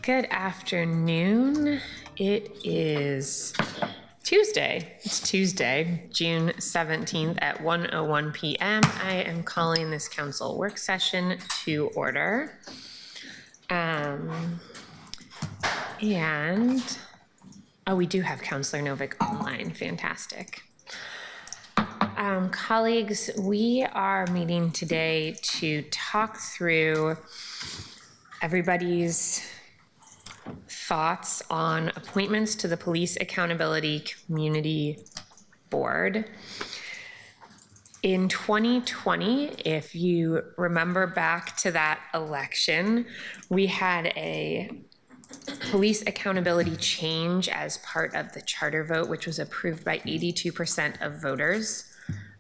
Good afternoon. It is Tuesday. It's Tuesday, June 17th at 1:01 p.m. I am calling this council work session to order. We do have Councillor Novick online. Fantastic. Colleagues, we are meeting today to talk through everybody's thoughts on appointments to the Police Accountability Community Board. In 2020, if you remember back to that election, we had a police accountability change as part of the charter vote, which was approved by 82% of voters.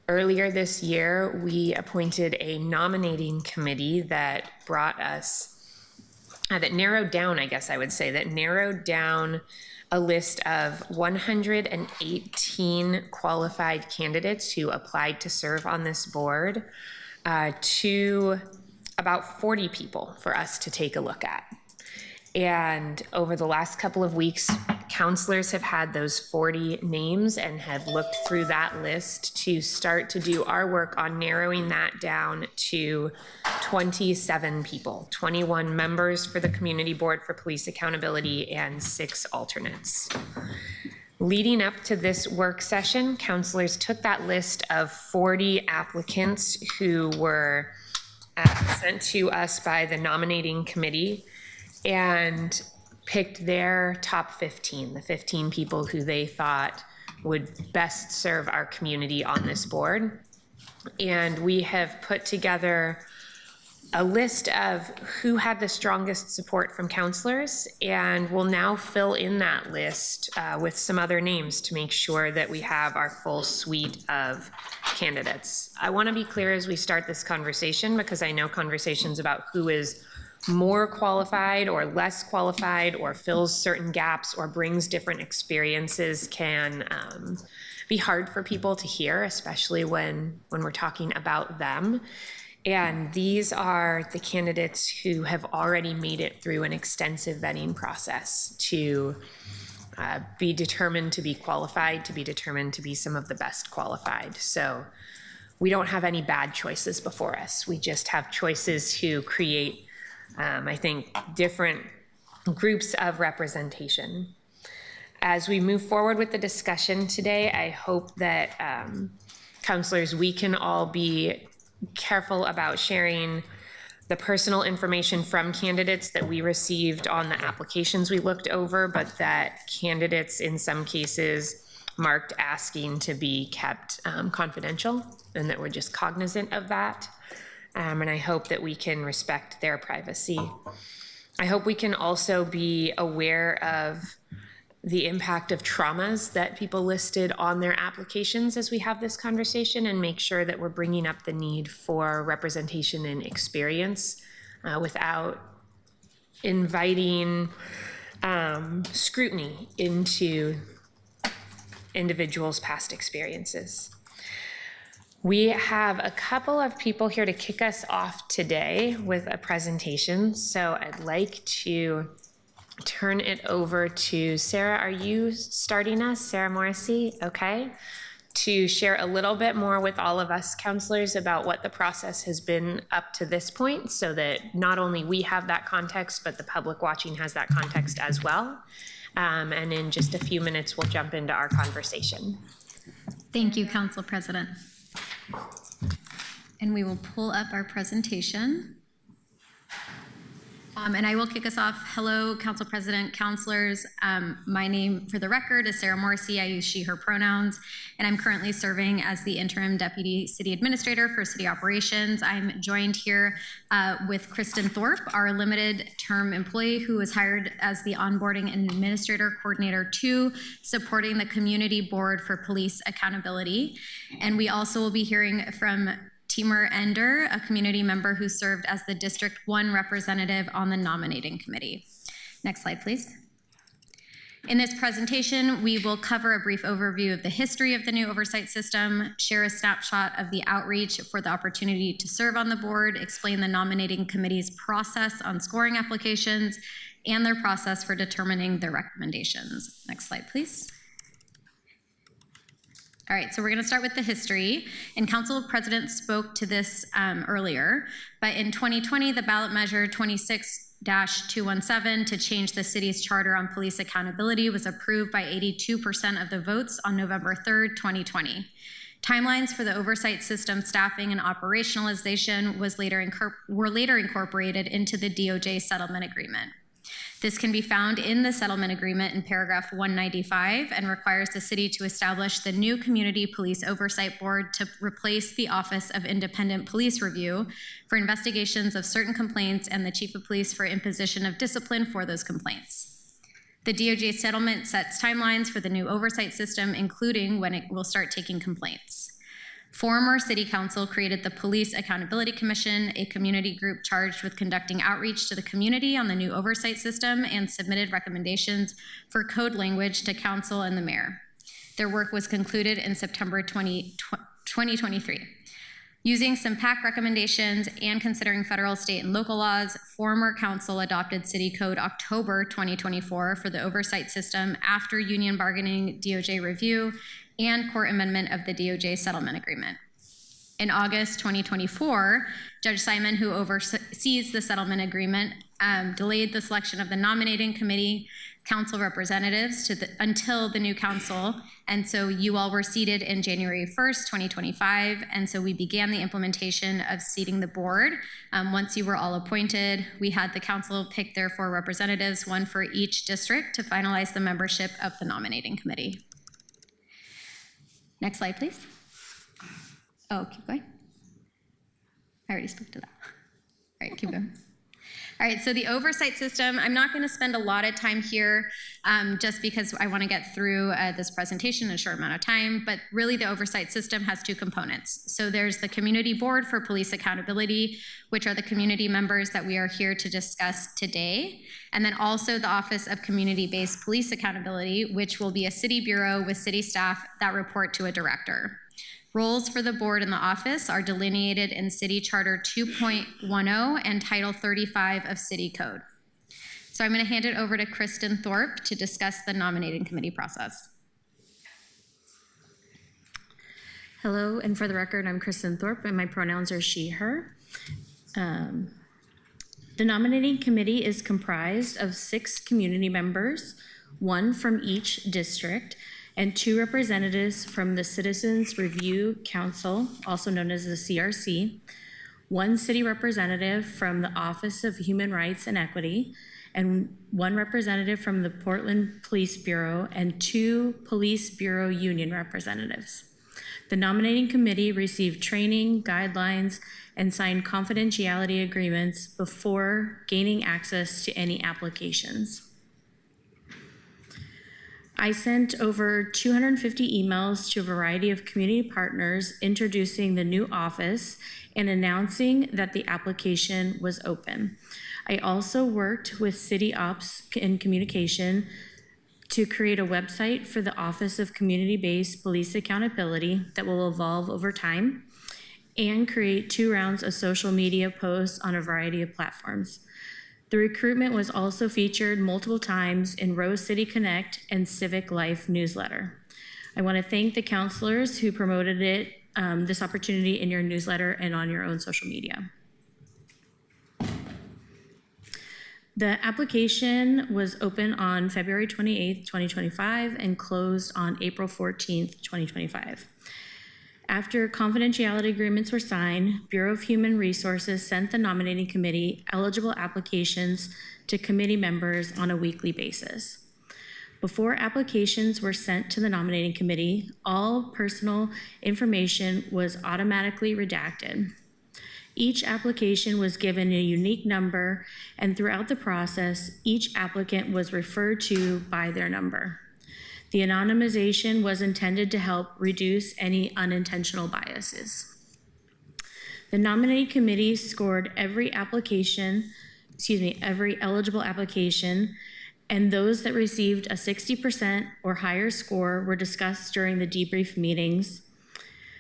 Earlier this year, we appointed a nominating committee that brought us that narrowed down a list of 118 qualified candidates who applied to serve on this board to about 40 people for us to take a look at. And over the last couple of weeks, counselors have had those 40 names and have looked through that list to start to do our work on narrowing that down to 27 people, 21 members for the Community Board for Police Accountability and 6 alternates. Leading up to this work session, counselors took that list of 40 applicants who were sent to us by the nominating committee and picked their top 15, the 15 people who they thought would best serve our community on this board. And we have put together a list of who had the strongest support from counselors, and we'll now fill in that list with some other names to make sure that we have our full suite of candidates. I want to be clear as we start this conversation, because I know conversations about who is more qualified or less qualified or fills certain gaps or brings different experiences can be hard for people to hear, especially when we're talking about them. And these are the candidates who have already made it through an extensive vetting process to be determined to be qualified, to be determined to be some of the best qualified. So we don't have any bad choices before us. We just have choices who create I think, different groups of representation. As we move forward with the discussion today, I hope that counselors, we can all be careful about sharing the personal information from candidates that we received on the applications we looked over, but that candidates in some cases marked asking to be kept confidential, and that we're just cognizant of that. And I hope that we can respect their privacy. I hope we can also be aware of the impact of traumas that people listed on their applications as we have this conversation, and make sure that we're bringing up the need for representation and experience without inviting scrutiny into individuals' past experiences. We have a couple of people here to kick us off today with a presentation, so I'd like to turn it over to Sarah. Are you starting us? Sarah Morrissey, okay, to share a little bit more with all of us counselors about what the process has been up to this point, so that not only we have that context, but the public watching has that context as well. And in just a few minutes, we'll jump into our conversation. Thank you, Council President. And we will pull up our presentation. And I will kick us off. Hello, Council President, councilors. My name, for the record, is Sarah Morrissey. I use she, her pronouns, and I'm currently serving as the interim deputy city administrator for city operations. I'm joined here with Kristen Thorpe, our limited term employee who was hired as the onboarding and administrator coordinator 2, supporting the community board for police accountability. And we also will be hearing from Timur Ender, a community member who served as the District 1 representative on the nominating committee. Next slide, please. In this presentation, we will cover a brief overview of the history of the new oversight system, share a snapshot of the outreach for the opportunity to serve on the board, explain the nominating committee's process on scoring applications, and their process for determining their recommendations. Next slide, please. All right, so we're going to start with the history, and Council President spoke to this earlier, but in 2020, the ballot measure 26-217 to change the city's charter on police accountability was approved by 82% of the votes on November 3rd, 2020. Timelines for the oversight system staffing and operationalization were later incorporated into the DOJ settlement agreement. This can be found in the settlement agreement in paragraph 195 and requires the city to establish the new Community Police Oversight Board to replace the Office of Independent Police Review for investigations of certain complaints and the Chief of Police for imposition of discipline for those complaints. The DOJ settlement sets timelines for the new oversight system, including when it will start taking complaints. Former City Council created the Police Accountability Commission, a community group charged with conducting outreach to the community on the new oversight system, and submitted recommendations for code language to Council and the Mayor. Their work was concluded in September 2023. Using some PAC recommendations and considering federal, state, and local laws, former Council adopted City Code October 2024 for the oversight system after union bargaining, DOJ review, and court amendment of the DOJ settlement agreement. In August 2024, Judge Simon, who oversees the settlement agreement, delayed the selection of the nominating committee council representatives until the new council, and so you all were seated in January 1st, 2025, and so we began the implementation of seating the board. Once you were all appointed, we had the council pick their 4 representatives, 1 for each district, to finalize the membership of the nominating committee. Next slide, please. Oh, keep going. I already spoke to that. All right, keep going. All right, so the oversight system, I'm not going to spend a lot of time here just because I want to get through this presentation in a short amount of time, but really the oversight system has 2 components. So there's the Community Board for Police Accountability, which are the community members that we are here to discuss today, and then also the Office of Community-Based Police Accountability, which will be a city bureau with city staff that report to a director. Roles for the board and the office are delineated in City Charter 2.10 and Title 35 of City Code. So I'm going to hand it over to Kristen Thorpe to discuss the nominating committee process. Hello, and for the record, I'm Kristen Thorpe, and my pronouns are she, her. The nominating committee is comprised of 6 community members, 1 from each district, and 2 representatives from the Citizens Review Council, also known as the CRC, 1 city representative from the Office of Human Rights and Equity, and 1 representative from the Portland Police Bureau, and 2 Police Bureau Union representatives. The nominating committee received training, guidelines, and signed confidentiality agreements before gaining access to any applications. I sent over 250 emails to a variety of community partners introducing the new office and announcing that the application was open. I also worked with City Ops and Communication to create a website for the Office of Community-Based Police Accountability that will evolve over time, and create 2 rounds of social media posts on a variety of platforms. The recruitment was also featured multiple times in Rose City Connect and Civic Life newsletter. I want to thank the counselors who promoted it, this opportunity in your newsletter and on your own social media. The application was open on February 28th, 2025, and closed on April 14th, 2025. After confidentiality agreements were signed, Bureau of Human Resources sent the nominating committee eligible applications to committee members on a weekly basis. Before applications were sent to the nominating committee, all personal information was automatically redacted. Each application was given a unique number, and throughout the process, each applicant was referred to by their number. The anonymization was intended to help reduce any unintentional biases. The nominating committee scored every eligible application, and those that received a 60% or higher score were discussed during the debrief meetings.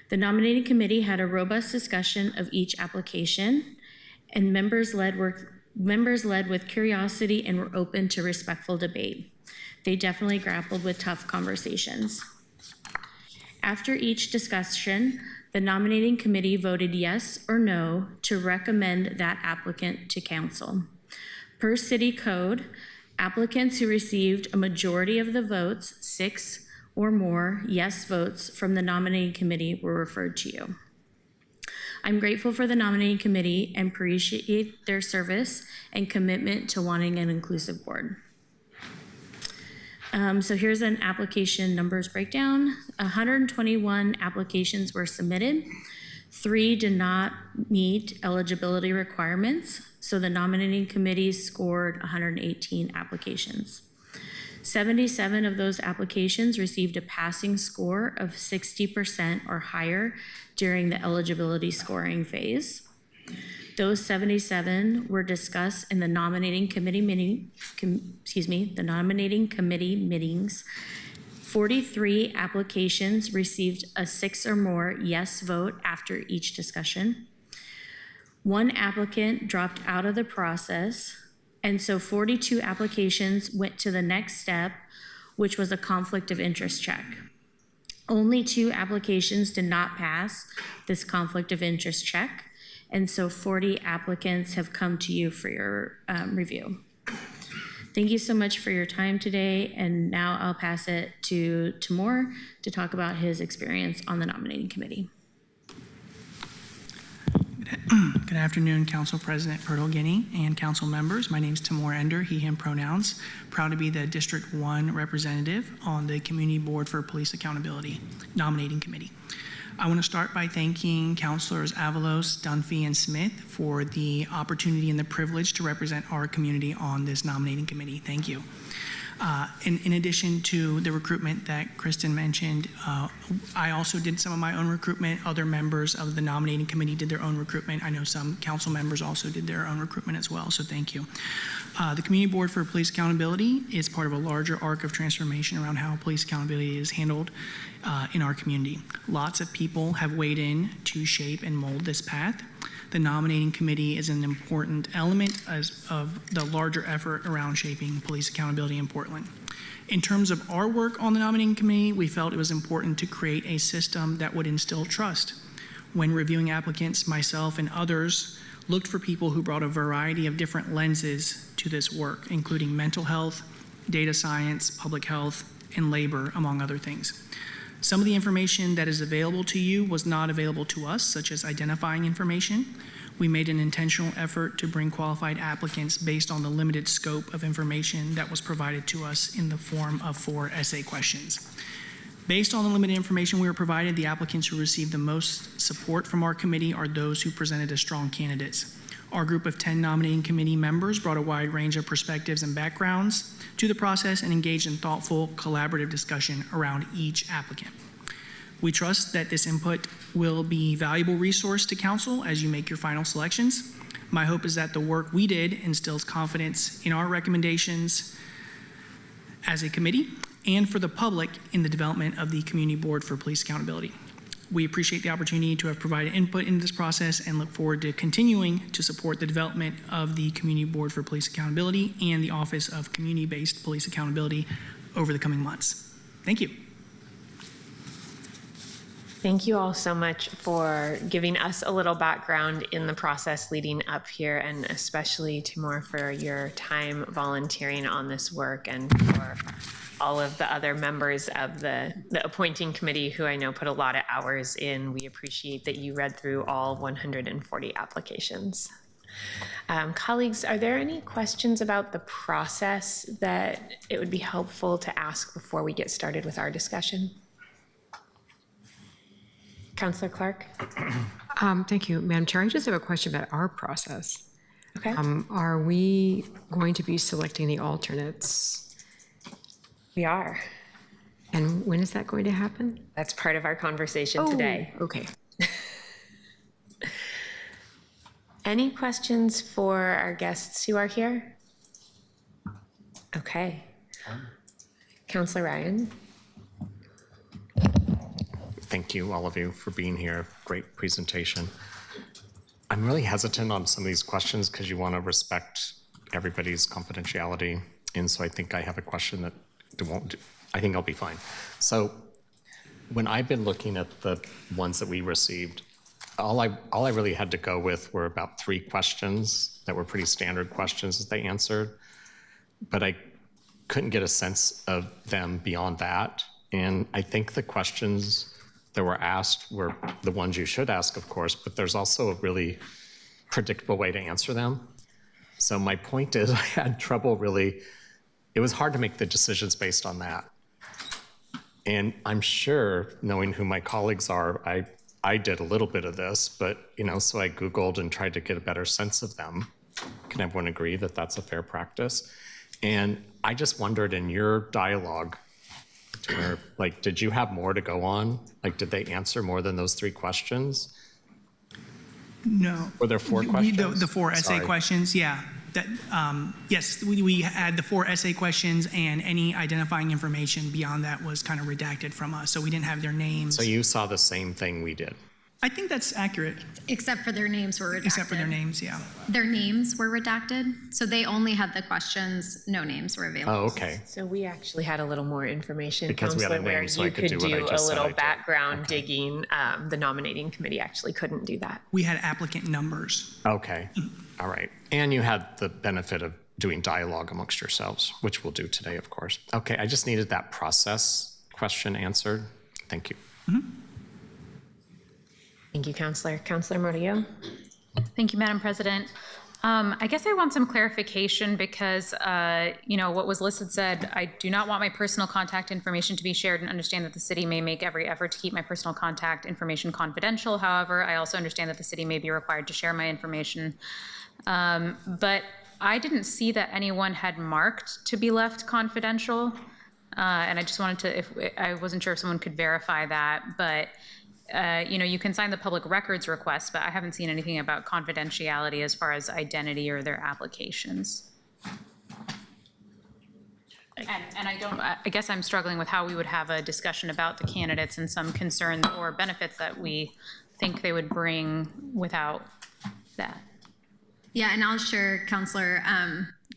The nominating committee had a robust discussion of each application, and members led with curiosity and were open to respectful debate. They definitely grappled with tough conversations. After each discussion, the nominating committee voted yes or no to recommend that applicant to council. Per city code, applicants who received a majority of the votes, 6 or more yes votes from the nominating committee, were referred to you. I'm grateful for the nominating committee and appreciate their service and commitment to wanting an inclusive board. So here's an application numbers breakdown. 121 applications were submitted. 3 did not meet eligibility requirements, so the nominating committee scored 118 applications. 77 of those applications received a passing score of 60% or higher during the eligibility scoring phase. Those 77 were discussed in the nominating committee meetings. 43 applications received a 6 or more yes vote after each discussion. 1 applicant dropped out of the process, and so 42 applications went to the next step, which was a conflict of interest check. Only 2 applications did not pass this conflict of interest check, and so 40 applicants have come to you for your review. Thank you so much for your time today, and now I'll pass it to Timur to talk about his experience on the nominating committee. Good afternoon, Council President Pirtle-Guinea and council members. My name is Timur Ender, he, him pronouns. Proud to be the District 1 representative on the Community Board for Police Accountability Nominating Committee. I want to start by thanking Councilors Avalos, Dunphy, and Smith for the opportunity and the privilege to represent our community on this nominating committee. Thank you. In addition to the recruitment that Kristen mentioned, I also did some of my own recruitment. Other members of the nominating committee did their own recruitment. I know some council members also did their own recruitment as well, so thank you. The Community Board for Police Accountability is part of a larger arc of transformation around how police accountability is handled in our community. Lots of people have weighed in to shape and mold this path. The nominating committee is an important element of the larger effort around shaping police accountability in Portland. In terms of our work on the nominating committee, we felt it was important to create a system that would instill trust. When reviewing applicants, myself and others looked for people who brought a variety of different lenses to this work, including mental health, data science, public health, and labor, among other things. Some of the information that is available to you was not available to us, such as identifying information. We made an intentional effort to bring qualified applicants based on the limited scope of information that was provided to us in the form of 4 essay questions. Based on the limited information we were provided, the applicants who received the most support from our committee are those who presented as strong candidates. Our group of 10 nominating committee members brought a wide range of perspectives and backgrounds to the process and engaged in thoughtful, collaborative discussion around each applicant. We trust that this input will be a valuable resource to council as you make your final selections. My hope is that the work we did instills confidence in our recommendations as a committee and for the public in the development of the Community Board for Police Accountability. We appreciate the opportunity to have provided input into this process and look forward to continuing to support the development of the Community Board for Police Accountability and the Office of Community-Based Police Accountability over the coming months. Thank you. Thank you all so much for giving us a little background in the process leading up here, and especially Timur for your time volunteering on this work, and for all of the other members of the appointing committee who I know put a lot of hours in. We appreciate that you read through all 140 applications. Colleagues, are there any questions about the process that it would be helpful to ask before we get started with our discussion? Councillor Clark? Thank you, Madam Chair. I just have a question about our process. Okay. Are we going to be selecting the alternates? We are. And when is that going to happen? That's part of our conversation today. Okay. Any questions for our guests who are here? Okay. Councillor Ryan? Thank you, all of you, for being here. Great presentation. I'm really hesitant on some of these questions because you want to respect everybody's confidentiality. And so I think I have a question that I think I'll be fine. So when I've been looking at the ones that we received, all I really had to go with were about 3 questions that were pretty standard questions that they answered. But I couldn't get a sense of them beyond that. And I think the questions that were asked were the ones you should ask, of course, but there's also a really predictable way to answer them. So my point is I had trouble really, it was hard to make the decisions based on that. And I'm sure, knowing who my colleagues are, I did a little bit of this, but, so I Googled and tried to get a better sense of them. Can everyone agree that that's a fair practice? And I just wondered, in your dialogue, did you have more to go on? Did they answer more than those 3 questions? No. Were there 4 questions? The 4 essay Sorry. questions, yeah. Yes, we had the 4 essay questions, and any identifying information beyond that was kind of redacted from us, so we didn't have their names. So you saw the same thing we did? I think that's accurate, Except for their names were redacted. except for their names, yeah. Their names were redacted, so they only had the questions, no names were available. Oh, okay. So we actually had a little more information, Because we had a Councillor, where name, so you I could could do what I do a just said I little did. background digging. The nominating committee actually couldn't do that. We had applicant numbers. Okay, all right. And you had the benefit of doing dialogue amongst yourselves, which we'll do today, of course. Okay, I just needed that process question answered. Thank you. Thank you, Councillor. Councillor Murillo? Thank you, Madam President. I guess I want some clarification because, what was listed said, I do not want my personal contact information to be shared, and understand that the city may make every effort to keep my personal contact information confidential. However, I also understand that the city may be required to share my information. But I didn't see that anyone had marked to be left confidential. And I just wanted to, I wasn't sure if someone could verify that, but you can sign the public records request, but I haven't seen anything about confidentiality as far as identity or their applications. And I guess I'm struggling with how we would have a discussion about the candidates and some concerns or benefits that we think they would bring without that. Yeah, and I'll share, Counselor.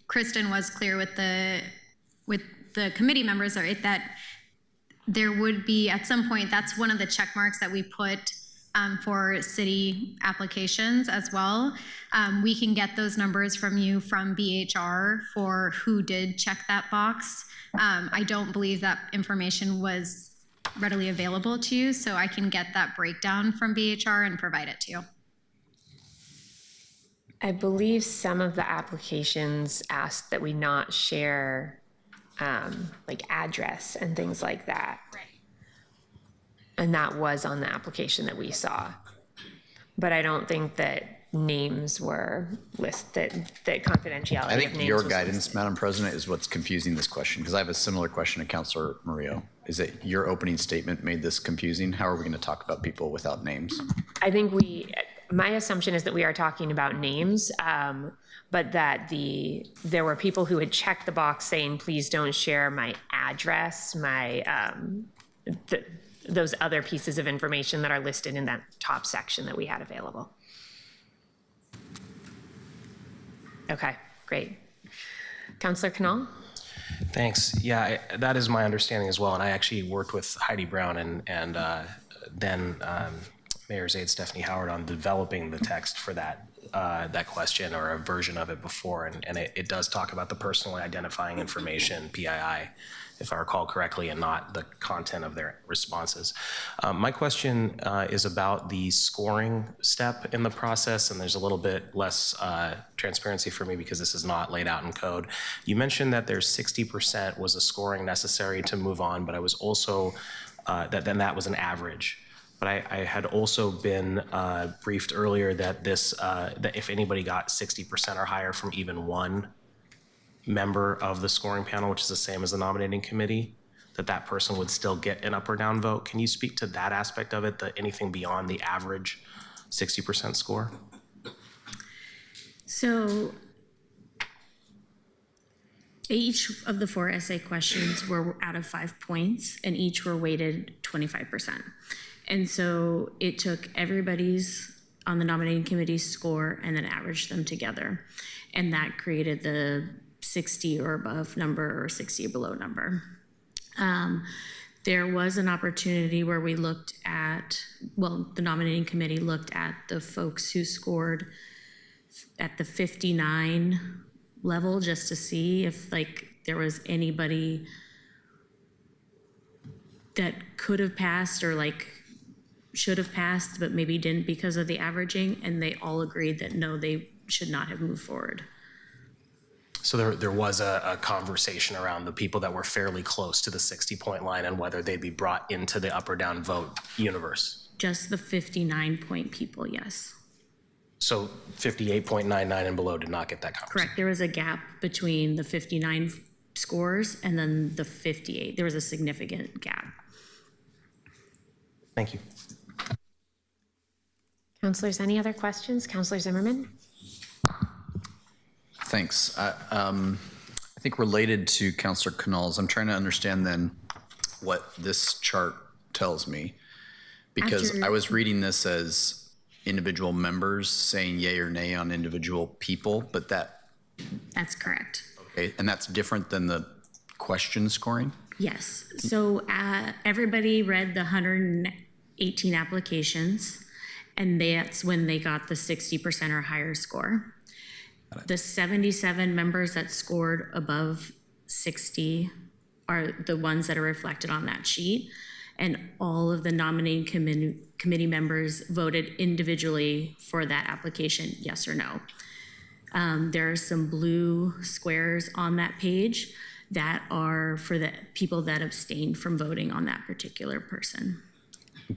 Kristen was clear with the committee members that there would be, at some point, that's one of the check marks that we put for city applications as well. We can get those numbers from you from BHR for who did check that box. I don't believe that information was readily available to you, so I can get that breakdown from BHR and provide it to you. I believe some of the applications asked that we not share address and things like that. And that was on the application that we saw. But I don't think that names were listed, that confidentiality I of think names your was guidance, listed. Madam President, is what's confusing this question, because I have a similar question to Councilor Murillo. Is that your opening statement made this confusing? How are we going to talk about people without names? I think my assumption is that we are talking about names, but that there were people who had checked the box saying, please don't share my address, those other pieces of information that are listed in that top section that we had available. Okay, great. Councillor Canal? Thanks. Yeah, that is my understanding as well. And I actually worked with Heidi Brown and then Mayor's aide Stephanie Howard on developing the text for that question or a version of it before. And it does talk about the personally identifying information, PII, if I recall correctly, and not the content of their responses. My question is about the scoring step in the process, and there's a little bit less transparency for me because this is not laid out in code. You mentioned that there's 60% was a scoring necessary to move on, but I was also, that was an average. But I had also been briefed earlier that that if anybody got 60% or higher from even one member of the scoring panel, which is the same as the nominating committee, that person would still get an up or down vote. Can you speak to that aspect of it, anything beyond the average 60% score? So each of the 4 essay questions were out of 5 points, and each were weighted 25%. And so it took everybody's on the nominating committee's score and then averaged them together. And that created the 60 or above number or 60 or below number. There was an opportunity where we looked at, the nominating committee looked at the folks who scored at the 59 level just to see if there was anybody that could have passed or should have passed but maybe didn't because of the averaging, and they all agreed that no, they should not have moved forward. So there was a conversation around the people that were fairly close to the 60-point line and whether they'd be brought into the up or down vote universe. Just the 59-point people, yes. So 58.99 and below did not get that conversation. Correct. There was a gap between the 59 scores and then the 58. There was a significant gap. Thank you. Councilors, any other questions? Councilor Zimmerman? Thanks. I think related to Councilor Canal's, I'm trying to understand then what this chart tells me. Because I was reading this as individual members saying yay or nay on individual people, but That's correct. okay, and that's different than the question scoring? Yes. So everybody read the 118 applications, and that's when they got the 60% or higher score. The 77 members that scored above 60 are the ones that are reflected on that sheet. And all of the nominating committee members voted individually for that application, yes or no. There are some blue squares on that page that are for the people that abstained from voting on that particular person.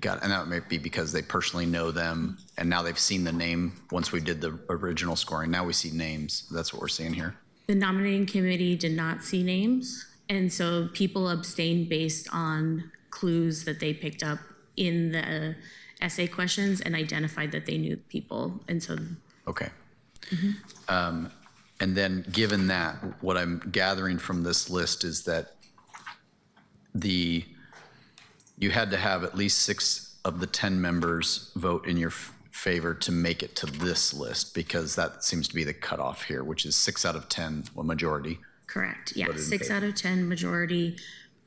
Got it. And that might be because they personally know them and now they've seen the name. Once we did the original scoring, now we see names. That's what we're seeing here. The nominating committee did not see names. And so people abstained based on clues that they picked up in the essay questions and identified that they knew people. And so. Okay. And then given that, what I'm gathering from this list is that you had to have at least 6 of the 10 members vote in your favor to make it to this list, because that seems to be the cutoff here, which is 6 out of 10, a majority. Correct. Yeah. Voted in 6 favor. out of 10 majority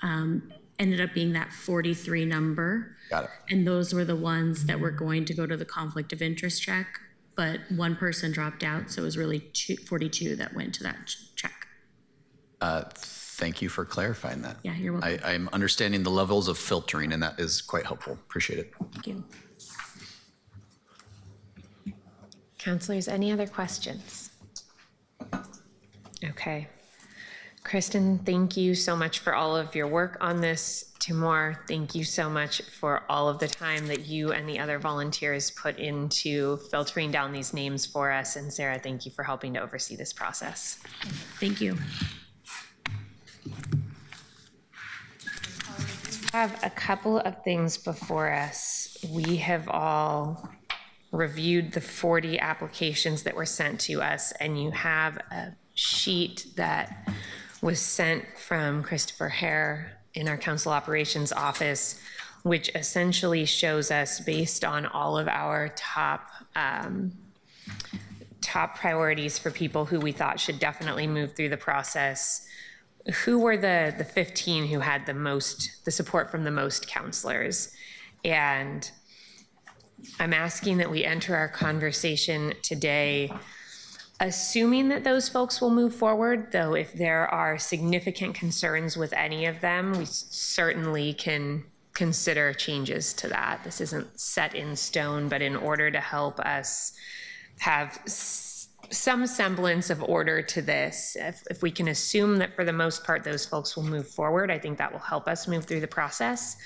ended up being that 43 number. Got it. And those were the ones that were going to go to the conflict of interest check, but one person dropped out. So it was really 42 that went to that check. Thank you for clarifying that. Yeah, you're welcome. I'm understanding the levels of filtering, and that is quite helpful. Appreciate it. Thank you. Councilors, any other questions? Okay, Kristen, thank you so much for all of your work on this. Timur, thank you so much for all of the time that you and the other volunteers put into filtering down these names for us. And Sarah, thank you for helping to oversee this process. Thank you. We have a couple of things before us. We have all reviewed the 40 applications that were sent to us, and you have a sheet that was sent from Christopher Hare in our council operations office, which essentially shows us, based on all of our top priorities for people who we thought should definitely move through the process, who were the 15 who had the support from the most counselors. And I'm asking that we enter our conversation today assuming that those folks will move forward, though if there are significant concerns with any of them, we certainly can consider changes to that. This isn't set in stone, but in order to help us have some semblance of order to this, if we can assume that for the most part those folks will move forward, I think that will help us move through the process.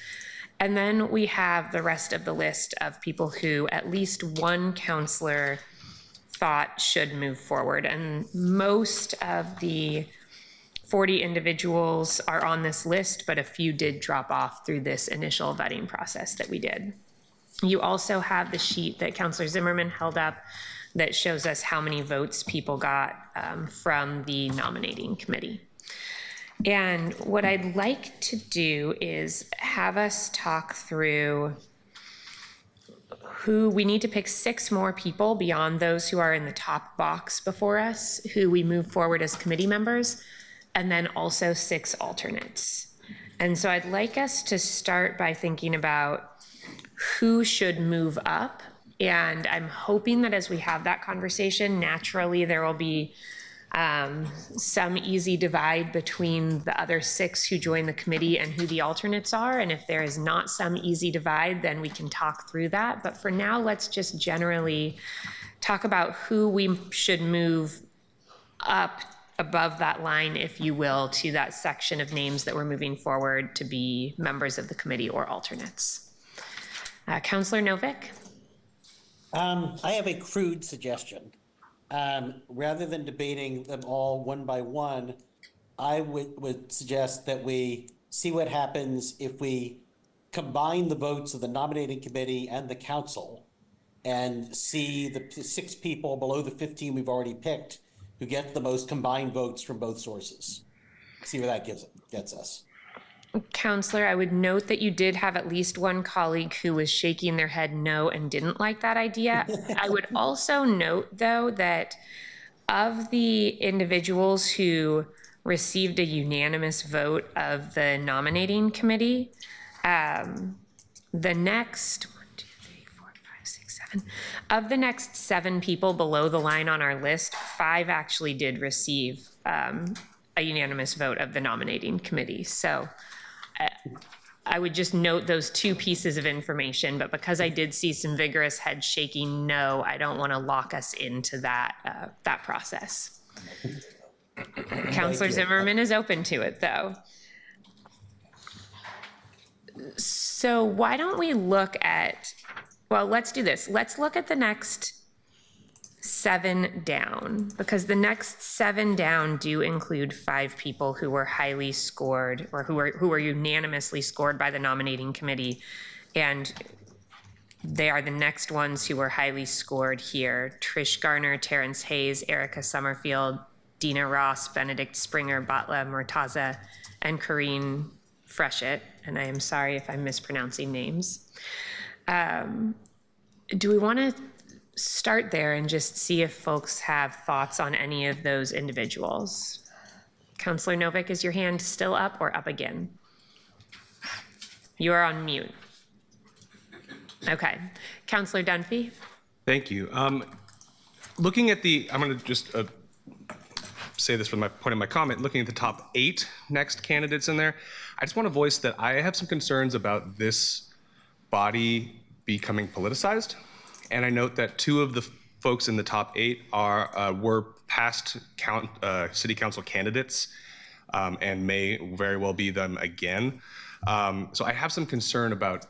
And then we have the rest of the list of people who at least one counselor thought should move forward. And most of the 40 individuals are on this list, but a few did drop off through this initial vetting process that we did. You also have the sheet that Counselor Zimmerman held up that shows us how many votes people got from the nominating committee. And what I'd like to do is have us talk through who we need to pick 6 more people beyond those who are in the top box before us, who we move forward as committee members, and then also 6 alternates. And so I'd like us to start by thinking about who should move up. And I'm hoping that as we have that conversation, naturally there will be some easy divide between the other 6 who join the committee and who the alternates are. And if there is not some easy divide, then we can talk through that. But for now, let's just generally talk about who we should move up above that line, if you will, to that section of names that we're moving forward to be members of the committee or alternates. Councillor Novick? I have a crude suggestion. Rather than debating them all one by one, I would suggest that we see what happens if we combine the votes of the nominating committee and the council and see the 6 people below the 15 we've already picked who get the most combined votes from both sources. See where that gets us. Counselor, I would note that you did have at least one colleague who was shaking their head no and didn't like that idea. I would also note, though, that of the individuals who received a unanimous vote of the nominating committee, the next 7 people below the line on our list, 5 actually did receive a unanimous vote of the nominating committee. So I would just note those 2 pieces of information, but because I did see some vigorous head shaking no, I don't want to lock us into that process. Counselor Zimmerman is open to it, though. So why don't we look at, well, let's do this. Let's look at the next 7 down, because the next 7 down do include 5 people who were highly scored or who were unanimously scored by the nominating committee. And they are the next ones who were highly scored here: Trish Garner, Terrence Hayes, Erica Summerfield, Dina Ross, Benedict Springer, Batla Murtaza, and Corrine Freshett. And I am sorry if I'm mispronouncing names. Do we want to start there and just see if folks have thoughts on any of those individuals? Counselor Novick, is your hand still up or up again? You are on mute. Okay. Counselor Dunphy? Thank you. Looking at I'm going to just say this from my point of my comment, looking at the top 8 next candidates in there, I just want to voice that I have some concerns about this body becoming politicized. And I note that 2 of the folks in the top 8 were past city council candidates. and may very well be them again. So I have some concern about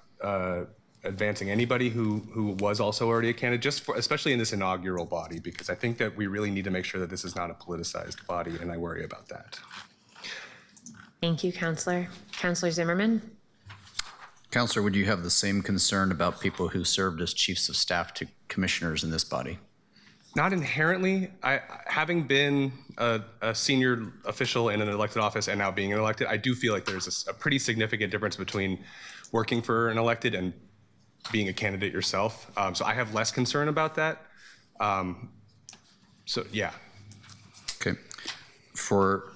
advancing anybody who was also already a candidate, especially in this inaugural body, because I think that we really need to make sure that this is not a politicized body, and I worry about that. Thank you, Counselor. Counselor Zimmerman? Counselor, would you have the same concern about people who served as chiefs of staff to commissioners in this body? Not inherently. Having been a senior official in an elected office and now being an elected, I do feel like there's a pretty significant difference between working for an elected and being a candidate yourself. So I have less concern about that. So yeah. Okay. For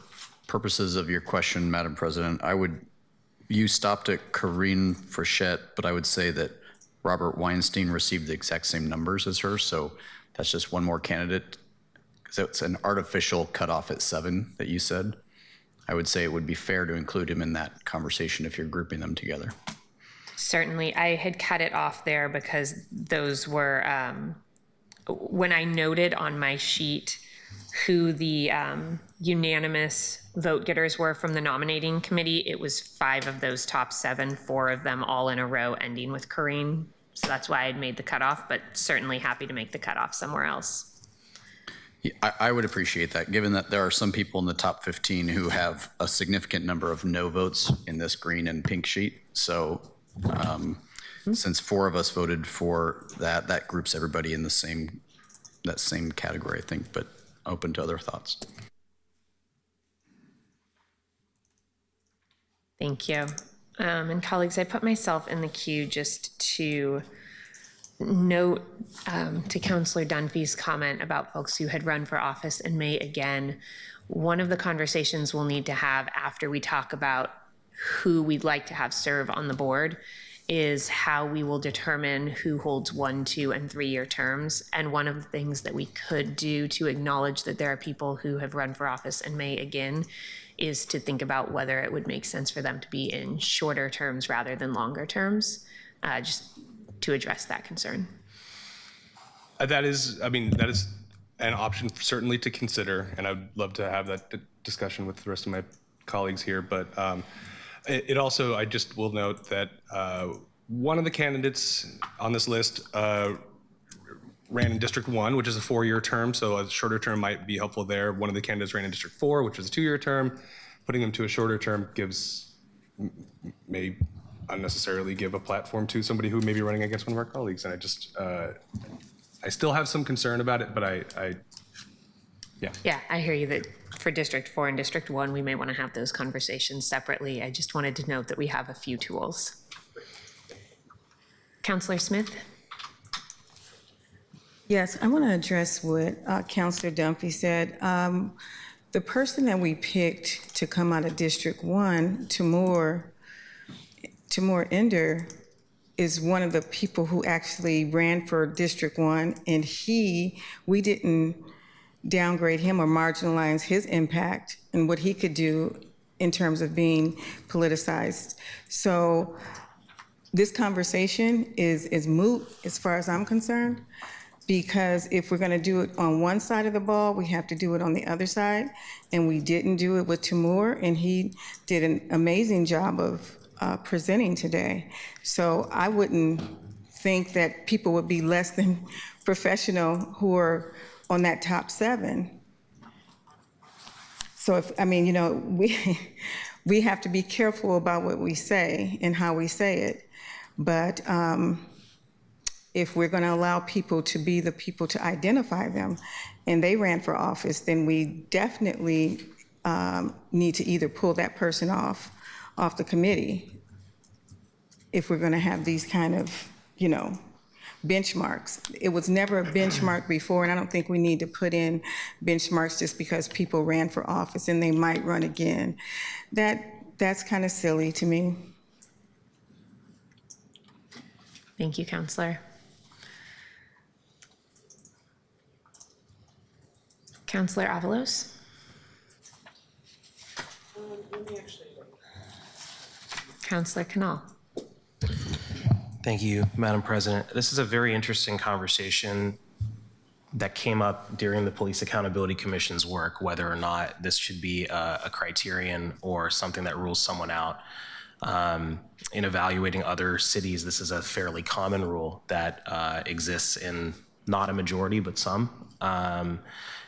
purposes of your question, Madam President, you stopped at Corinne Frechette, but I would say that Robert Weinstein received the exact same numbers as her, so that's just one more candidate. So it's an artificial cutoff at 7 that you said. I would say it would be fair to include him in that conversation if you're grouping them together. Certainly. I had cut it off there because those were, when I noted on my sheet who the unanimous vote getters were from the nominating committee, it was 5 of those top 7, 4 of them all in a row ending with Corinne. So that's why I'd made the cutoff, but certainly happy to make the cutoff somewhere else. Yeah, I would appreciate that, given that there are some people in the top 15 who have a significant number of no votes in this green and pink sheet. So since 4 of us voted for that, that groups everybody in that same category, I think, but open to other thoughts. Thank you. And colleagues, I put myself in the queue just to note to Councillor Dunphy's comment about folks who had run for office and may again. One of the conversations we'll need to have after we talk about who we'd like to have serve on the board is how we will determine who holds 1, 2, and 3-year terms. And one of the things that we could do to acknowledge that there are people who have run for office and may again is to think about whether it would make sense for them to be in shorter terms rather than longer terms, just to address that concern. That is an option certainly to consider, and I'd love to have that discussion with the rest of my colleagues here. But it also, I just will note that one of the candidates on this list ran in District 1, which is a 4-year term, so a shorter term might be helpful there. One of the candidates ran in District 4, which is a 2-year term. Putting them to a shorter term may unnecessarily give a platform to somebody who may be running against one of our colleagues. And I still have some concern about it, but yeah. Yeah, I hear you that for District 4 and District 1, we may want to have those conversations separately. I just wanted to note that we have a few tools. Councillor Smith? Yes, I want to address what Councillor Dunphy said. The person that we picked to come out of District 1, Timur Ender, is one of the people who actually ran for District 1, and we didn't downgrade him or marginalize his impact and what he could do in terms of being politicized. So this conversation is moot as far as I'm concerned, because if we're going to do it on one side of the ball, we have to do it on the other side, and we didn't do it with Timur, and he did an amazing job of presenting today. So I wouldn't think that people would be less than professional who are on that top 7. So we have to be careful about what we say and how we say it. But if we're going to allow people to be the people to identify them, and they ran for office, then we definitely need to either pull that person off the committee if we're going to have these kind of, benchmarks. It was never a benchmark before, and I don't think we need to put in benchmarks just because people ran for office and they might run again. That's kind of silly to me. Thank you, Councillor. Councillor Avalos? Councillor Canal? Thank you, Madam President. This is a very interesting conversation that came up during the Police Accountability Commission's work, whether or not this should be a criterion or something that rules someone out. In evaluating other cities, this is a fairly common rule that exists in not a majority, but some.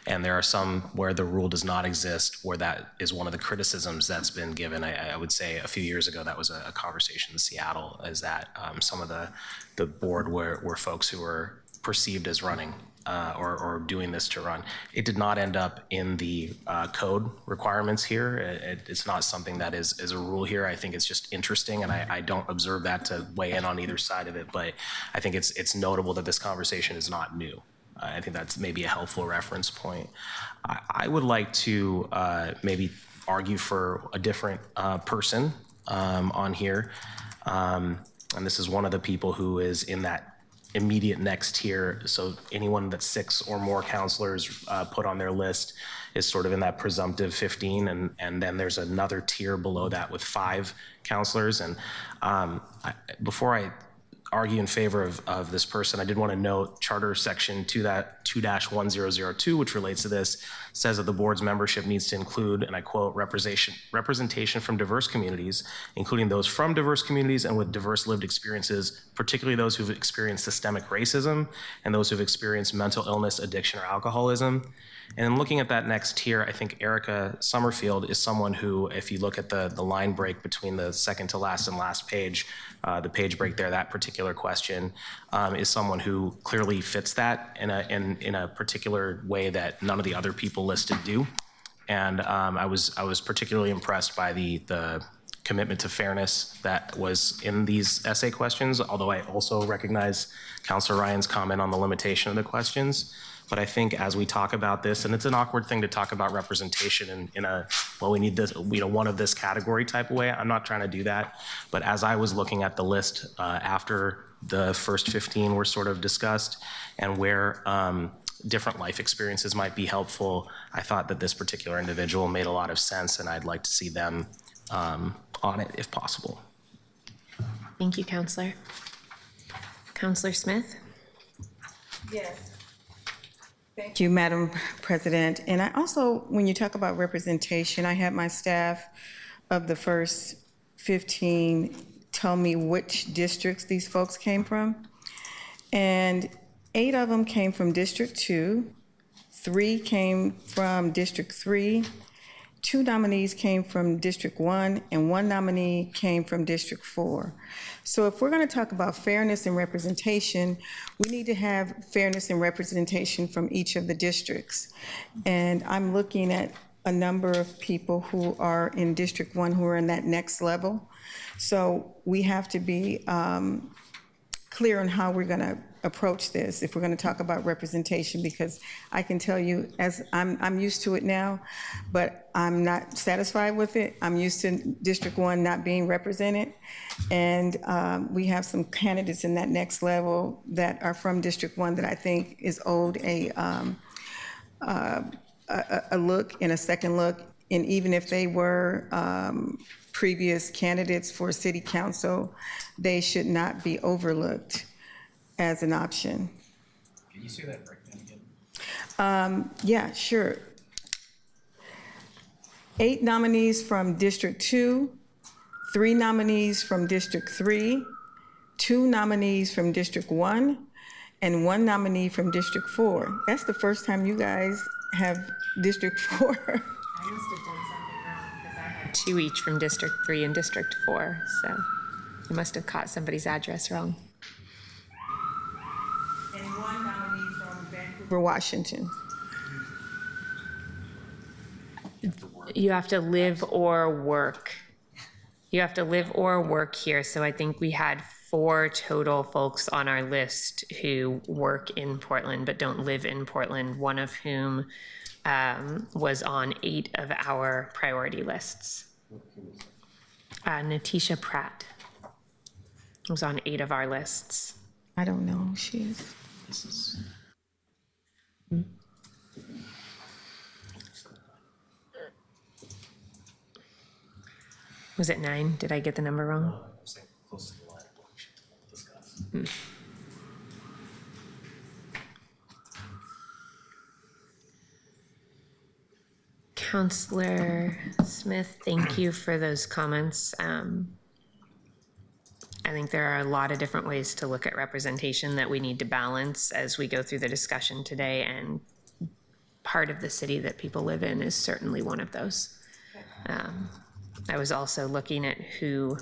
And there are some where the rule does not exist, where that is one of the criticisms that's been given. I would say a few years ago, that was a conversation in Seattle, is that some of the board were folks who were perceived as running or doing this to run. It did not end up in the code requirements here. It's not something that is a rule here. I think it's just interesting, and I don't observe that to weigh in on either side of it, but I think it's notable that this conversation is not new. I think that's maybe a helpful reference point. I would like to maybe argue for a different person on here. And this is one of the people who is in that immediate next tier. So anyone that's 6 or more counselors put on their list is sort of in that presumptive 15. And then there's another tier below that with 5 counselors. And before I argue in favor of this person, I did want to note Charter Section 2-1002, which relates to this, says that the board's membership needs to include, and I quote, representation from diverse communities, including those from diverse communities and with diverse lived experiences, particularly those who've experienced systemic racism and those who've experienced mental illness, addiction, or alcoholism. And in looking at that next tier, I think Erica Summerfield is someone who, if you look at the line break between the second to last and last page, the page break there, that particular question is someone who clearly fits that in a particular way that none of the other people listed do. And I was particularly impressed by the commitment to fairness that was in these essay questions, although I also recognize Councilor Ryan's comment on the limitation of the questions. But I think as we talk about this, and it's an awkward thing to talk about representation in a, well, we need this, one of this category type of way. I'm not trying to do that. But as I was looking at the list after the first 15 were sort of discussed and where different life experiences might be helpful, I thought that this particular individual made a lot of sense, and I'd like to see them on it if possible. Thank you, Counselor. Counselor Smith? Yes. Thank you, Madam President. And I also, when you talk about representation, I had my staff of the first 15 tell me which districts these folks came from. And 8 of them came from District 2, 3 came from District 3, 2 nominees came from District 1, and 1 nominee came from District 4. So if we're going to talk about fairness and representation, we need to have fairness and representation from each of the districts. And I'm looking at a number of people who are in District 1 who are in that next level. So we have to be clear on how we're going to approach this if we're going to talk about representation, because I can tell you, as I'm used to it now, but I'm not satisfied with it. I'm used to District 1 not being represented, and we have some candidates in that next level that are from District 1 that I think is owed a look and a second look, and even if they were previous candidates for city council, they should not be overlooked as an option. Can you say that breakdown again? Yeah, sure. 8 nominees from District 2, 3 nominees from District 3, 2 nominees from District 1, and 1 nominee from District 4. That's the first time you guys have District 4. I must have done something wrong because I had 2 each from District 3 and District 4, so I must have caught somebody's address wrong. And 1 nominee from Vancouver, Washington. You have to live or work. You have to live or work here. So I think we had 4 total folks on our list who work in Portland but don't live in Portland, one of whom was on 8 of our priority lists. Natisha Pratt was on 8 of our lists. I don't know who she is. Was it 9? Did I get the number wrong? Close to the line of what we should discuss. Counselor Smith, thank you for those comments. I think there are a lot of different ways to look at representation that we need to balance as we go through the discussion today, and part of the city that people live in is certainly one of those. I was also looking at who,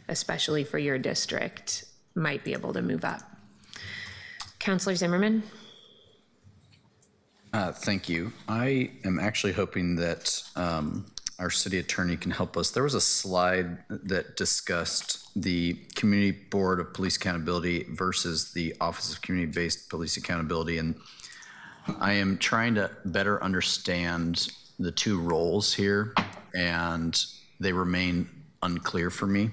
especially for your district, might be able to move up. Counselor Zimmerman? Thank you. I am actually hoping that our city attorney can help us. There was a slide that discussed the Community Board of Police Accountability versus the Office of Community-Based Police Accountability, and I am trying to better understand the two roles here, and they remain unclear for me.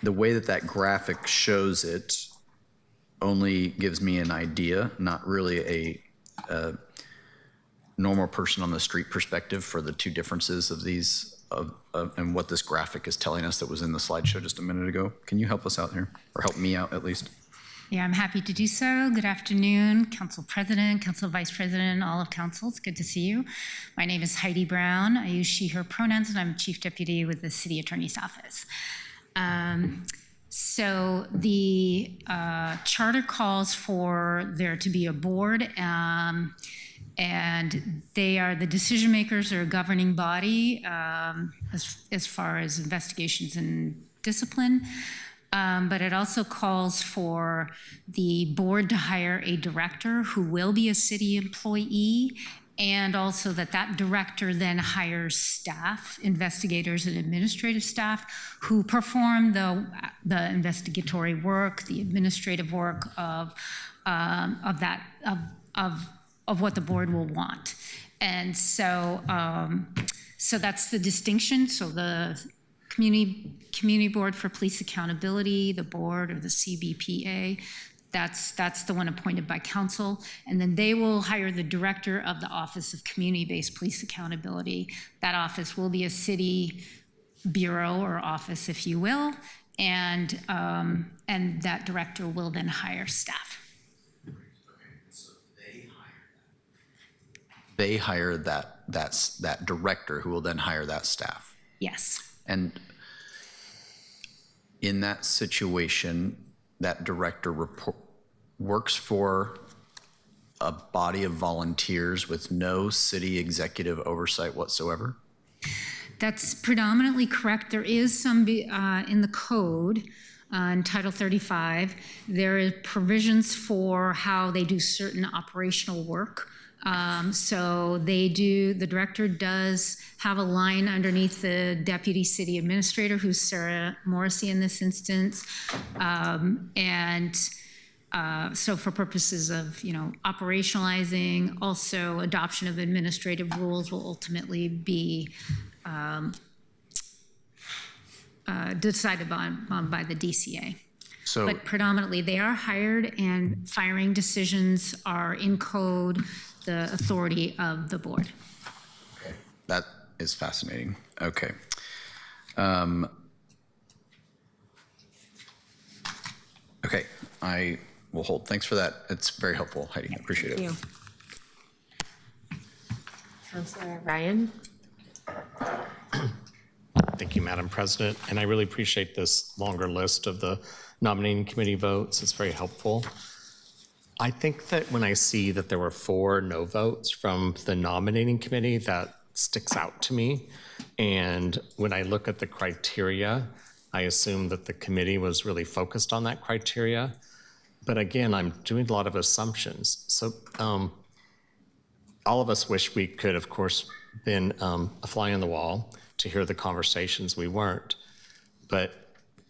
The way that that graphic shows it only gives me an idea, not really a normal person on the street perspective for the two differences of these and what this graphic is telling us that was in the slideshow just a minute ago. Can you help us out here, or help me out at least? Yeah, I'm happy to do so. Good afternoon, Council President, Council Vice President, all of Council. It's good to see you. My name is Heidi Brown. I use she, her pronouns, and I'm Chief Deputy with the City Attorney's Office. So the charter calls for there to be a board, and they are the decision makers or governing body as far as investigations and discipline. But it also calls for the board to hire a director who will be a city employee, and also that director then hires staff, investigators and administrative staff who perform the investigatory work, the administrative work of what the board will want. And so that's the distinction. So the Community Board for Police Accountability, the board, or the CBPA, that's the one appointed by council, and then they will hire the director of the Office of Community-Based Police Accountability. That office will be a city bureau or office, if you will, and that director will then hire staff. They hire that director who will then hire that staff. Yes. And in that situation, that director works for a body of volunteers with no city executive oversight whatsoever? That's predominantly correct. There is some in the code, in Title 35, there are provisions for how they do certain operational work. So the director does have a line underneath the deputy city administrator, who's Sarah Morrissey in this instance. So for purposes of, operationalizing, also adoption of administrative rules will ultimately be decided on by the DCA. But predominantly they are hired, and firing decisions are in code, the authority of the board. Okay. That is fascinating. Okay. Okay, I will hold. Thanks for that. It's very helpful, Heidi. I appreciate it. Thank you. Councilor Ryan? Thank you, Madam President. And I really appreciate this longer list of the nominating committee votes. It's very helpful. I think that when I see that there were 4 no votes from the nominating committee, that sticks out to me. And when I look at the criteria, I assume that the committee was really focused on that criteria. But again, I'm doing a lot of assumptions. So all of us wish we could, of course, been a fly on the wall to hear the conversations. We weren't. But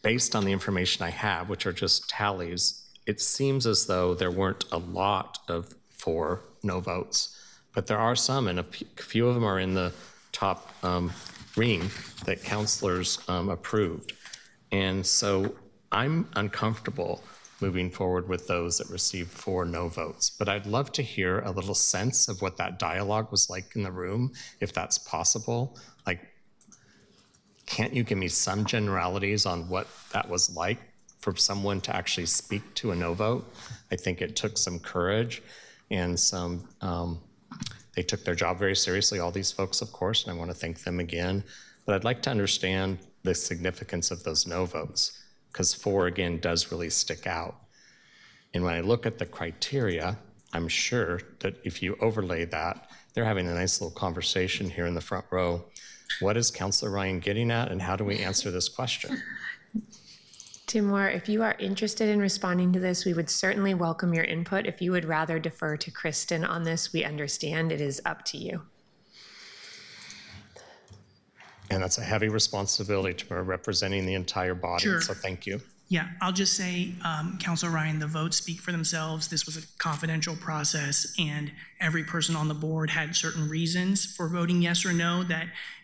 based on the information I have, which are just tallies, it seems as though there weren't a lot of 4 no votes, but there are some, and a few of them are in the top ring that councilors approved. And so I'm uncomfortable moving forward with those that received 4 no votes, but I'd love to hear a little sense of what that dialogue was like in the room, if that's possible. Like, can't you give me some generalities on what that was like for someone to actually speak to a no vote? I think it took some courage and They took their job very seriously, all these folks, of course, and I want to thank them again. But I'd like to understand the significance of those no votes, because 4, again, does really stick out. And when I look at the criteria, I'm sure that if you overlay that, they're having a nice little conversation here in the front row. What is Councilor Ryan getting at, and how do we answer this question? Timur, if you are interested in responding to this, we would certainly welcome your input. If you would rather defer to Kristen on this, we understand. It is up to you. And that's a heavy responsibility, Timur, representing the entire body, Sure. so thank you. Yeah, I'll just say, Councilor Ryan, the votes speak for themselves. This was a confidential process, and every person on the board had certain reasons for voting yes or no.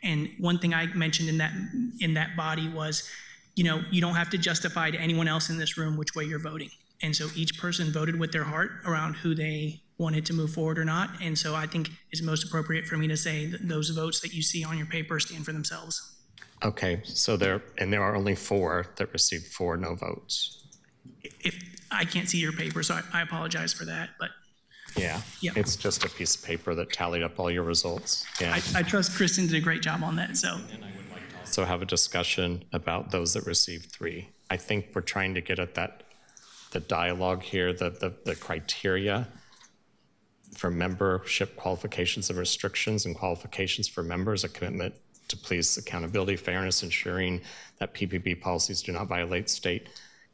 And one thing I mentioned in that body was, you don't have to justify to anyone else in this room which way you're voting. And so each person voted with their heart around who they wanted to move forward or not. And so I think it's most appropriate for me to say that those votes that you see on your paper stand for themselves. Okay, so there are only 4 that received 4 no votes. If I can't see your paper, so I apologize for that, but Yeah, Yeah. it's just a piece of paper that tallied up all your results. Yeah. I trust Kristen did a great job on that, so. So have a discussion about those that received 3. I think we're trying to get at the dialogue here, the criteria for membership qualifications and restrictions and qualifications for members, a commitment to police accountability, fairness, ensuring that PPP policies do not violate state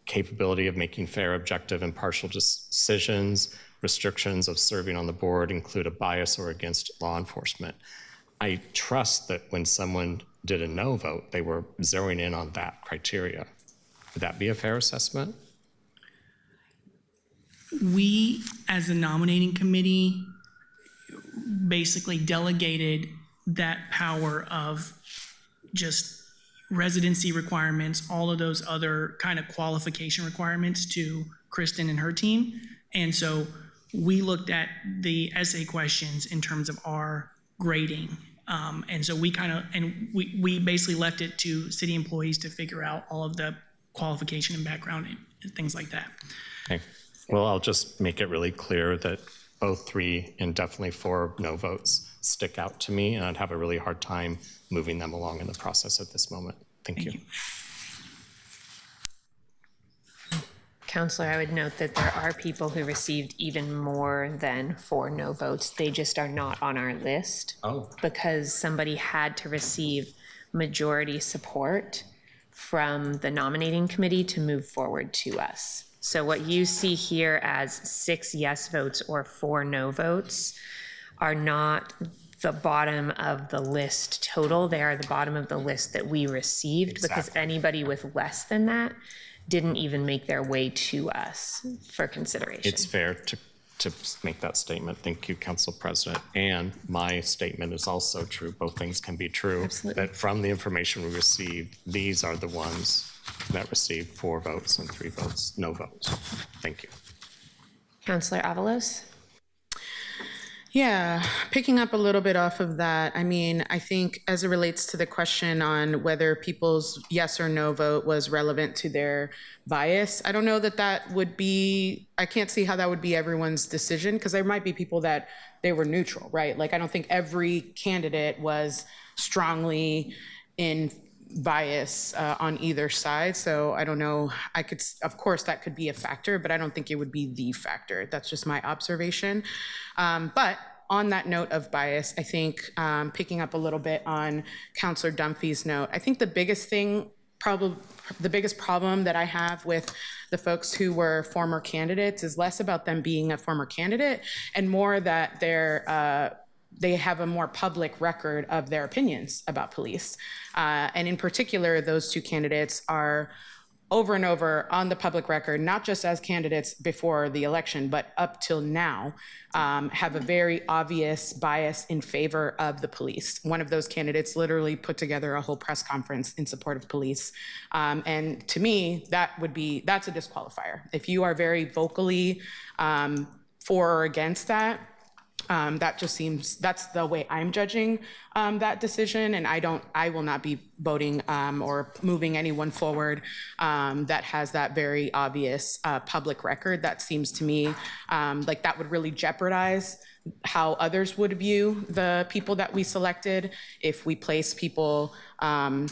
capability of making fair, objective, impartial decisions. Restrictions of serving on the board include a bias or against law enforcement. I trust that when someone did a no vote, they were zeroing in on that criteria. Would that be a fair assessment? We, as a nominating committee, basically delegated that power of just residency requirements, all of those other kind of qualification requirements to Kristen and her team. And so we looked at the essay questions in terms of our grading. And so we basically left it to city employees to figure out all of the qualification and background and things like that. Okay. Well, I'll just make it really clear that both 3 and definitely 4 no votes stick out to me, and I'd have a really hard time moving them along in the process at this moment. Thank you. Counselor, I would note that there are people who received even more than 4 no votes. They just are not on our list. Oh. Because somebody had to receive majority support from the nominating committee to move forward to us. So what you see here as 6 yes votes or 4 no votes are not the bottom of the list total. They are the bottom of the list that we received. Exactly. Because anybody with less than that didn't even make their way to us for consideration. It's fair to make that statement. Thank you, Council President. And my statement is also true. Both things can be true. Absolutely. That from the information we received, these are the ones that received 4 votes and 3 votes, no votes. Thank you. Counselor Avalos? Yeah, picking up a little bit off of that, I mean, I think as it relates to the question on whether people's yes or no vote was relevant to their bias, I don't know that would be, I can't see how that would be everyone's decision, because there might be people that they were neutral, right? Like, I don't think every candidate was strongly in bias on either side. So I don't know, of course that could be a factor, but I don't think it would be the factor. That's just my observation. But on that note of bias, I think picking up a little bit on Councilor Dunphy's note, I think the biggest problem that I have with the folks who were former candidates is less about them being a former candidate and more that they have a more public record of their opinions about police. And in particular, those 2 candidates are over and over on the public record, not just as candidates before the election, but up till now, have a very obvious bias in favor of the police. One of those candidates literally put together a whole press conference in support of police. And to me, that's a disqualifier. If you are very vocally for or against that, that just seems, that's the way I'm judging that decision, and I will not be voting or moving anyone forward that has that very obvious public record. That seems to me like that would really jeopardize how others would view the people that we selected if we place people on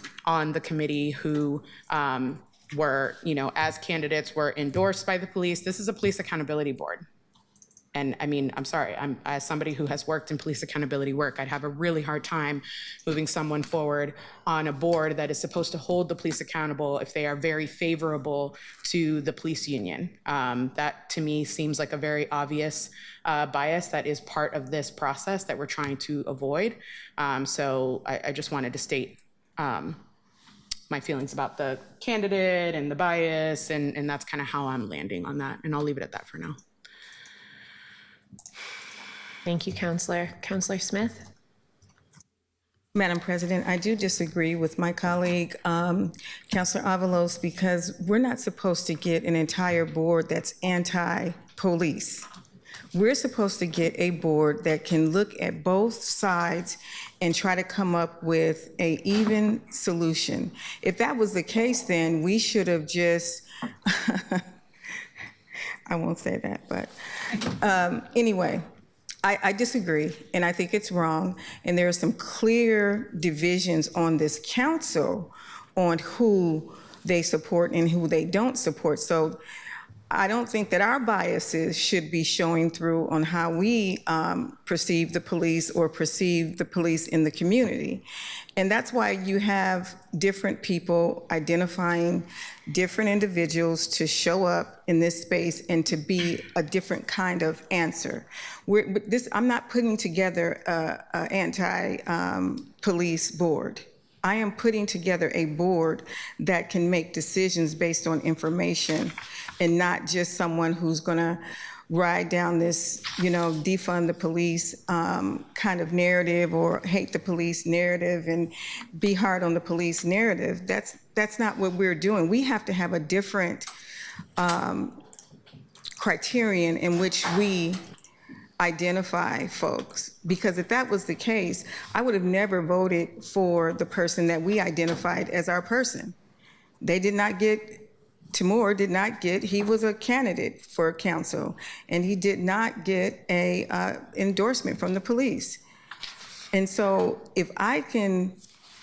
the committee who were, as candidates, were endorsed by the police. This is a police accountability board. And I mean, I'm sorry, as somebody who has worked in police accountability work, I'd have a really hard time moving someone forward on a board that is supposed to hold the police accountable if they are very favorable to the police union. That to me seems like a very obvious bias that is part of this process that we're trying to avoid. So I just wanted to state my feelings about the candidate and the bias, and that's kind of how I'm landing on that. And I'll leave it at that for now. Thank you, Counselor. Counselor Smith? Madam President, I do disagree with my colleague, Councilor Avalos, because we're not supposed to get an entire board that's anti-police. We're supposed to get a board that can look at both sides and try to come up with an even solution. If that was the case, then we should have just, I won't say that, but anyway, I disagree, and I think it's wrong, and there are some clear divisions on this council on who they support and who they don't support. So I don't think that our biases should be showing through on how we perceive the police or perceive the police in the community. And that's why you have different people identifying different individuals to show up in this space and to be a different kind of answer. I'm not putting together an anti-police board. I am putting together a board that can make decisions based on information and not just someone who's gonna ride down this, defund the police kind of narrative or hate the police narrative and be hard on the police narrative. That's not what we're doing. We have to have a different criterion in which we identify folks, because if that was the case, I would have never voted for the person that we identified as our person. Timur did not get, he was a candidate for council, and he did not get a endorsement from the police. And so if I can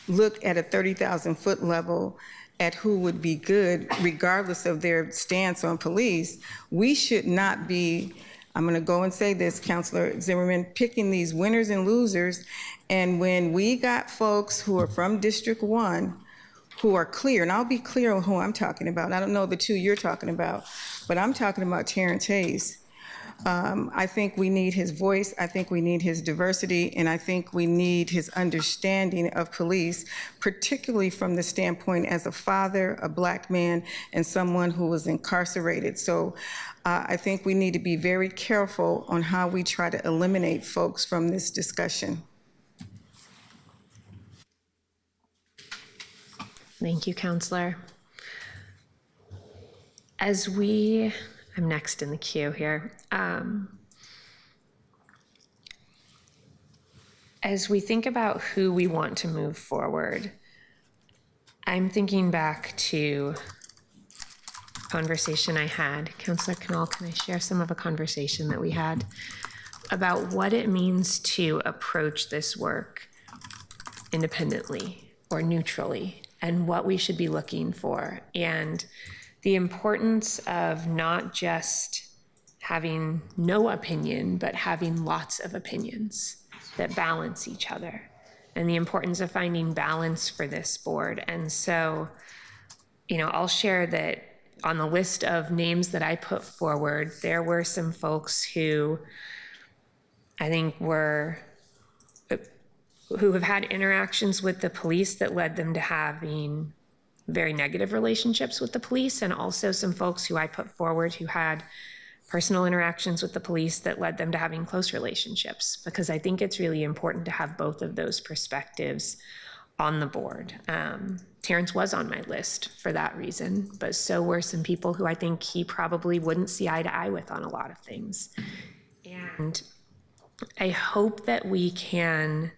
look at a 30,000-foot level at who would be good, regardless of their stance on police, we should not be, I'm gonna go and say this, Councilor Zimmerman, picking these winners and losers. And when we got folks who are from District 1 who are clear, and I'll be clear on who I'm talking about. I don't know the two you're talking about, but I'm talking about Terrence Hayes. I think we need his voice, I think we need his diversity, and I think we need his understanding of police, particularly from the standpoint as a father, a Black man, and someone who was incarcerated. So I think we need to be very careful on how we try to eliminate folks from this discussion. Thank you, Counselor. I'm next in the queue here. As we think about who we want to move forward, I'm thinking back to a conversation I had. Counselor Knoll, can I share some of a conversation that we had about what it means to approach this work independently or neutrally, and what we should be looking for, and the importance of not just having no opinion, but having lots of opinions that balance each other, and the importance of finding balance for this board. And so, I'll share that on the list of names that I put forward, there were some folks who I think who have had interactions with the police that led them to having very negative relationships with the police, and also some folks who I put forward who had personal interactions with the police that led them to having close relationships, because I think it's really important to have both of those perspectives on the board. Terrence was on my list for that reason, but so were some people who I think he probably wouldn't see eye to eye with on a lot of things. And I hope that we can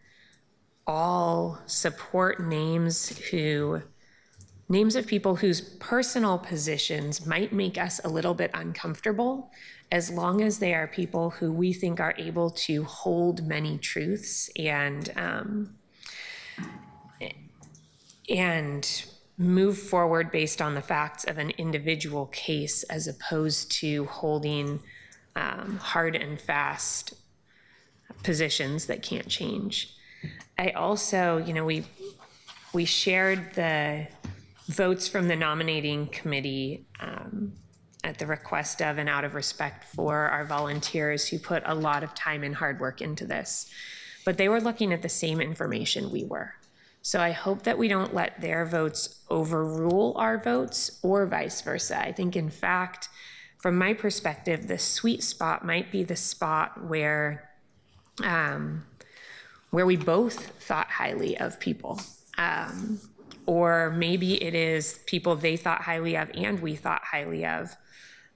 all support names who names of people whose personal positions might make us a little bit uncomfortable, as long as they are people who we think are able to hold many truths and move forward based on the facts of an individual case, as opposed to holding hard and fast positions that can't change. I also, we shared the votes from the nominating committee at the request of and out of respect for our volunteers who put a lot of time and hard work into this. But they were looking at the same information we were. So I hope that we don't let their votes overrule our votes or vice versa. I think, in fact, from my perspective, the sweet spot might be the spot where we both thought highly of people. Or maybe it is people they thought highly of and we thought highly of.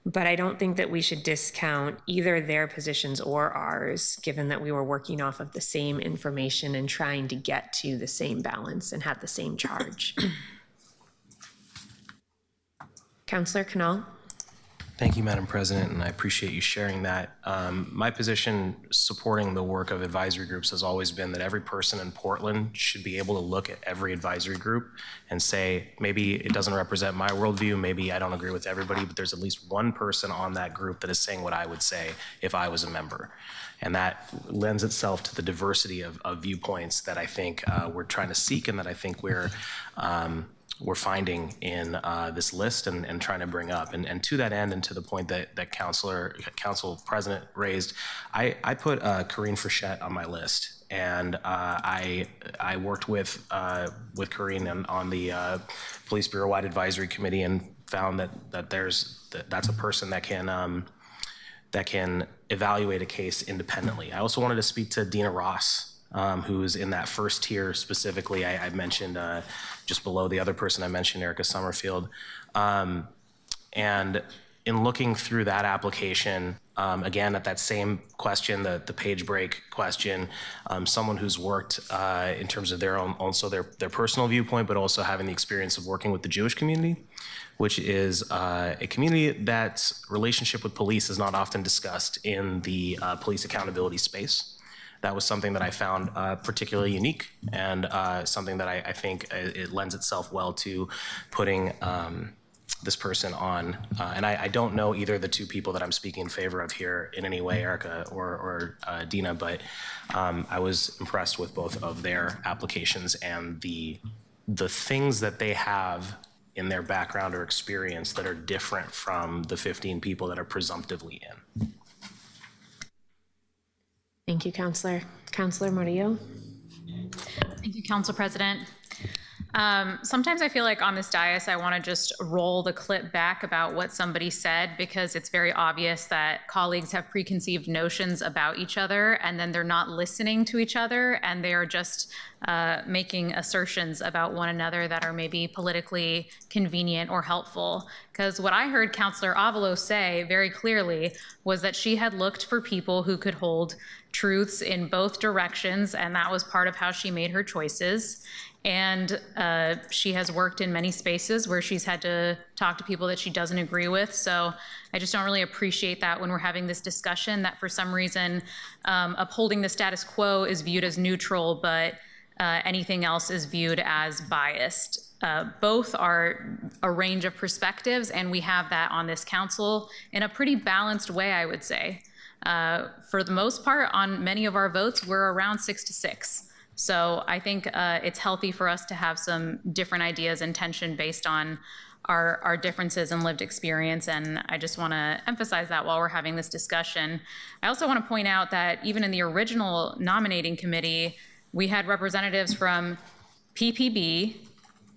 But I don't think that we should discount either their positions or ours, given that we were working off of the same information and trying to get to the same balance and had the same charge. Councillor Knoll. Thank you, Madam President, and I appreciate you sharing that. My position supporting the work of advisory groups has always been that every person in Portland should be able to look at every advisory group and say, maybe it doesn't represent my worldview, maybe I don't agree with everybody, but there's at least one person on that group that is saying what I would say if I was a member. And that lends itself to the diversity of viewpoints that I think we're trying to seek, and that I think we're finding in this list and trying to bring up. And to that end, and to the point that Council President raised, I put Corinne Frechette on my list. And I worked with Corinne on the Police Bureau-wide Advisory Committee and found that that's a person that can evaluate a case independently. I also wanted to speak to Dina Ross, who's in that first tier specifically. I mentioned just below the other person I mentioned, Erica Summerfield. And in looking through that application, again, at that same question, the page break question, someone who's worked in terms of their own, also their personal viewpoint, but also having the experience of working with the Jewish community, which is a community that's relationship with police is not often discussed in the police accountability space. That was something that I found particularly unique, and something that I think it lends itself well to putting this person on. And I don't know either of the two people that I'm speaking in favor of here in any way, Erica or Dina, but I was impressed with both of their applications and the things that they have in their background or experience that are different from the 15 people that are presumptively in. Thank you, Councillor. Councillor Murillo. Thank you, Council President. Sometimes I feel like on this dais, I want to just roll the clip back about what somebody said, because it's very obvious that colleagues have preconceived notions about each other, and then they're not listening to each other, and they are just making assertions about one another that are maybe politically convenient or helpful. Because what I heard Councillor Avalos say very clearly was that she had looked for people who could hold truths in both directions, and that was part of how she made her choices. And she has worked in many spaces where she's had to talk to people that she doesn't agree with. So I just don't really appreciate that when we're having this discussion, that for some reason upholding the status quo is viewed as neutral, but anything else is viewed as biased. Both are a range of perspectives, and we have that on this council in a pretty balanced way, I would say. For the most part, on many of our votes, we're around 6-6. So I think it's healthy for us to have some different ideas and tension based on our differences and lived experience. And I just want to emphasize that while we're having this discussion. I also want to point out that even in the original nominating committee, we had representatives from PPB,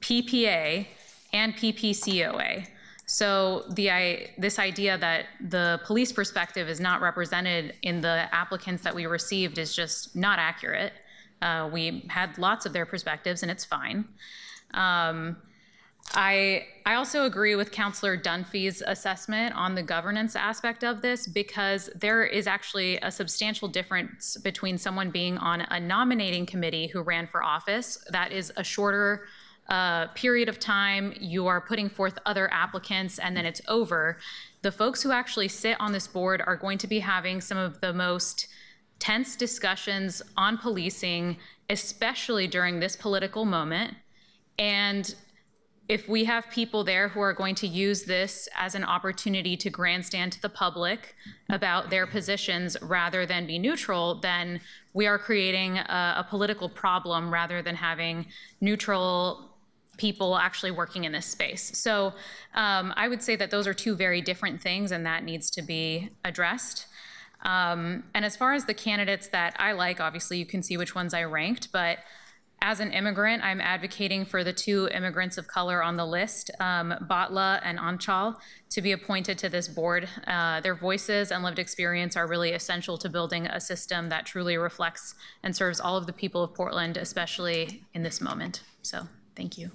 PPA, and PPCOA. So this idea that the police perspective is not represented in the applicants that we received is just not accurate. We had lots of their perspectives, and it's fine. I also agree with Councillor Dunphy's assessment on the governance aspect of this, because there is actually a substantial difference between someone being on a nominating committee who ran for office. That is a shorter period of time, you are putting forth other applicants, and then it's over. The folks who actually sit on this board are going to be having some of the most tense discussions on policing, especially during this political moment. And if we have people there who are going to use this as an opportunity to grandstand to the public about their positions rather than be neutral, then we are creating a political problem rather than having neutral people actually working in this space. So I would say that those are two very different things, and that needs to be addressed. And as far as the candidates that I like, obviously you can see which ones I ranked, but as an immigrant, I'm advocating for the two immigrants of color on the list, Batla and Anchal, to be appointed to this board. Their voices and lived experience are really essential to building a system that truly reflects and serves all of the people of Portland, especially in this moment. So, thank you.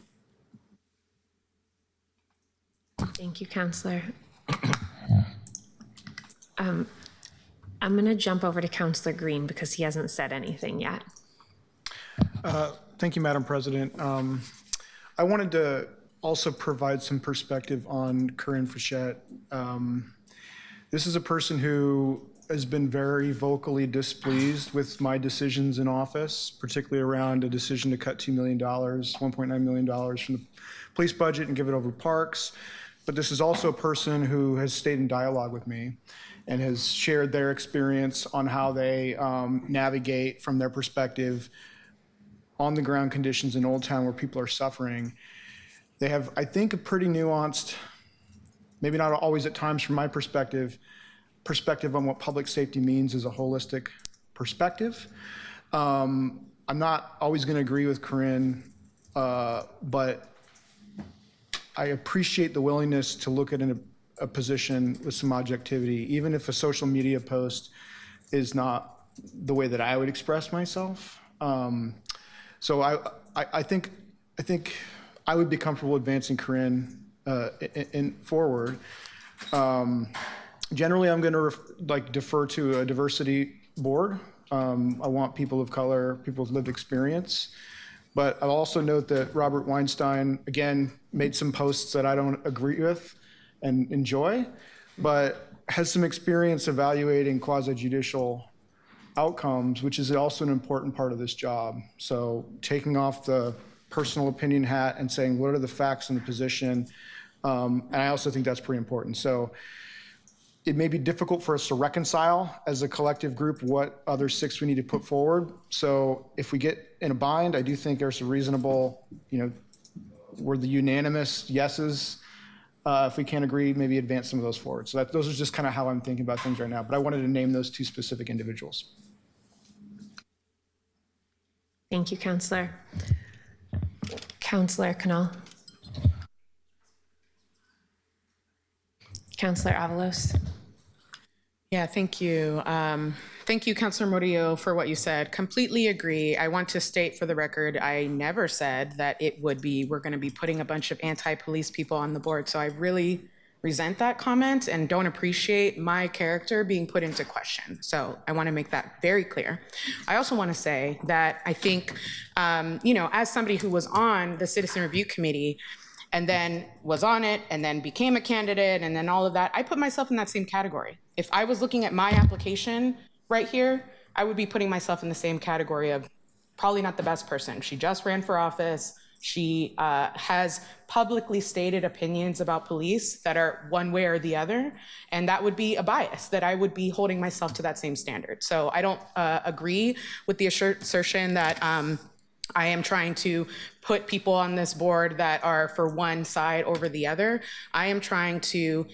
Thank you, Counselor. I'm going to jump over to Counselor Green because he hasn't said anything yet. Thank you, Madam President. I wanted to also provide some perspective on Corinne Frechette. This is a person who has been very vocally displeased with my decisions in office, particularly around a decision to cut $2 million, $1.9 million from the police budget and give it over to parks. But this is also a person who has stayed in dialogue with me and has shared their experience on how they navigate from their perspective on the ground conditions in Old Town where people are suffering. They have, I think, a pretty nuanced, maybe not always at times from my perspective on what public safety means as a holistic perspective. I'm not always going to agree with Corinne, but I appreciate the willingness to look at a position with some objectivity, even if a social media post is not the way that I would express myself. So I think I would be comfortable advancing Corinne in forward. Generally, I'm going to defer to a diversity board. I want people of color, people with lived experience. But I'll also note that Robert Weinstein, again, made some posts that I don't agree with and enjoy, but has some experience evaluating quasi-judicial outcomes, which is also an important part of this job. So taking off the personal opinion hat and saying, what are the facts in the position? And I also think that's pretty important. So it may be difficult for us to reconcile as a collective group what other six we need to put forward. So if we get in a bind, I do think there's a reasonable, we're the unanimous yeses. If we can't agree, maybe advance some of those forward. So those are just kind of how I'm thinking about things right now. But I wanted to name those two specific individuals. Thank you, Counselor. Counselor Canal. Counselor Avalos. Yeah, thank you. Thank you, Councilor Murillo, for what you said. Completely agree. I want to state for the record, I never said that we're going to be putting a bunch of anti-police people on the board. So I really resent that comment and don't appreciate my character being put into question. So I want to make that very clear. I also want to say that I think, as somebody who was on the Citizen Review Committee and then was on it and then became a candidate and then all of that, I put myself in that same category. If I was looking at my application right here, I would be putting myself in the same category of probably not the best person. She just ran for office. She has publicly stated opinions about police that are one way or the other, and that would be a bias that I would be holding myself to that same standard. So I don't agree with the assertion that I am trying to put people on this board that are for one side over the other. I am trying to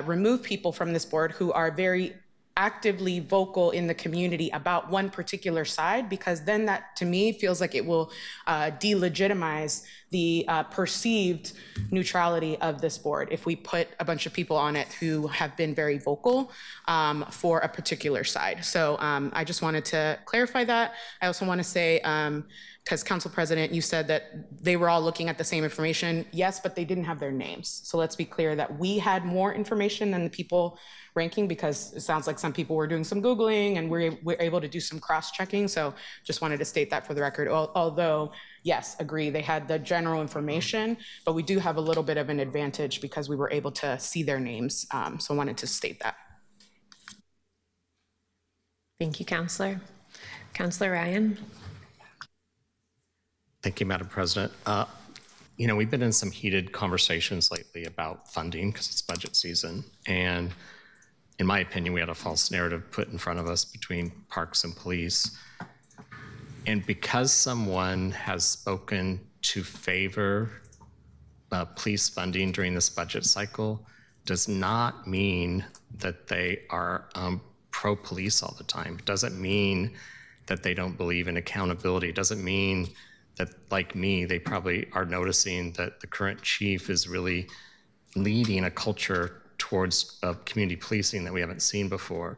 remove people from this board who are very actively vocal in the community about one particular side, because then that to me feels like it will delegitimize the perceived neutrality of this board if we put a bunch of people on it who have been very vocal for a particular side. So I just wanted to clarify that. I also want to say, because Council President, you said that they were all looking at the same information. Yes, but they didn't have their names. So let's be clear that we had more information than the people ranking, because it sounds like some people were doing some Googling and we're able to do some cross-checking. So just wanted to state that for the record, although yes, agree, they had the general information, but we do have a little bit of an advantage because we were able to see their names. So I wanted to state that. Thank you, Counselor. Counselor Ryan? Thank you, Madam President. You know, we've been in some heated conversations lately about funding because it's budget season. And in my opinion, we had a false narrative put in front of us between parks and police. And because someone has spoken to favor police funding during this budget cycle does not mean that they are pro-police all the time. It doesn't mean that they don't believe in accountability. It doesn't mean that, like me, they probably are noticing that the current chief is really leading a culture towards community policing that we haven't seen before.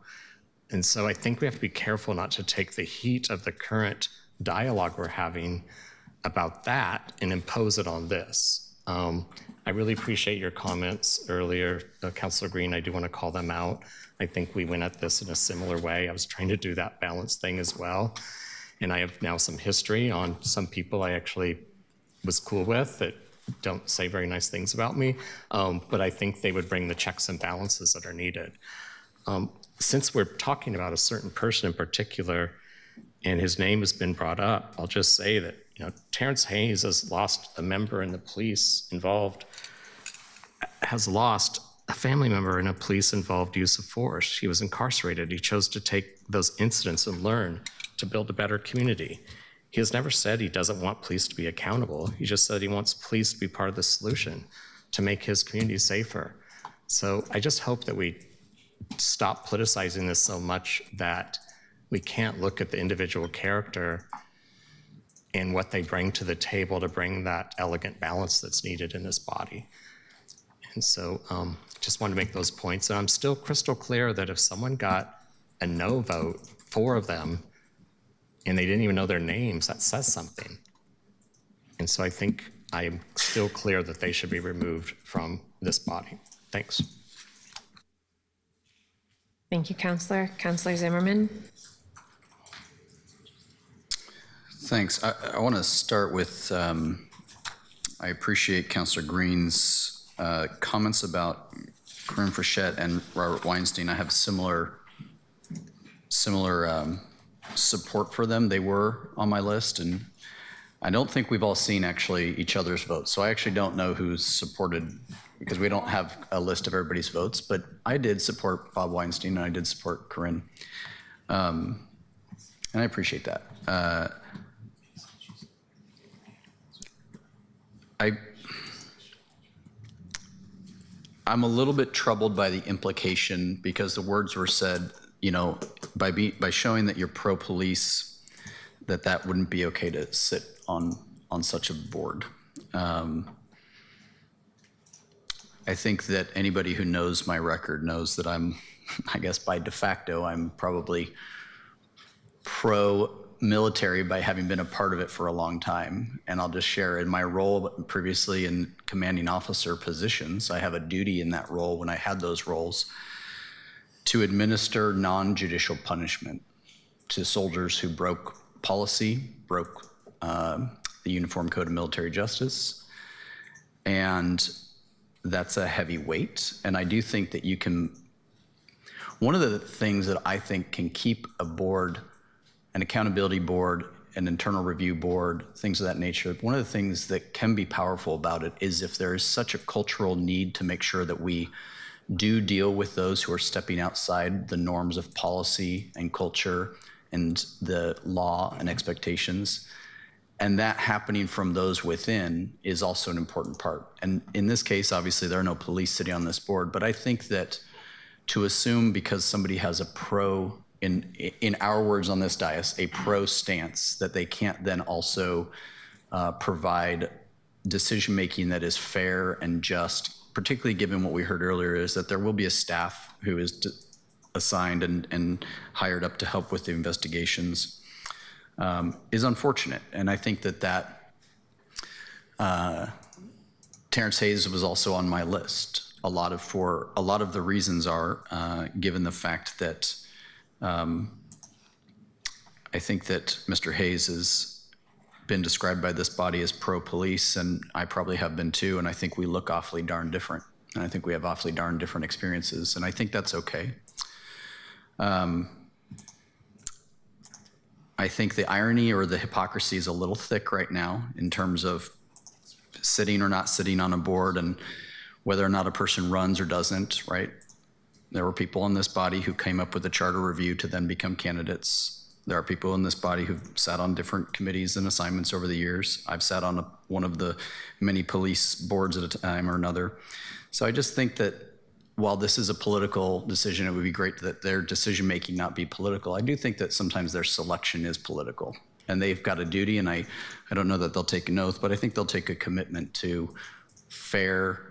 And so I think we have to be careful not to take the heat of the current dialogue we're having about that and impose it on this. I really appreciate your comments earlier, Councilor Green. I do want to call them out. I think we went at this in a similar way. I was trying to do that balance thing as well. And I have now some history on some people I actually was cool with that don't say very nice things about me, but I think they would bring the checks and balances that are needed. Since we're talking about a certain person in particular, and his name has been brought up, I'll just say that, you know, Terrence Hayes has lost a member in the police involved, has lost a family member in a police-involved use of force. He was incarcerated. He chose to take those incidents and learn to build a better community. He has never said he doesn't want police to be accountable. He just said he wants police to be part of the solution to make his community safer. So I just hope that we stop politicizing this so much that we can't look at the individual character and what they bring to the table to bring that elegant balance that's needed in this body. And so just want to make those points. And I'm still crystal clear that if someone got a no vote, 4 of them, and they didn't even know their names, that says something. And so I think I am still clear that they should be removed from this body. Thanks. Thank you, Counselor. Counselor Zimmerman? Thanks. I want to start with, I appreciate Councilor Green's comments about Corinne Frechette and Robert Weinstein. I have similar support for them. They were on my list, and I don't think we've all seen actually each other's votes. So I actually don't know who's supported, because we don't have a list of everybody's votes, but I did support Bob Weinstein and I did support Corinne. And I appreciate that. I'm a little bit troubled by the implication, because the words were said, you know, by showing that you're pro-police, that wouldn't be okay to sit on such a board. I think that anybody who knows my record knows that I'm, I guess by de facto, I'm probably pro-military by having been a part of it for a long time. And I'll just share, in my role previously in commanding officer positions, I have a duty in that role when I had those roles to administer non-judicial punishment to soldiers who broke policy, broke the Uniform Code of Military Justice. And that's a heavy weight. And I do think that you can, one of the things that I think can keep a board, an accountability board, an internal review board, things of that nature, one of the things that can be powerful about it is if there is such a cultural need to make sure that we do deal with those who are stepping outside the norms of policy and culture and the law and expectations. And that happening from those within is also an important part. And in this case, obviously, there are no police sitting on this board, but I think that to assume because somebody has a pro, in our words on this dais, a pro stance, that they can't then also provide decision-making that is fair and just, particularly given what we heard earlier, is that there will be a staff who is assigned and hired up to help with the investigations, is unfortunate. And I think that Terrence Hayes was also on my list. A lot of the reasons are given the fact that I think that Mr. Hayes has been described by this body as pro-police, and I probably have been too, and I think we look awfully darn different. And I think we have awfully darn different experiences, and I think that's okay. I think the irony or the hypocrisy is a little thick right now in terms of sitting or not sitting on a board and whether or not a person runs or doesn't, right? There were people in this body who came up with a charter review to then become candidates. There are people in this body who've sat on different committees and assignments over the years. I've sat on one of the many police boards at a time or another. So I just think that while this is a political decision, it would be great that their decision-making not be political. I do think that sometimes their selection is political, and they've got a duty, and I don't know that they'll take an oath, but I think they'll take a commitment to fair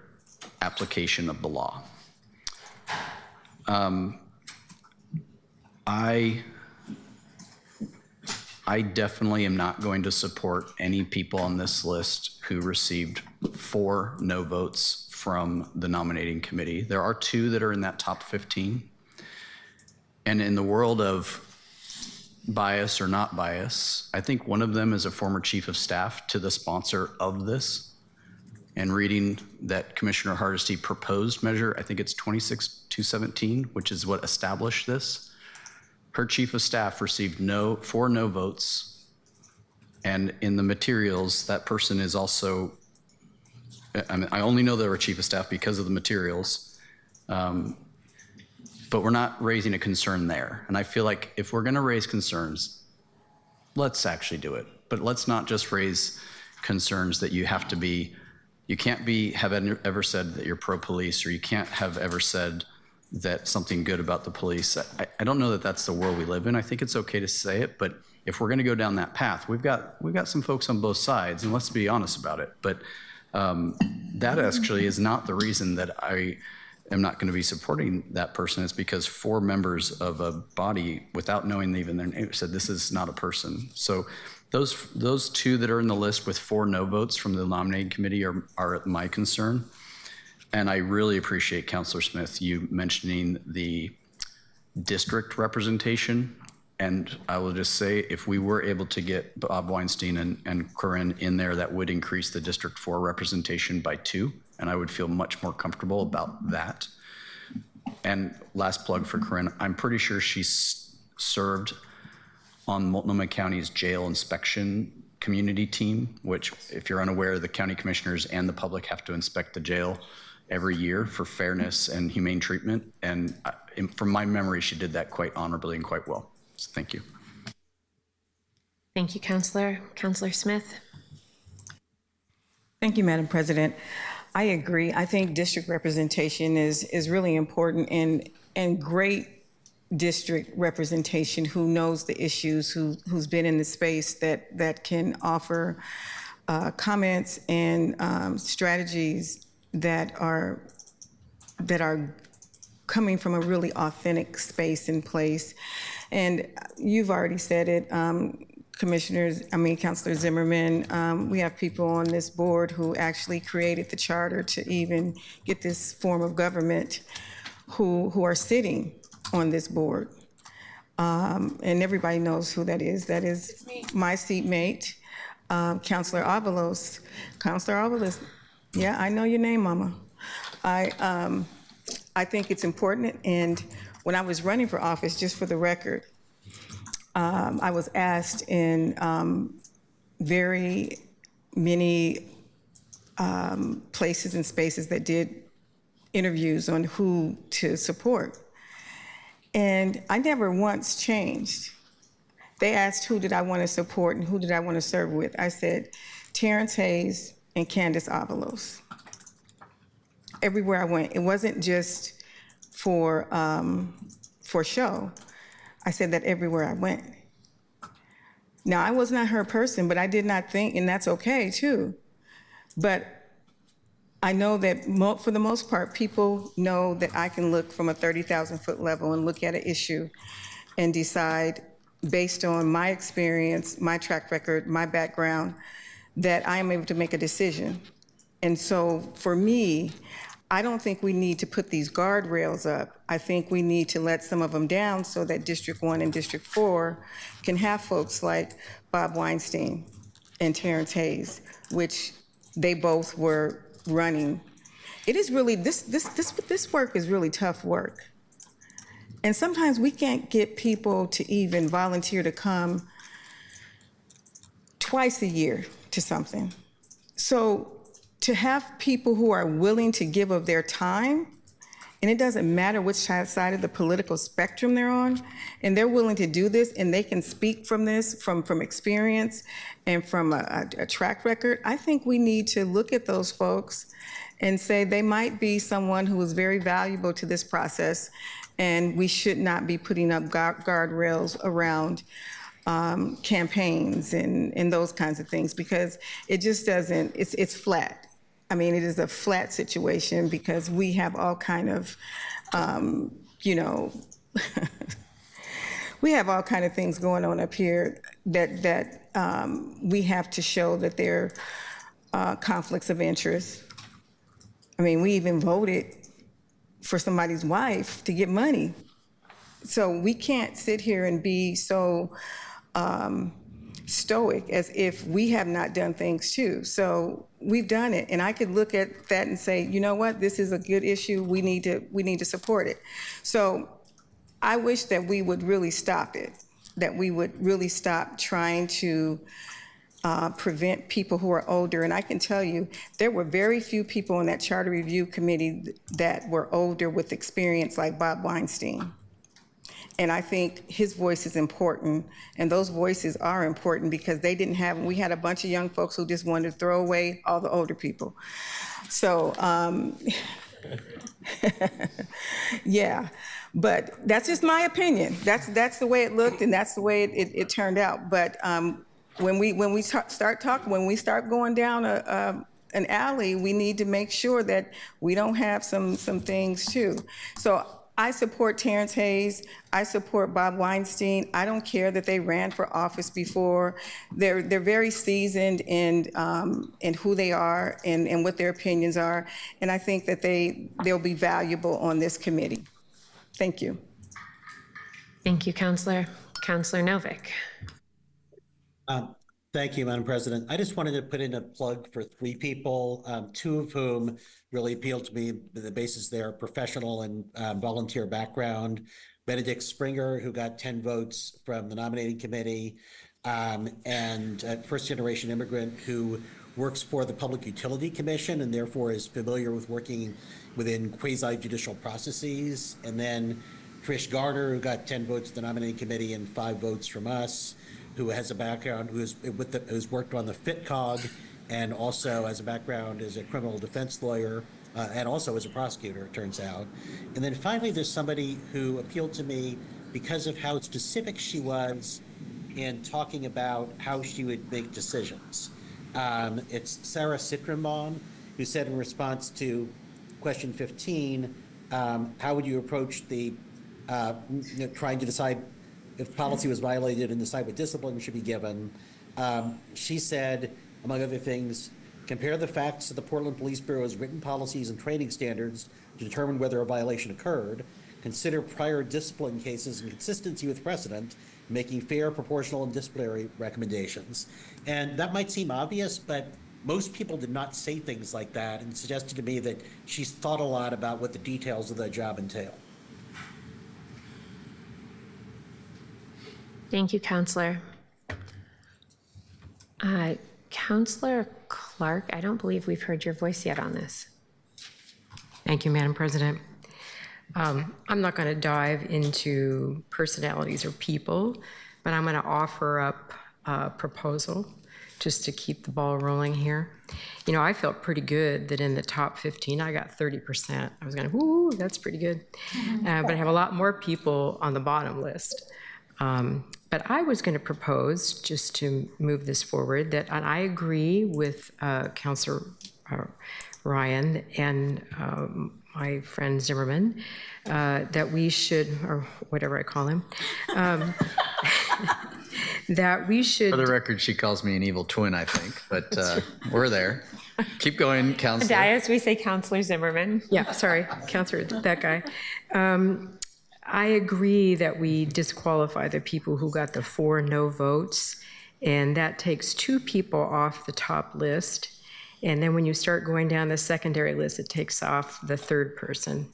application of the law. I definitely am not going to support any people on this list who received 4 no votes from the nominating committee. There are 2 that are in that top 15. And in the world of bias or not bias, I think one of them is a former chief of staff to the sponsor of this. And reading that Commissioner Hardesty proposed measure, I think it's 26217, which is what established this. Her chief of staff received 4 no votes. And in the materials, that person is also, I mean, I only know they were chief of staff because of the materials, but we're not raising a concern there. And I feel like if we're gonna raise concerns, let's actually do it. But let's not just raise concerns that you have to be, you can't have ever said that you're pro-police, or you can't have ever said that something good about the police. I don't know that that's the world we live in. I think it's okay to say it, but if we're gonna go down that path, we've got some folks on both sides, and let's be honest about it. But that actually is not the reason that I am not going to be supporting that person. It's because 4 members of a body, without knowing even their name, said this is not a person. So those 2 that are in the list with 4 no votes from the nominating committee are my concern. And I really appreciate, Councilor Smith, you mentioning the district representation. And I will just say, if we were able to get Bob Weinstein and Corinne in there, that would increase the District 4 representation by 2, and I would feel much more comfortable about that. And last plug for Corinne, I'm pretty sure she's served on Multnomah County's jail inspection community team, which, if you're unaware, the county commissioners and the public have to inspect the jail every year for fairness and humane treatment. And from my memory, she did that quite honorably and quite well. So thank you. Thank you, Councilor. Councilor Smith. Thank you, Madam President. I agree. I think district representation is really important, and great district representation who knows the issues, who's been in the space that can offer comments and strategies that are coming from a really authentic space and place. And you've already said it, Councilor Zimmerman, we have people on this board who actually created the charter to even get this form of government who are sitting on this board. And everybody knows who that is. That is my seatmate, Councilor Avalos. Councilor Avalos, yeah, I know your name, Mama. I think it's important, and when I was running for office, just for the record, I was asked in very many places and spaces that did interviews on who to support. And I never once changed. They asked who did I want to support and who did I want to serve with. I said Terrence Hayes and Candace Avalos. Everywhere I went, it wasn't just for show. I said that everywhere I went. Now, I was not her person, but I did not think, and that's okay too. But I know that for the most part, people know that I can look from a 30,000-foot level and look at an issue and decide, based on my experience, my track record, my background, that I am able to make a decision. And so for me, I don't think we need to put these guardrails up. I think we need to let some of them down so that District 1 and District 4 can have folks like Bob Weinstein and Terrence Hayes, which they both were running. It is really, this work is really tough work. And sometimes we can't get people to even volunteer to come twice a year to something. So to have people who are willing to give of their time, and it doesn't matter which side of the political spectrum they're on, and they're willing to do this, and they can speak from this, from experience and from a track record, I think we need to look at those folks and say they might be someone who is very valuable to this process, and we should not be putting up guardrails around campaigns and those kinds of things, because it just doesn't, it's flat. I mean, it is a flat situation because we have all kind of, we have all kind of things going on up here that we have to show that they're conflicts of interest. I mean, we even voted for somebody's wife to get money. So we can't sit here and be so stoic as if we have not done things too. So we've done it, and I could look at that and say, you know what, this is a good issue. We need to support it. So I wish that we would really stop it, that we would really stop trying to prevent people who are older. And I can tell you, there were very few people on that Charter Review Committee that were older with experience like Bob Weinstein. And I think his voice is important, and those voices are important because they didn't have, we had a bunch of young folks who just wanted to throw away all the older people. So, yeah, but that's just my opinion. That's the way it looked, and that's the way it turned out. But when we start going down an alley, we need to make sure that we don't have some things too. So I support Terrence Hayes. I support Bob Weinstein. I don't care that they ran for office before. They're very seasoned in who they are and what their opinions are. And I think that they'll be valuable on this committee. Thank you. Thank you, Counselor. Counselor Novick. Thank you, Madam President. I just wanted to put in a plug for three people, two of whom really appealed to me, the basis their professional and volunteer background. Benedict Springer, who got 10 votes from the nominating committee, and a first-generation immigrant who works for the Public Utility Commission and therefore is familiar with working within quasi-judicial processes. And then Trish Garner, who got 10 votes at the nominating committee and 5 votes from us, who has a background, who's worked on the FITCOG and also has a background as a criminal defense lawyer and also as a prosecutor, it turns out. And then finally, there's somebody who appealed to me because of how specific she was in talking about how she would make decisions. It's Sarah Citronbaum, who said in response to question 15, how would you approach the trying to decide if policy was violated and decide what discipline should be given. She said, among other things, compare the facts of the Portland Police Bureau's written policies and training standards to determine whether a violation occurred, consider prior discipline cases and consistency with precedent, making fair, proportional, and disciplinary recommendations. And that might seem obvious, but most people did not say things like that, and suggested to me that she's thought a lot about what the details of the job entail. Thank you, Counselor. Counselor Clark, I don't believe we've heard your voice yet on this. Thank you, Madam President. I'm not going to dive into personalities or people, but I'm going to offer up a proposal just to keep the ball rolling here. You know, I felt pretty good that in the top 15, I got 30%. I was going, whoo, that's pretty good. But I have a lot more people on the bottom list. But I was going to propose, just to move this forward, that I agree with Councilor Ryan and my friend Zimmerman, that we should, or whatever I call him, that we should... For the record, she calls me an evil twin, I think, but we're there. Keep going, Councilor. Dias, we say Councilor Zimmerman. Yeah, sorry, Councilor, that guy. I agree that we disqualify the people who got the 4 no votes And that takes 2 people off the top list. And then when you start going down the secondary list, it takes off the 3rd person.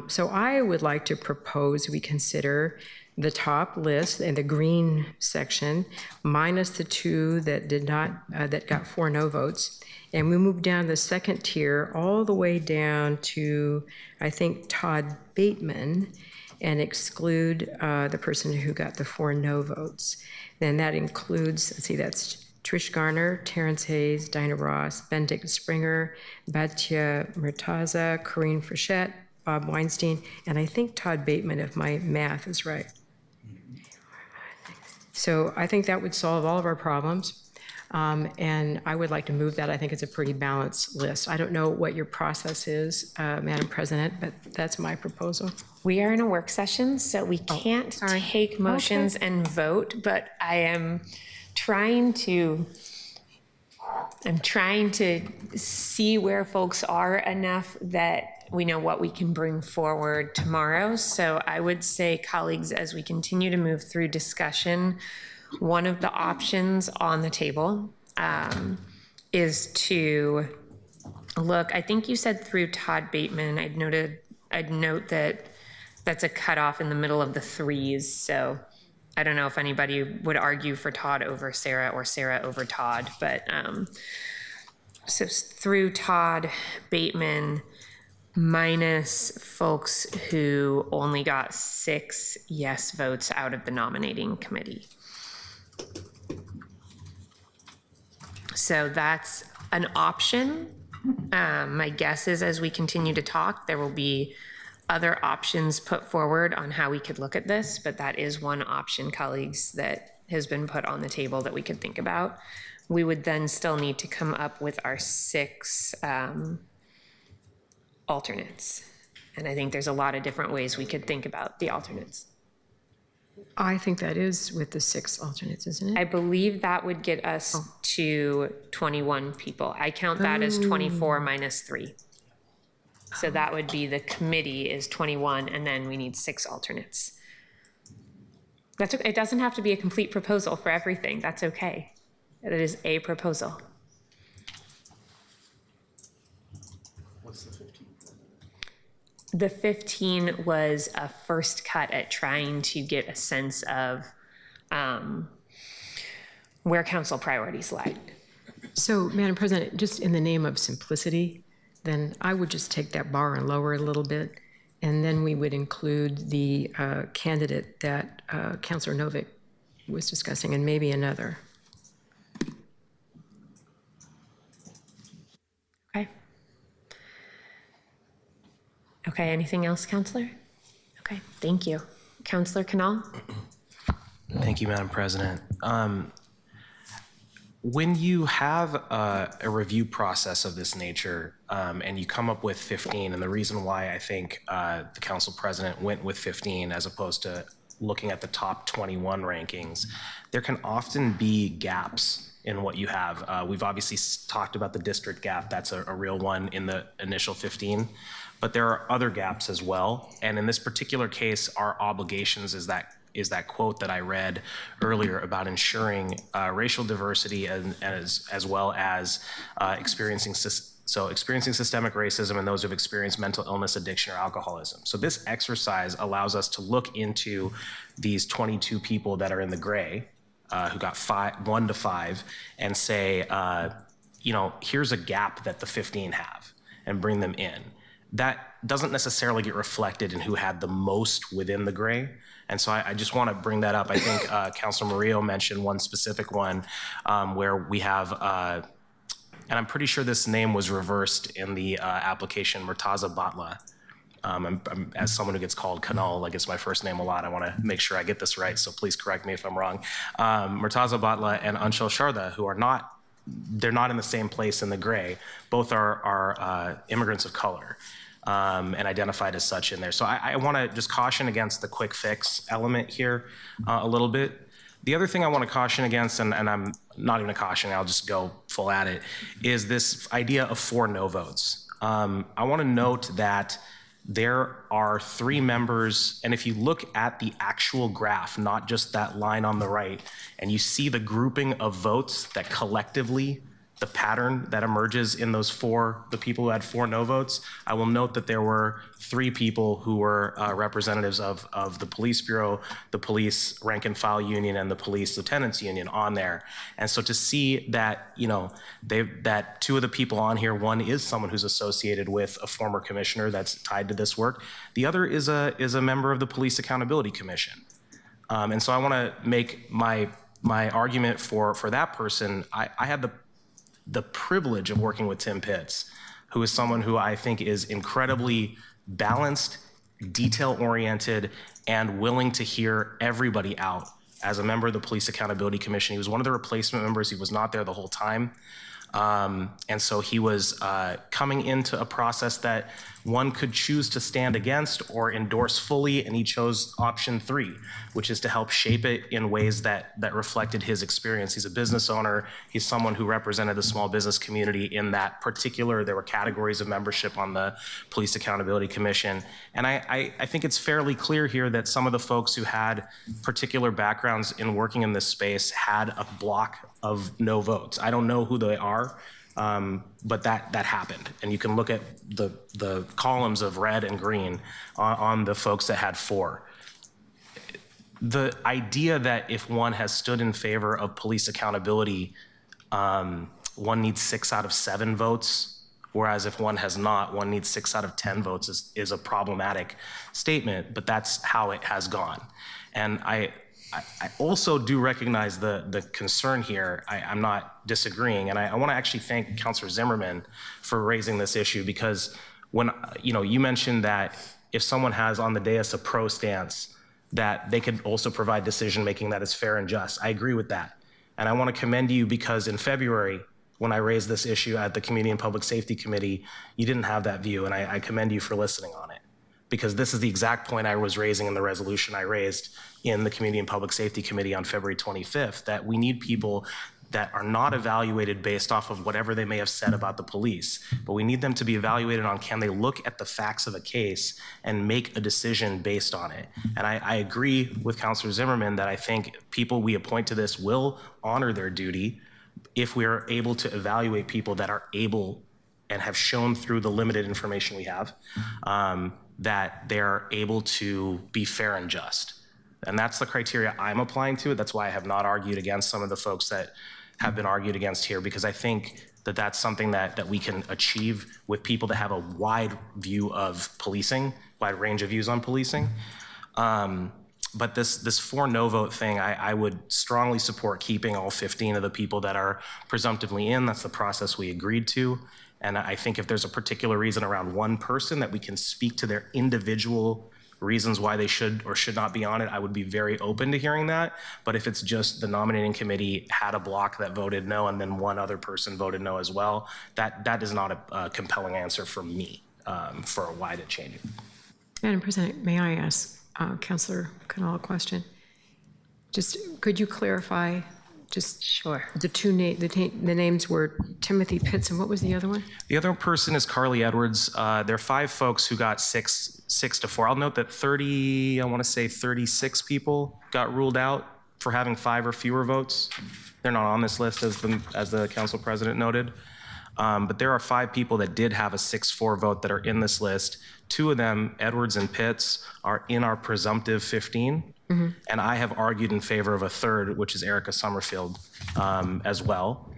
So I would like to propose we consider the top list and the green section minus the 2 that did not, that got 4 no votes. And we move down the 2nd tier all the way down to, I think, Todd Bateman, and exclude the person who got the 4 no votes. Then that includes, let's see, that's Trish Garner, Terrence Hayes, Dinah Ross, Benedict Springer, Batya Murtaza, Corinne Frechette, Bob Weinstein, and I think Todd Bateman, if my math is right. So I think that would solve all of our problems. And I would like to move that. I think it's a pretty balanced list. I don't know what your process is, Madam President, but that's my proposal. We are in a work session, so we can't take motions and vote, but I'm trying to see where folks are enough that we know what we can bring forward tomorrow. So I would say, colleagues, as we continue to move through discussion, one of the options on the table is to look, I think you said through Todd Bateman. I'd note that that's a cutoff in the middle of the 3s. So I don't know if anybody would argue for Todd over Sarah or Sarah over Todd, but so through Todd Bateman minus folks who only got 6 yes votes out of the nominating committee. So that's an option. My guess is as we continue to talk, there will be other options put forward on how we could look at this, but that is one option, colleagues, that has been put on the table that we could think about. We would then still need to come up with our 6 alternates. And I think there's a lot of different ways we could think about the alternates. I think that is with the 6 alternates, isn't it? I believe that would get us to 21 people. I count that as 24 minus 3. So that would be the committee is 21, and then we need 6 alternates. That's okay. It doesn't have to be a complete proposal for everything. That's okay. It is a proposal. What's the 15? The 15 was a first cut at trying to get a sense of where council priorities lie. So, Madam President, just in the name of simplicity, then I would just take that bar and lower it a little bit, and then we would include the candidate that Councilor Novick was discussing, and maybe another. Okay. Okay, anything else, Councilor? Okay, thank you. Councilor Canal? Thank you, Madam President. When you have a review process of this nature and you come up with 15, and the reason why I think the council president went with 15 as opposed to looking at the top 21 rankings, there can often be gaps in what you have. We've obviously talked about the district gap. That's a real one in the initial 15, but there are other gaps as well. And in this particular case, our obligations is that quote that I read earlier about ensuring racial diversity and as well as experiencing systemic racism and those who've experienced mental illness, addiction, or alcoholism. So this exercise allows us to look into these 22 people that are in the gray, who got 1 to 5, and say, here's a gap that the 15 have, and bring them in. That doesn't necessarily get reflected in who had the most within the gray. And so I just want to bring that up. I think Councilor Murillo mentioned one specific one where we have, and I'm pretty sure this name was reversed in the application, Murtaza Batla. As someone who gets called Kanal, like it's my first name a lot, I want to make sure I get this right, so please correct me if I'm wrong. Murtaza Batla and Anshul Sharda, who are they're not in the same place in the gray. Both are immigrants of color. And identified as such in there. So I want to just caution against the quick fix element here a little bit. The other thing I want to caution against, and I'm not even a caution, I'll just go full at it, is this idea of 4 no votes. I want to note that there are 3 members, and if you look at the actual graph, not just that line on the right, and you see the grouping of votes that collectively, the pattern that emerges in those the people who had 4 no votes, I will note that there were 3 people who were representatives of the police bureau, the police rank and file union, and the police lieutenants union on there. And so to see that, that 2 of the people on here, one is someone who's associated with a former commissioner that's tied to this work. The other is a member of the Police Accountability Commission. And so I want to make my argument for that person. I had the privilege of working with Tim Pitts, who is someone who I think is incredibly balanced, detail-oriented, and willing to hear everybody out as a member of the Police Accountability Commission. He was one of the replacement members. He was not there the whole time. And so he was coming into a process that one could choose to stand against or endorse fully, and he chose option 3, which is to help shape it in ways that reflected his experience. He's a business owner. He's someone who represented the small business community in that particular, there were categories of membership on the Police Accountability Commission. And I think it's fairly clear here that some of the folks who had particular backgrounds in working in this space had a block of no votes. I don't know who they are, but that happened. And you can look at the columns of red and green on the folks that had 4. The idea that if one has stood in favor of police accountability, one needs 6 out of 7 votes, whereas if one has not, one needs 6 out of 10 votes is a problematic statement, but that's how it has gone. And I also do recognize the concern here. I'm not disagreeing, and I want to actually thank Councilor Zimmerman for raising this issue, because when you mentioned that if someone has on the dais a pro stance, that they could also provide decision making that is fair and just. I agree with that, and I want to commend you because in February, when I raised this issue at the Community and Public Safety Committee, you didn't have that view, and I commend you for listening on it, because this is the exact point I was raising in the resolution I raised in the Community and Public Safety Committee on February 25th, that we need people that are not evaluated based off of whatever they may have said about the police, but we need them to be evaluated on, can they look at the facts of a case and make a decision based on it? And I agree with Councilor Zimmerman that I think people we appoint to this will honor their duty if we are able to evaluate people that are able and have shown through the limited information we have that they're able to be fair and just. And that's the criteria I'm applying to it. That's why I have not argued against some of the folks that have been argued against here, because I think that that's something that we can achieve with people that have a wide view of policing, wide range of views on policing. But this 4 no vote thing, I would strongly support keeping all 15 of the people that are presumptively in. That's the process we agreed to. And I think if there's a particular reason around one person that we can speak to their individual reasons why they should or should not be on it, I would be very open to hearing that. But if it's just the nominating committee had a block that voted no and then one other person voted no as well, that is not a compelling answer for me for why to change it. Madam President, may I ask Councilor Canal a question? Just could you clarify? Just sure. The names were Timothy Pitts, and what was the other one? The other person is Carly Edwards. There are 5 folks who got 6 to 4. I'll note that 36 people got ruled out for having 5 or fewer votes. They're not on this list, as the council president noted. But there are 5 people that did have a 6-4 vote that are in this list. 2 of them, Edwards and Pitts, are in our presumptive 15. Mm-hmm. And I have argued in favor of a 3rd, which is Erica Summerfield as well.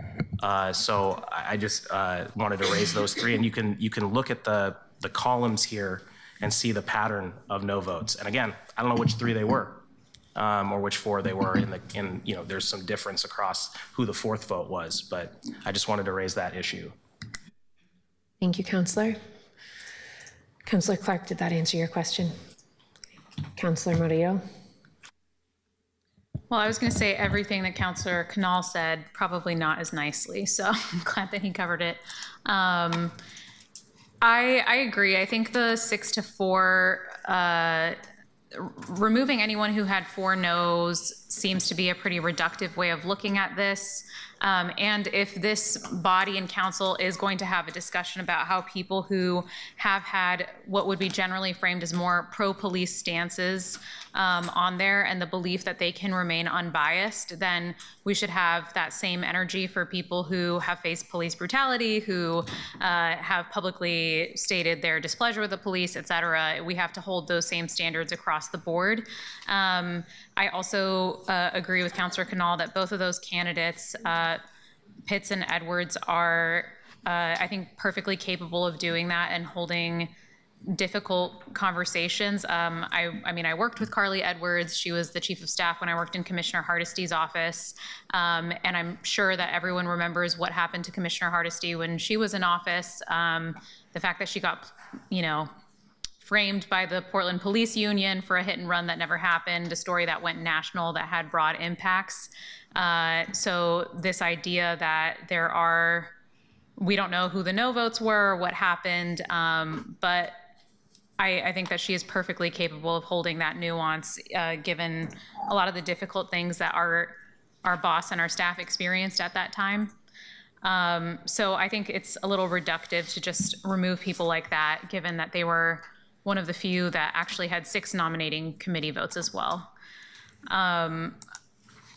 So I just wanted to raise those 3. And you can look at the columns here and see the pattern of no votes. And again, I don't know which 3 they were or which 4 they were there's some difference across who the 4th vote was, but I just wanted to raise that issue. Thank you, Councillor. Councillor Clark, did that answer your question? Councillor Murillo? Well, I was going to say everything that Councillor Canal said, probably not as nicely, so I'm glad that he covered it. I agree. I think the 6 to 4, removing anyone who had 4 no's seems to be a pretty reductive way of looking at this. And if this body and council is going to have a discussion about how people who have had what would be generally framed as more pro-police stances on there and the belief that they can remain unbiased, then we should have that same energy for people who have faced police brutality, who have publicly stated their displeasure with the police, et cetera. We have to hold those same standards across the board. I also agree with Councilor Canal that both of those candidates, Pitts and Edwards, are, I think, perfectly capable of doing that and holding difficult conversations. I mean, I worked with Carly Edwards. She was the chief of staff when I worked in Commissioner Hardesty's office. And I'm sure that everyone remembers what happened to Commissioner Hardesty when she was in office. The fact that she got, framed by the Portland Police Union for a hit and run that never happened, a story that went national that had broad impacts. So this idea that we don't know who the no votes were, what happened, but I think that she is perfectly capable of holding that nuance, given a lot of the difficult things that our boss and our staff experienced at that time. So I think it's a little reductive to just remove people like that, given that they were one of the few that actually had 6 nominating committee votes as well. I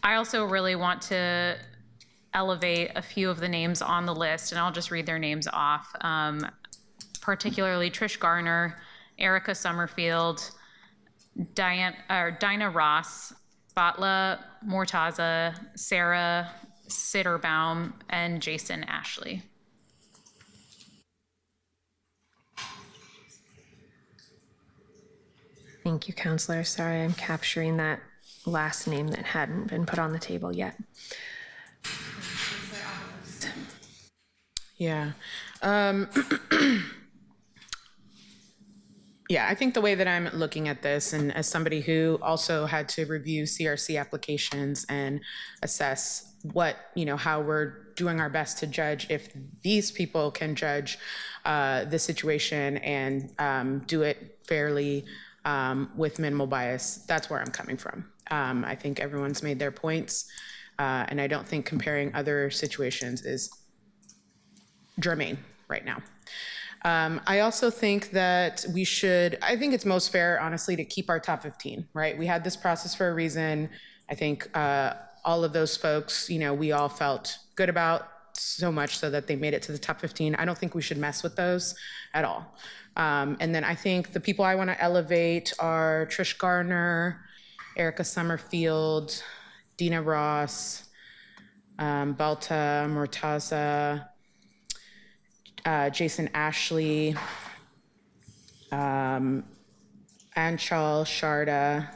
also really want to elevate a few of the names on the list, and I'll just read their names off, particularly Trish Garner, Erica Summerfield, Dinah Ross, Batla Mortaza, Sarah Sitterbaum, and Jason Ashley. Thank you, Counselor. Sorry, I'm capturing that last name that hadn't been put on the table yet. Yeah. Yeah, I think the way that I'm looking at this, and as somebody who also had to review CRC applications and assess what, how we're doing our best to judge if these people can judge the situation and do it fairly with minimal bias, that's where I'm coming from. I think everyone's made their points, and I don't think comparing other situations is germane right now. I also think that I think it's most fair, honestly, to keep our top 15, right? We had this process for a reason. I think all of those folks, we all felt good about so much so that they made it to the top 15. I don't think we should mess with those at all. And then I think the people I want to elevate are Trish Garner, Erica Summerfield, Dina Ross, Balta Mortaza, Jason Ashley, Anchal Sharda.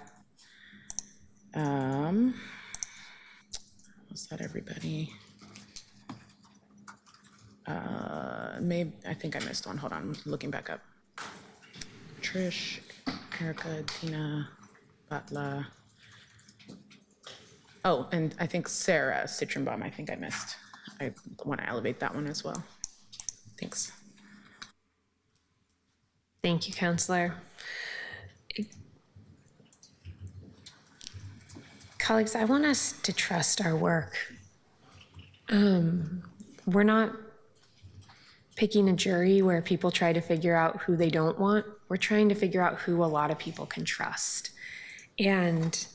Was that everybody? Maybe, I think I missed one. Hold on, I'm looking back up. Trish, Erica, Tina, Batla. Oh, and I think Sarah Citronbaum, I think I missed. I want to elevate that one as well. Thanks. Thank you, Counselor. Colleagues, I want us to trust our work. We're not picking a jury where people try to figure out who they don't want. We're trying to figure out who a lot of people can trust. And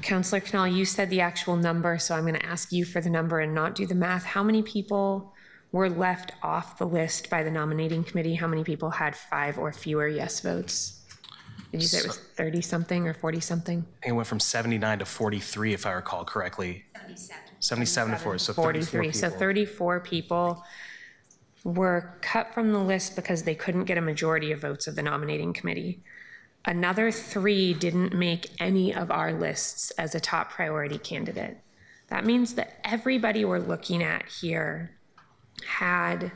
Counselor Canal, you said the actual number, so I'm going to ask you for the number and not do the math. How many people were left off the list by the nominating committee? How many people had 5 or fewer yes votes? Did you say it was 30-something or 40-something? It went from 79 to 43, if I recall correctly. 77 to 40, so 43. So 34 people were cut from the list because they couldn't get a majority of votes of the nominating committee. Another 3 didn't make any of our lists as a top priority candidate. That means that everybody we're looking at here had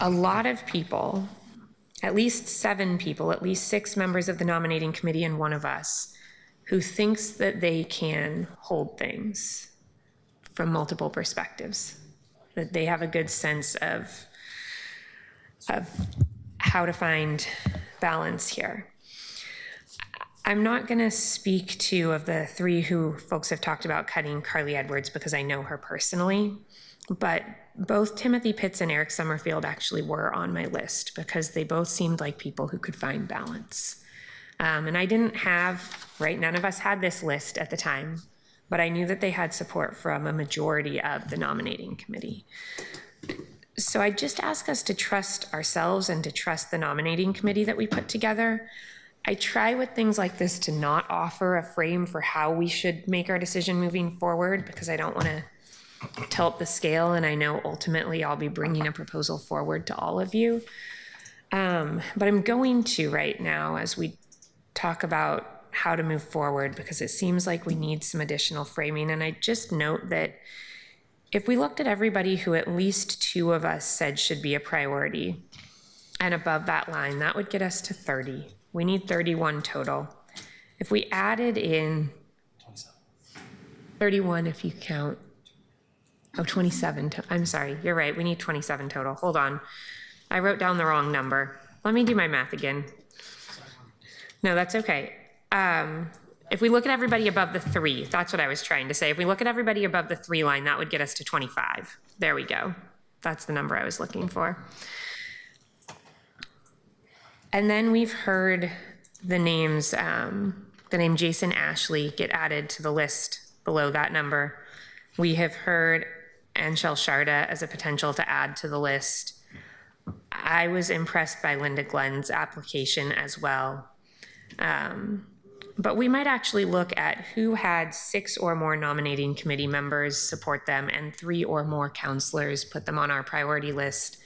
a lot of people, at least 7 people, at least 6 members of the nominating committee and one of us, who thinks that they can hold things from multiple perspectives, that they have a good sense of how to find balance here. I'm not going to speak to, of the three who folks have talked about cutting, Carly Edwards, because I know her personally. But both Timothy Pitts and Eric Summerfield actually were on my list because they both seemed like people who could find balance. And I didn't have, right, none of us had this list at the time, but I knew that they had support from a majority of the nominating committee. So I just ask us to trust ourselves and to trust the nominating committee that we put together. I try with things like this to not offer a frame for how we should make our decision moving forward because I don't want to tilt the scale, and I know ultimately I'll be bringing a proposal forward to all of you. But I'm going to right now as we talk about how to move forward because it seems like we need some additional framing. And I just note that if we looked at everybody who at least two of us said should be a priority and above that line, that would get us to 30. We need 31 total. If we added in 31, if you count, 27, I'm sorry, you're right, we need 27 total. Hold on, I wrote down the wrong number. Let me do my math again. No, that's okay. If we look at everybody above the 3, that's what I was trying to say. If we look at everybody above the 3 line, that would get us to 25. There we go. That's the number I was looking for. And then we've heard the names, the name Jason Ashley get added to the list below that number. We have heard Anshel Sharda as a potential to add to the list. I was impressed by Linda Glenn's application as well. But we might actually look at who had 6 or more nominating committee members support them and 3 or more counselors put them on our priority list,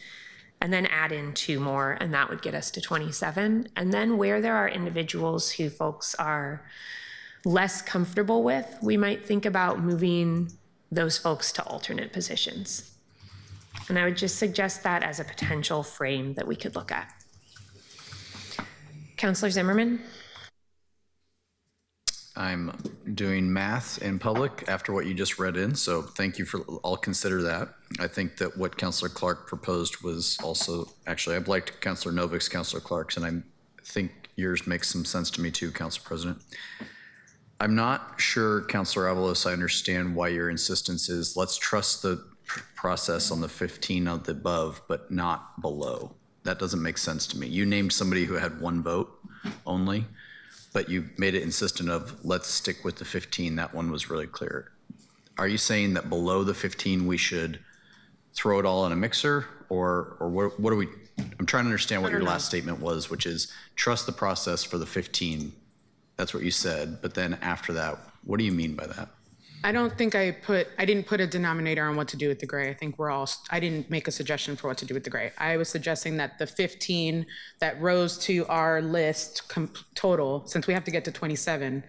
and then add in 2 more, and that would get us to 27. And then where there are individuals who folks are less comfortable with, we might think about moving those folks to alternate positions. And I would just suggest that as a potential frame that we could look at. Councilor Zimmerman? I'm doing math in public after what you just read in, so thank you for, I'll consider that. I think that what Councilor Clark proposed was also, actually, I've liked Councilor Novick's, Councilor Clark's, and I think yours makes some sense to me too, Council President. I'm not sure, Councilor Avalos, I understand why your insistence is let's trust the process on the 15 of the above, but not below. That doesn't make sense to me. You named somebody who had 1 vote only, but you made it insistent of let's stick with the 15. That one was really clear. Are you saying that below the 15 we should throw it all in a mixer, or what are we? I'm trying to understand what your last statement was, which is trust the process for the 15. That's what you said, but then after that, what do you mean by that? I don't think I didn't put a denominator on what to do with the gray. I think I didn't make a suggestion for what to do with the gray. I was suggesting that the 15 that rose to our list total, since we have to get to 27,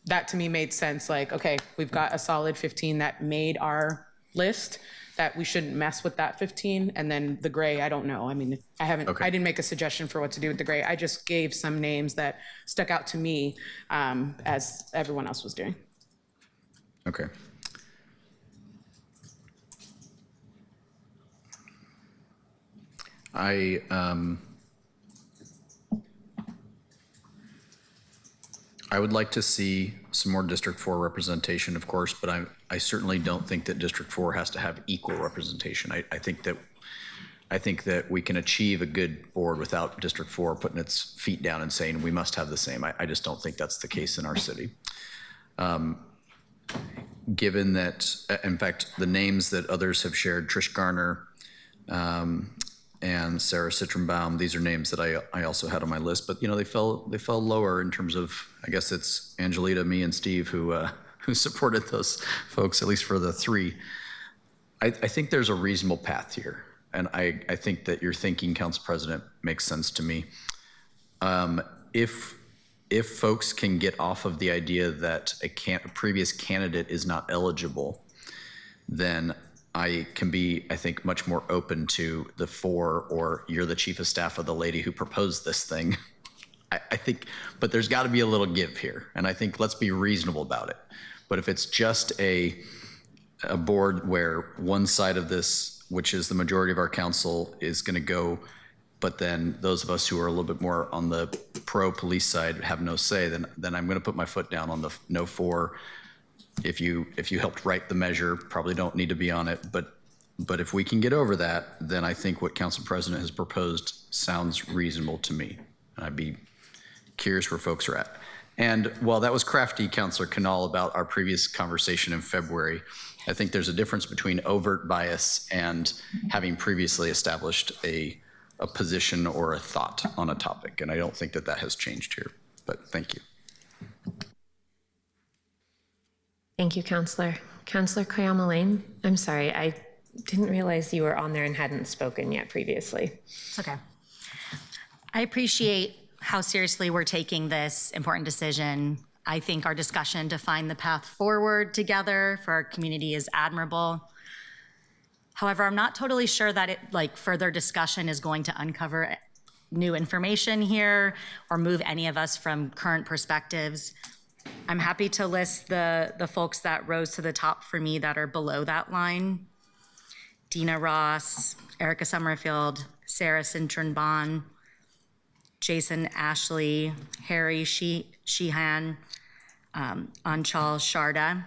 that to me made sense. Like, okay, we've got a solid 15 that made our list, that we shouldn't mess with that 15. And then the gray, I don't know. I mean, I didn't make a suggestion for what to do with the gray. I just gave some names that stuck out to me as everyone else was doing. Okay. I would like to see some more District 4 representation, of course, but I certainly don't think that District 4 has to have equal representation. I think that we can achieve a good board without District 4 putting its feet down and saying we must have the same. I just don't think that's the case in our city. Given that, in fact, the names that others have shared, Trish Garner and Sarah Citronbaum, these are names that I also had on my list, but you know, they fell lower in terms of, I guess it's Angelita, me, and Steve who supported those folks, at least for the 3. I think there's a reasonable path here, and I think that your thinking, Council President, makes sense to me. If folks can get off of the idea that a previous candidate is not eligible, then I can be, I think, much more open to the 4, or you're the chief of staff of the lady who proposed this thing. I think, but there's got to be a little give here, and I think let's be reasonable about it. But if it's just a board where one side of this, which is the majority of our council, is going to go but then those of us who are a little bit more on the pro-police side have no say, then I'm going to put my foot down on the no for. If you helped write the measure, probably don't need to be on it, but if we can get over that, then I think what Council President has proposed sounds reasonable to me. And I'd be curious where folks are at. And while that was crafty, Councilor Canal, about our previous conversation in February, I think there's a difference between overt bias and having previously established a position or a thought on a topic. And I don't think that has changed here, but thank you. Thank you, Counselor. Counselor Koyama Lane, I'm sorry, I didn't realize you were on there and hadn't spoken yet previously. It's okay. I appreciate how seriously we're taking this important decision. I think our discussion to find the path forward together for our community is admirable. However, I'm not totally sure that further discussion is going to uncover new information here or move any of us from current perspectives. I'm happy to list the folks that rose to the top for me that are below that line. Dina Ross, Erica Summerfield, Sarah Cintron-Bon, Jason Ashley, Harry Sheehan, Anchal Sharda.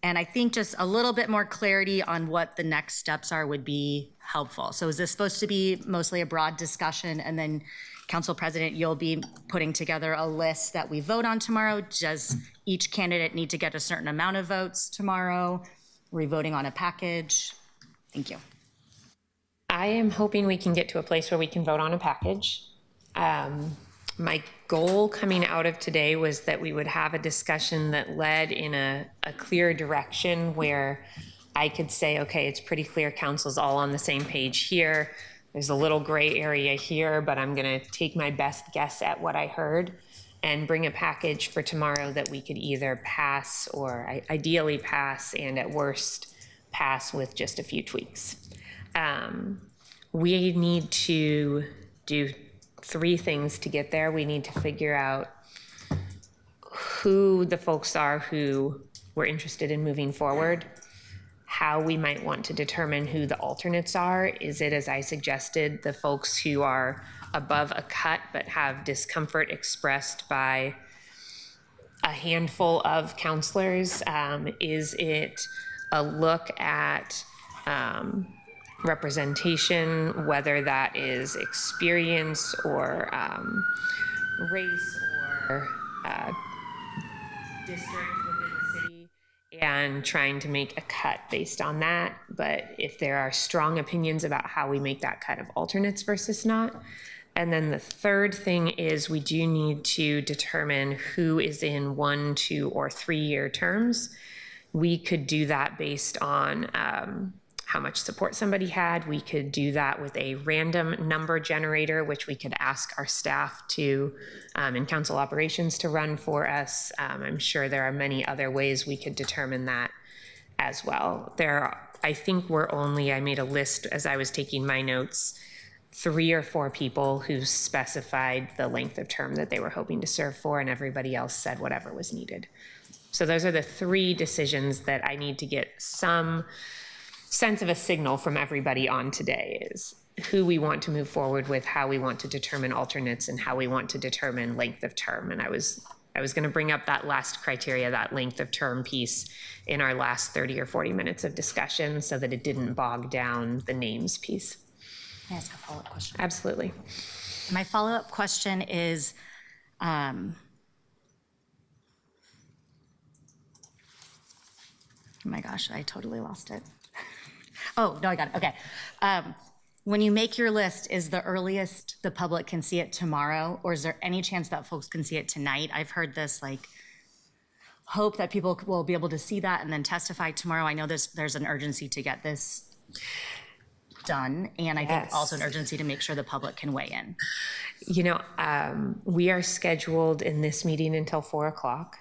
And I think just a little bit more clarity on what the next steps are would be helpful. So is this supposed to be mostly a broad discussion, and then Council President, you'll be putting together a list that we vote on tomorrow? Does each candidate need to get a certain amount of votes tomorrow? Are we voting on a package? Thank you. I am hoping we can get to a place where we can vote on a package. My goal coming out of today was that we would have a discussion that led in a clear direction where I could say, okay, it's pretty clear council's all on the same page here. There's a little gray area here, but I'm gonna take my best guess at what I heard and bring a package for tomorrow that we could either pass or ideally pass, and at worst pass with just a few tweaks. We need to do 3 things to get there. We need to figure out who the folks are who were interested in moving forward, how we might want to determine who the alternates are. Is it, as I suggested, the folks who are above a cut but have discomfort expressed by a handful of counselors? Is it a look at representation, whether that is experience or race or district within the city, and trying to make a cut based on that? But if there are strong opinions about how we make that cut of alternates versus not. And then the third thing is we do need to determine who is in 1, 2, or 3-year terms. We could do that based on how much support somebody had. We could do that with a random number generator, which we could ask our staff to, in council operations, to run for us. I'm sure there are many other ways we could determine that as well. I think I made a list as I was taking my notes, 3 or 4 people who specified the length of term that they were hoping to serve for, and everybody else said whatever was needed. So those are the 3 decisions that I need to get some sense of a signal from everybody on today, is who we want to move forward with, how we want to determine alternates, and how we want to determine length of term. And I was going to bring up that last criteria, that length of term piece, in our last 30 or 40 minutes of discussion so that it didn't bog down the names piece. Can I ask a follow-up question? Absolutely. My follow-up question is, oh my gosh, I totally lost it. Oh, no, I got it. Okay. When you make your list, is the earliest the public can see it tomorrow, or is there any chance that folks can see it tonight? I've heard this hope that people will be able to see that and then testify tomorrow. I know there's an urgency to get this done, and I think also an urgency to make sure the public can weigh in. We are scheduled in this meeting until 4 o'clock.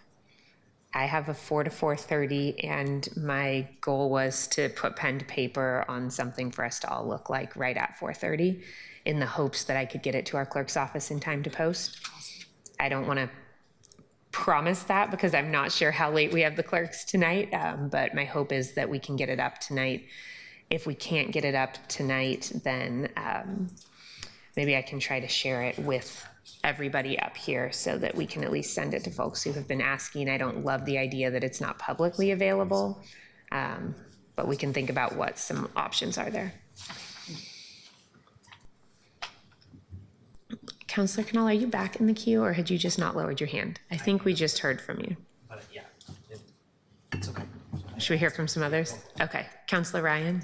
I have a 4 to 4:30, and my goal was to put pen to paper on something for us to all look like right at 4:30, in the hopes that I could get it to our clerk's office in time to post. I don't want to promise that because I'm not sure how late we have the clerks tonight, but my hope is that we can get it up tonight. If we can't get it up tonight, then maybe I can try to share it with everybody up here so that we can at least send it to folks who have been asking. I don't love the idea that it's not publicly available, but we can think about what some options are there. Councillor Canal, are you back in the queue, or had you just not lowered your hand? I think we just heard from you. Yeah, it's okay. Should we hear from some others? Okay, Councillor Ryan.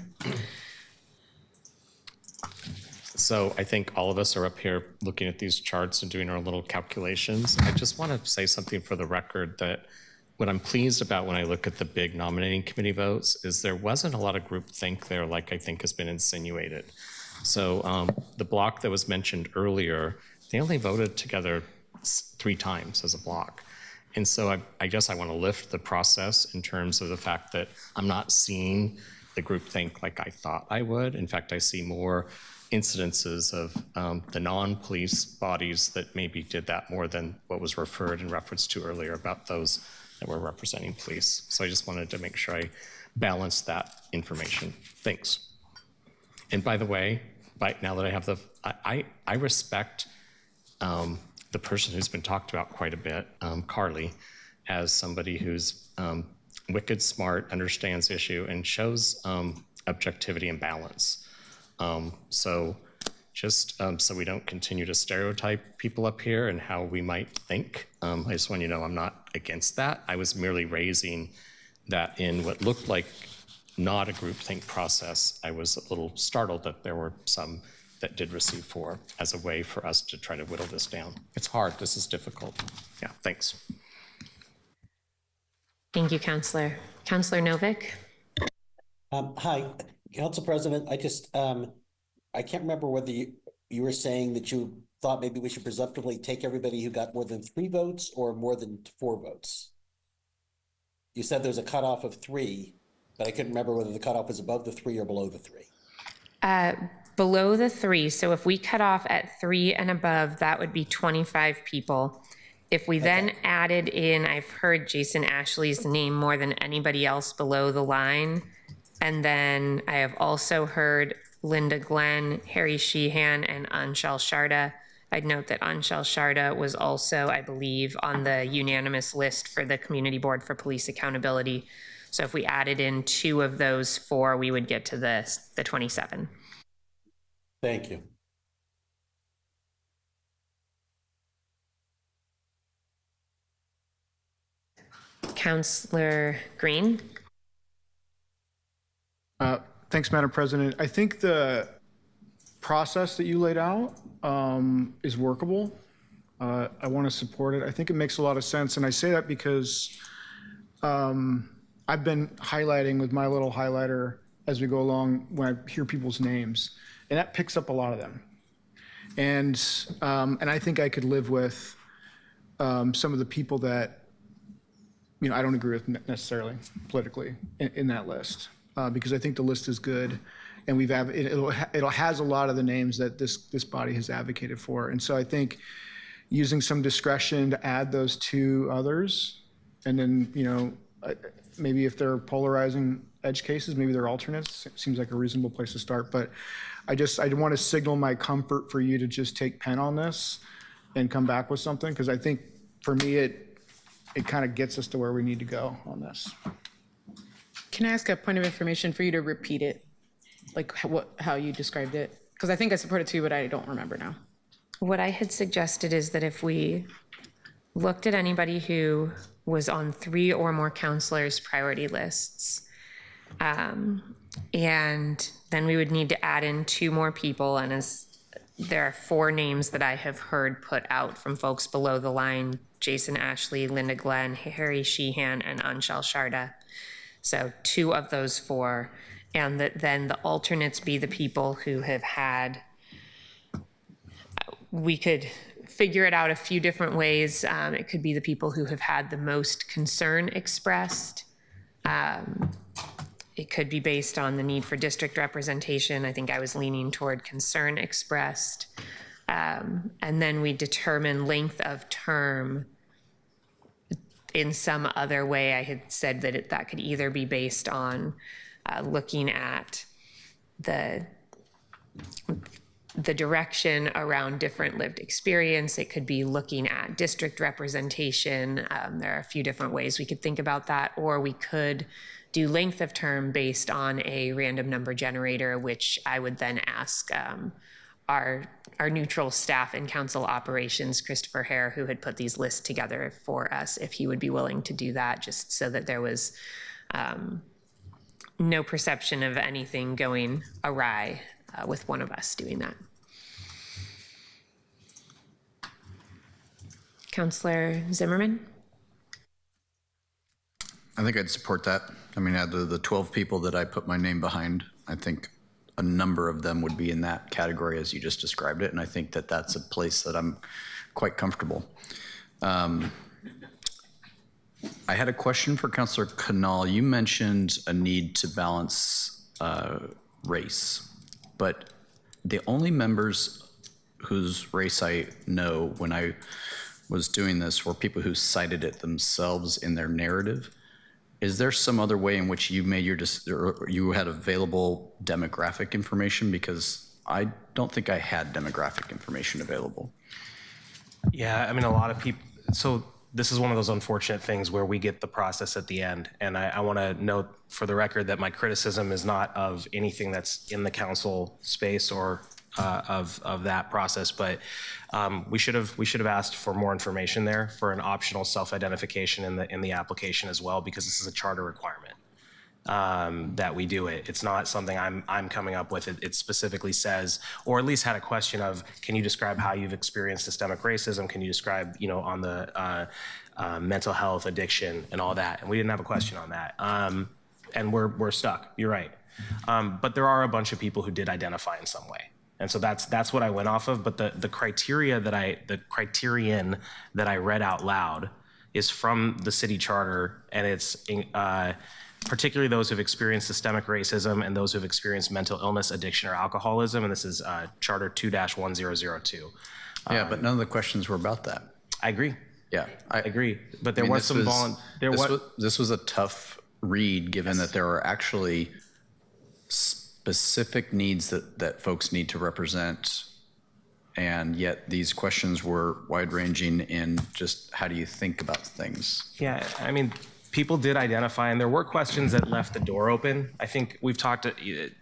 So I think all of us are up here looking at these charts and doing our little calculations. I just want to say something for the record that what I'm pleased about when I look at the big nominating committee votes is there wasn't a lot of groupthink there like I think has been insinuated. So the block that was mentioned earlier, they only voted together 3 times as a block. And so I guess I want to lift the process in terms of the fact that I'm not seeing the groupthink like I thought I would. In fact, I see more incidences of the non-police bodies that maybe did that more than what was referred in reference to earlier about those that were representing police. So I just wanted to make sure I balanced that information. Thanks. And by the way, now that I have I respect the person who's been talked about quite a bit, Carly, as somebody who's wicked smart, understands the issue, and shows objectivity and balance. So just so we don't continue to stereotype people up here and how we might think, I just want you to know I'm not against that. I was merely raising that in what looked like not a groupthink process. I was a little startled that there were some that did receive 4 as a way for us to try to whittle this down. It's hard, this is difficult. Yeah, thanks. Thank you, Councillor. Councillor Novick. Hi, Council President. I just, I can't remember whether you were saying that you thought maybe we should presumptively take everybody who got more than 3 votes or more than 4 votes. You said there's a cutoff of 3, but I couldn't remember whether the cutoff was above the 3 or below the 3. Below the 3, so if we cut off at 3 and above, that would be 25 people. If we then added in, I've heard Jason Ashley's name more than anybody else below the line. And then I have also heard Linda Glenn, Harry Sheehan, and Anshal Sharda. I'd note that Anshal Sharda was also, I believe, on the unanimous list for the Community Board for Police Accountability. So if we added in 2 of those 4, we would get to the 27. Thank you. Councillor Green. Thanks, Madam President. I think the process that you laid out is workable. I want to support it. I think it makes a lot of sense. And I say that because I've been highlighting with my little highlighter as we go along when I hear people's names, and that picks up a lot of them. And I think I could live with some of the people that, you know, I don't agree with necessarily politically in that list, because I think the list is good, and it has a lot of the names that this body has advocated for. And so I think using some discretion to add those 2 others, and then, you know, maybe if they're polarizing edge cases, maybe they're alternates. It seems like a reasonable place to start. But I want to signal my comfort for you to just take pen on this and come back with something, because I think for me it kind of gets us to where we need to go on this. Can I ask a point of information for you to repeat it, like how you described it? Because I think I support it too, but I don't remember now. What I had suggested is that if we looked at anybody who was on 3 or more counselors' priority lists, and then we would need to add in 2 more people. And as there are 4 names that I have heard put out from folks below the line: Jason Ashley, Linda Glenn, Harry Sheehan, and Anshal Sharda. So 2 of those 4, and that then the alternates be the people who have had, we could figure it out a few different ways. It could be the people who have had the most concern expressed. It could be based on the need for district representation. I think I was leaning toward concern expressed. And then we determine length of term in some other way. I had said that that could either be based on looking at the direction around different lived experience. It could be looking at district representation. There are a few different ways we could think about that, or we could do length of term based on a random number generator, which I would then ask our neutral staff in council operations, Christopher Hare, who had put these lists together for us, if he would be willing to do that, just so that there was no perception of anything going awry with one of us doing that. Councillor Zimmerman? I think I'd support that. I mean, out of the 12 people that I put my name behind, I think a number of them would be in that category as you just described it, and I think that that's a place that I'm quite comfortable. I had a question for Councillor Canal. You mentioned a need to balance race, but the only members whose race I know when I was doing this were people who cited it themselves in their narrative. Is there some other way in which you made you had available demographic information? Because I don't think I had demographic information available. Yeah, I mean, a lot of people, so this is one of those unfortunate things where we get the process at the end. And I want to note for the record that my criticism is not of anything that's in the council space or of that process, but we should have asked for more information there for an optional self-identification in the application as well, because this is a charter requirement that we do it. It's not something I'm coming up with. It specifically says, or at least had a question of, can you describe how you've experienced systemic racism? Can you describe, on the mental health, addiction, and all that? And we didn't have a question on that. And we're stuck. You're right. But there are a bunch of people who did identify in some way. And so that's what I went off of. But the criterion that I read out loud is from the city charter, and it's particularly those who've experienced systemic racism and those who've experienced mental illness, addiction, or alcoholism. And this is Charter 2-1002. Yeah, but none of the questions were about that. I agree. Yeah, I agree. But there was some this was a tough read, given that there are actually specific needs that folks need to represent, and yet these questions were wide-ranging in just how do you think about things. Yeah, I mean, people did identify, and there were questions that left the door open. I think we've talked,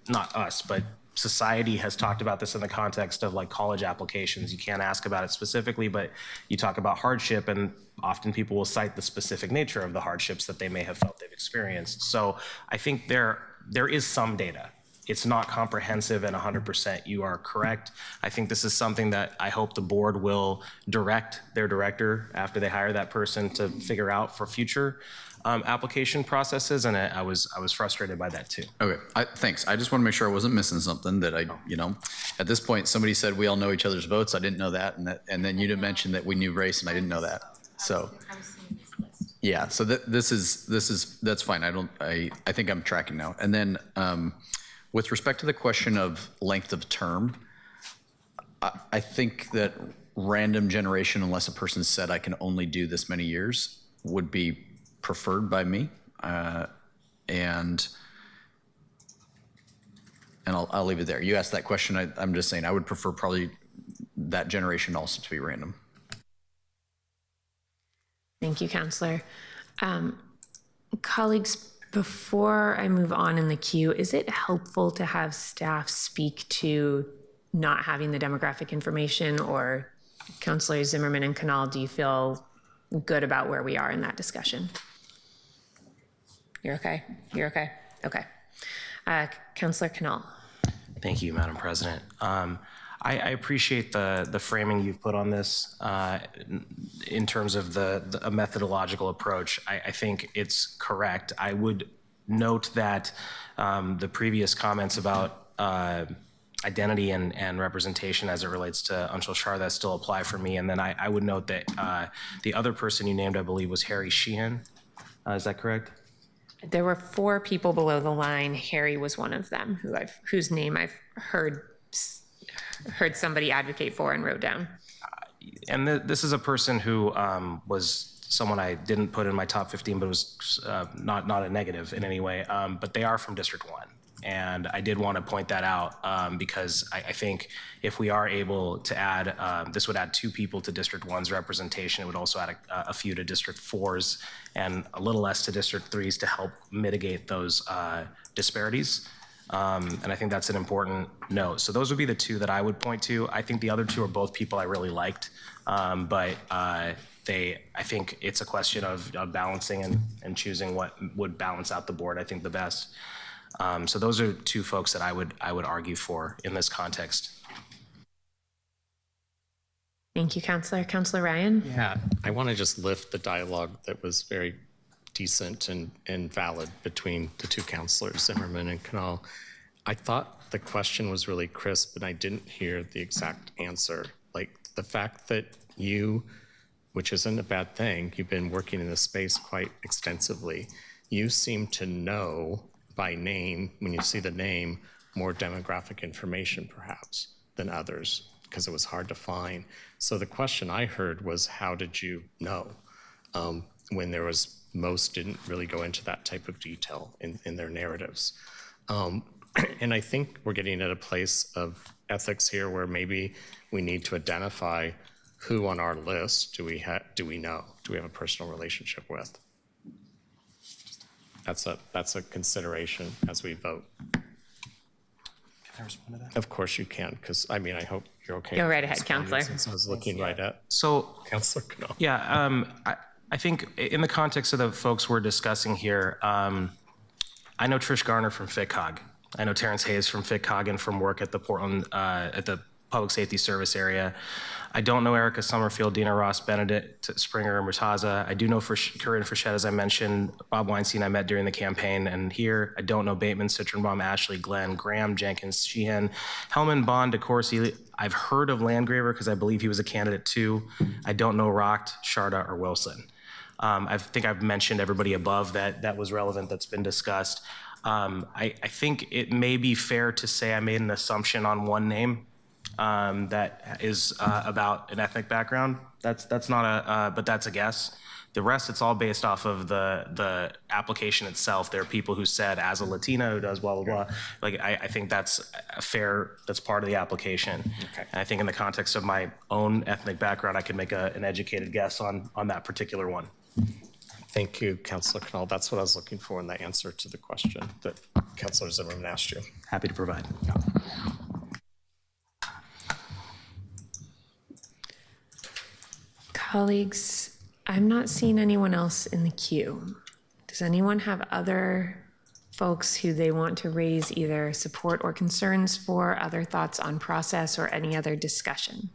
not us, but society has talked about this in the context of like college applications. You can't ask about it specifically, but you talk about hardship, and often people will cite the specific nature of the hardships that they may have felt they've experienced. So I think there is some data. It's not comprehensive and 100%. You are correct. I think this is something that I hope the board will direct their director after they hire that person to figure out for future application processes. And I was frustrated by that too. Okay, thanks. I just want to make sure I wasn't missing something that at this point, somebody said we all know each other's votes. I didn't know that. And then you didn't mention that we knew race, and I didn't know that. So. Yeah, so that's fine. I think I'm tracking now. And then, with respect to the question of length of term, I think that random generation, unless a person said I can only do this many years, would be preferred by me. And I'll leave it there. You asked that question. I'm just saying I would prefer probably that generation also to be random. Thank you, Councillor. Colleagues, before I move on in the queue, is it helpful to have staff speak to not having the demographic information? Or Councillors Zimmerman and Canal, do you feel good about where we are in that discussion? You're okay? You're okay? Okay. Councillor Canal. Thank you, Madam President. I appreciate the framing you've put on this in terms of a methodological approach. I think it's correct. I would note that the previous comments about identity and representation as it relates to Anshul Sharda still apply for me. And then I would note that the other person you named, I believe, was Harry Sheehan. Is that correct? There were 4 people below the line. Harry was one of them whose name I've heard somebody advocate for and wrote down. And this is a person who was someone I didn't put in my top 15, but it was not a negative in any way. But they are from District 1. And I did want to point that out because I think if we are able to add, this would add 2 people to District 1's representation. It would also add a few to District 4's and a little less to District 3's to help mitigate those disparities. And I think that's an important note. So those would be the 2 that I would point to. I think the other 2 are both people I really liked, but I think it's a question of balancing and choosing what would balance out the board, I think, the best. So those are 2 folks that I would argue for in this context. Thank you, Counselor. Counselor Ryan? Yeah, I want to just lift the dialogue that was very decent and valid between the 2 counselors, Zimmerman and Knoll. I thought the question was really crisp, and I didn't hear the exact answer. Like the fact that you, which isn't a bad thing, you've been working in this space quite extensively. You seem to know by name, when you see the name, more demographic information perhaps than others, because it was hard to find. So the question I heard was, how did you know? When there was, most didn't really go into that type of detail in their narratives. And I think we're getting at a place of ethics here where maybe we need to identify who on our list do we know? Do we have a personal relationship with? That's a consideration as we vote. Can I respond to that? Of course you can, because I mean, I hope you're okay. Go right ahead, Counselor. Since I was looking right at Counselor Knoll. Yeah, I think in the context of the folks we're discussing here, I know Trish Garner from FitCog. I know Terrence Hayes from FitCog and from work at the Portland, at the Public Safety Service area. I don't know Erica Summerfield, Dina Ross, Benedict Springer, and Murtaza. I do know Corinne Frechette, as I mentioned, Bob Weinstein I met during the campaign and here. I don't know Bateman, Citronbaum, Ashley, Glenn, Graham, Jenkins, Sheehan, Hellman, Bond, DeCourcy. I've heard of Landgraver because I believe he was a candidate too. I don't know Rocht, Sharda, or Wilson. I think I've mentioned everybody above that was relevant that's been discussed. I think it may be fair to say I made an assumption on one name that is about an ethnic background. That's not but that's a guess. The rest, it's all based off of the application itself. There are people who said, as a Latina who does blah, blah, blah. Like, I think that's that's part of the application. Okay. And I think in the context of my own ethnic background, I could make an educated guess on that particular one. Thank you, Councilor Knoll. That's what I was looking for in the answer to the question that Councilor Zimmerman asked you. Happy to provide. Yeah. Colleagues, I'm not seeing anyone else in the queue. Does anyone have other folks who they want to raise either support or concerns for, other thoughts on process, or any other discussion?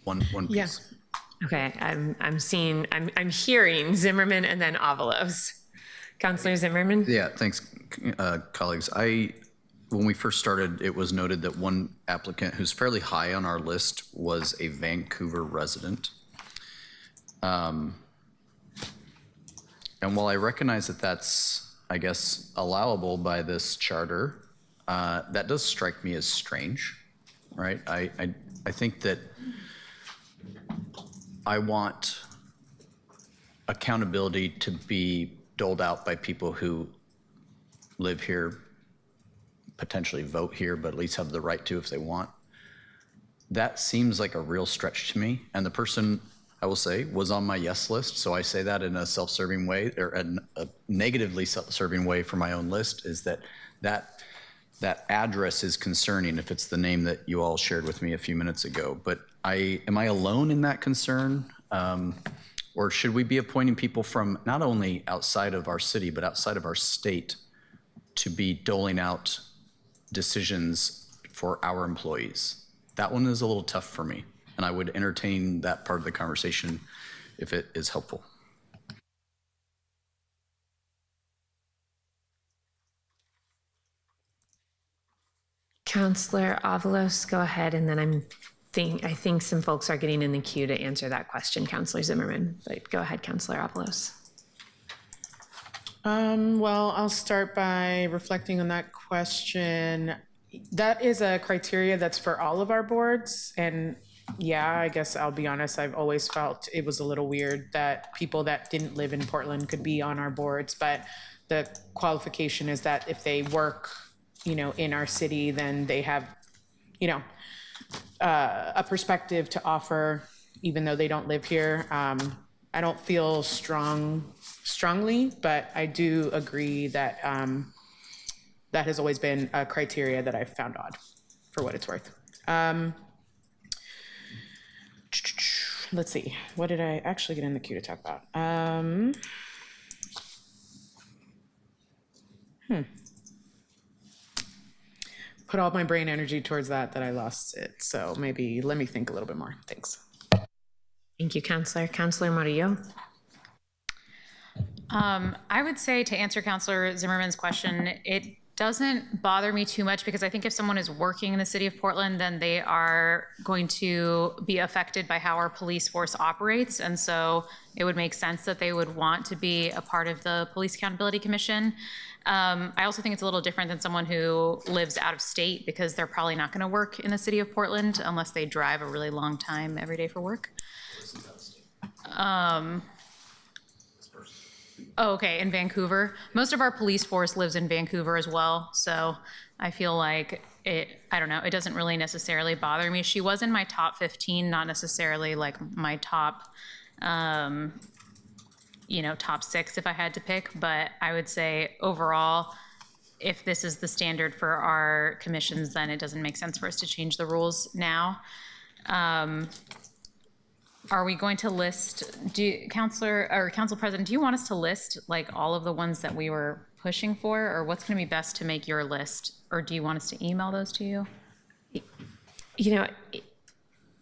One piece. Yeah. Okay, I'm hearing Zimmerman and then Avalos. Councilor Zimmerman? Yeah, thanks, colleagues. When we first started, it was noted that one applicant who's fairly high on our list was a Vancouver resident. And while I recognize that that's, I guess, allowable by this charter, that does strike me as strange, right? I think that I want accountability to be doled out by people who live here, potentially vote here, but at least have the right to if they want. That seems like a real stretch to me. And the person, I will say, was on my yes list. So I say that in a self-serving way, or a negatively self-serving way for my own list, is that address is concerning if it's the name that you all shared with me a few minutes ago. But am I alone in that concern? Or should we be appointing people from not only outside of our city, but outside of our state to be doling out decisions for our employees? That one is a little tough for me, and I would entertain that part of the conversation if it is helpful. Councilor Avalos, go ahead, and then I think some folks are getting in the queue to answer that question, Councilor Zimmerman. But go ahead, Councilor Avalos. Well, I'll start by reflecting on that question. That is a criteria that's for all of our boards. And yeah, I guess I'll be honest, I've always felt it was a little weird that people that didn't live in Portland could be on our boards. But the qualification is that if they work in our city, then they have, a perspective to offer, even though they don't live here. I don't feel strongly, but I do agree that that has always been a criteria that I've found odd, for what it's worth. Let's see, what did I actually get in the queue to talk about? Put all my brain energy towards that I lost it. So maybe let me think a little bit more. Thanks. Thank you, Counselor. Counselor Murillo. I would say, to answer Counselor Zimmerman's question, it doesn't bother me too much, because I think if someone is working in the city of Portland, then they are going to be affected by how our police force operates. And so it would make sense that they would want to be a part of the Police Accountability Commission. I also think it's a little different than someone who lives out of state, because they're probably not going to work in the city of Portland unless they drive a really long time every day for work. Oh, okay, in Vancouver. Most of our police force lives in Vancouver as well, so I feel like I don't know, it doesn't really necessarily bother me. She was in my top 15, not necessarily like my top, top 6 if I had to pick, but I would say overall, if this is the standard for our commissions, then it doesn't make sense for us to change the rules now. Are we going to list, Council President, do you want us to list like all of the ones that we were pushing for, or what's going to be best to make your list? Or do you want us to email those to you?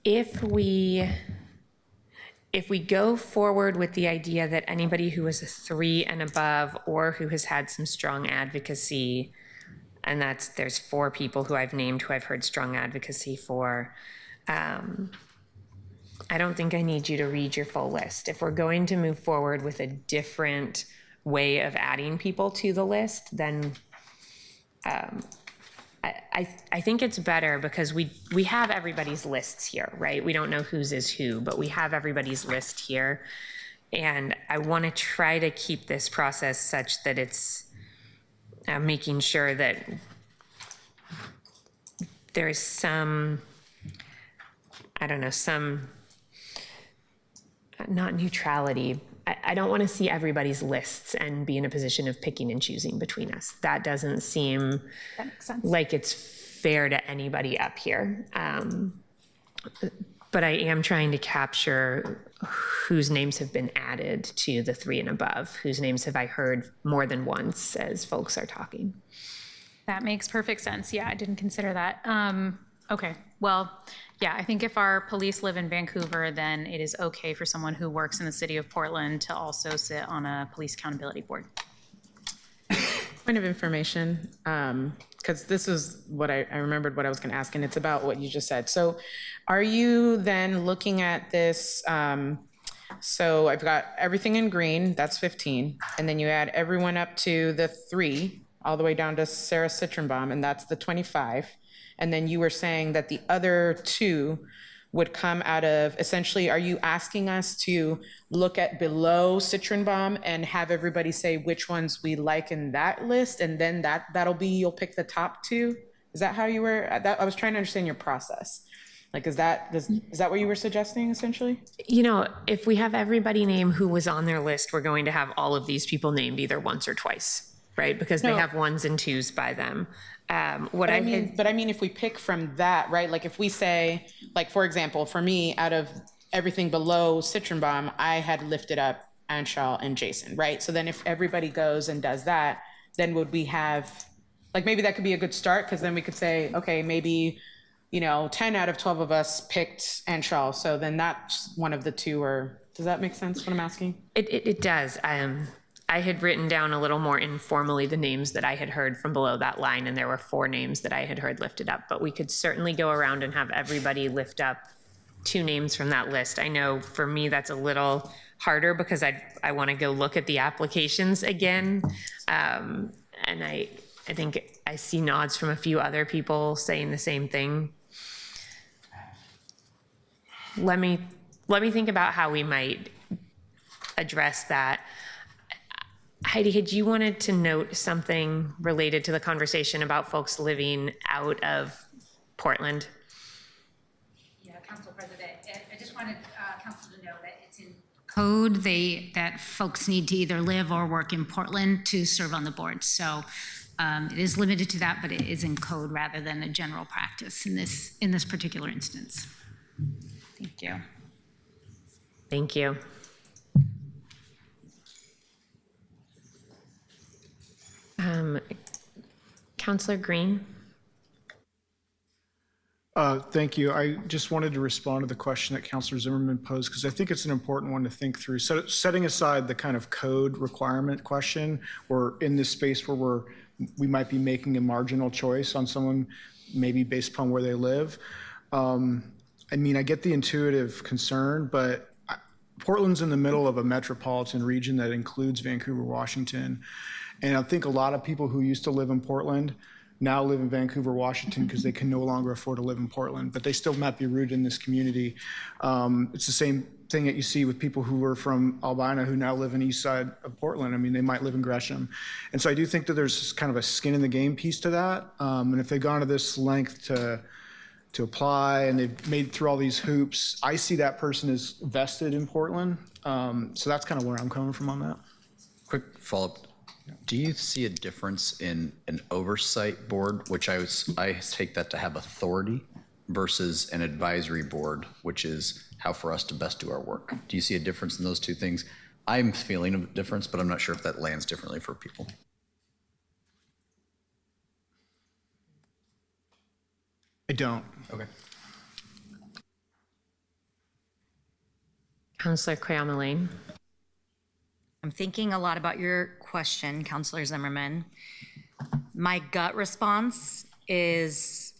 If we go forward with the idea that anybody who is a 3 and above, or who has had some strong advocacy, and there's 4 people who I've named who I've heard strong advocacy for, I don't think I need you to read your full list. If we're going to move forward with a different way of adding people to the list, then I think it's better, because we have everybody's lists here, right? We don't know whose is who, but we have everybody's list here. And I want to try to keep this process such that it's making sure that there's some, not neutrality. I don't want to see everybody's lists and be in a position of picking and choosing between us. That doesn't seem like it's fair to anybody up here. But I am trying to capture whose names have been added to the 3 and above, whose names have I heard more than once as folks are talking. That makes perfect sense. Yeah, I didn't consider that. Okay, well, yeah, I think if our police live in Vancouver, then it is okay for someone who works in the city of Portland to also sit on a police accountability board. Point of information, because this is what I remembered what I was going to ask, and it's about what you just said. So are you then looking at this, so I've got everything in green, that's 15, and then you add everyone up to the 3, all the way down to Sarah Citronbaum, and that's the 25. And then you were saying that the other 2 would come out of, essentially, are you asking us to look at below Citronbaum and have everybody say which ones we like in that list, and then that'll be, you'll pick the top 2? Is that how you were, I was trying to understand your process. Like, is that what you were suggesting, essentially? If we have everybody name who was on their list, we're going to have all of these people named either once or twice, right? Because they have 1s and 2s by them. But I mean, if we pick from that, right? Like if we say, like, for example, for me, out of everything below Citronbaum, I had lifted up Anshal and Jason, right? So then if everybody goes and does that, then would we have, like, maybe that could be a good start, because then we could say, okay, maybe, 10 out of 12 of us picked Anshal. So then that's one of the 2, or does that make sense what I'm asking? It does. I had written down a little more informally the names that I had heard from below that line, and there were 4 names that I had heard lifted up, but we could certainly go around and have everybody lift up 2 names from that list. I know for me that's a little harder, because I want to go look at the applications again, and I think I see nods from a few other people saying the same thing. Let me think about how we might address that. Heidi, had you wanted to note something related to the conversation about folks living out of Portland? Yeah, Council President, I just wanted Council to know that it's in code that folks need to either live or work in Portland to serve on the board. So it is limited to that, but it is in code rather than a general practice in this particular instance. Thank you. Thank you. Councillor Green. Thank you. I just wanted to respond to the question that Councillor Zimmerman posed because I think it's an important one to think through. So, setting aside the kind of code requirement question, we're in this space where we might be making a marginal choice on someone maybe based upon where they live. I mean, I get the intuitive concern, but Portland's in the middle of a metropolitan region that includes Vancouver, Washington. And I think a lot of people who used to live in Portland now live in Vancouver, Washington, because they can no longer afford to live in Portland, but they still might be rooted in this community. It's the same thing that you see with people who were from Albina who now live in east side of Portland. I mean, they might live in Gresham. And so I do think that there's kind of a skin in the game piece to that. And if they've gone to this length to apply and they've made through all these hoops, I see that person as vested in Portland. So that's kind of where I'm coming from on that. Quick follow-up. Do you see a difference in an oversight board, which I take that to have authority, versus an advisory board, which is how for us to best do our work? Do you see a difference in those two things? I'm feeling a difference, but I'm not sure if that lands differently for people. I don't. Okay. Councillor Quayama-Lane. I'm thinking a lot about your question, Councillor Zimmerman. My gut response is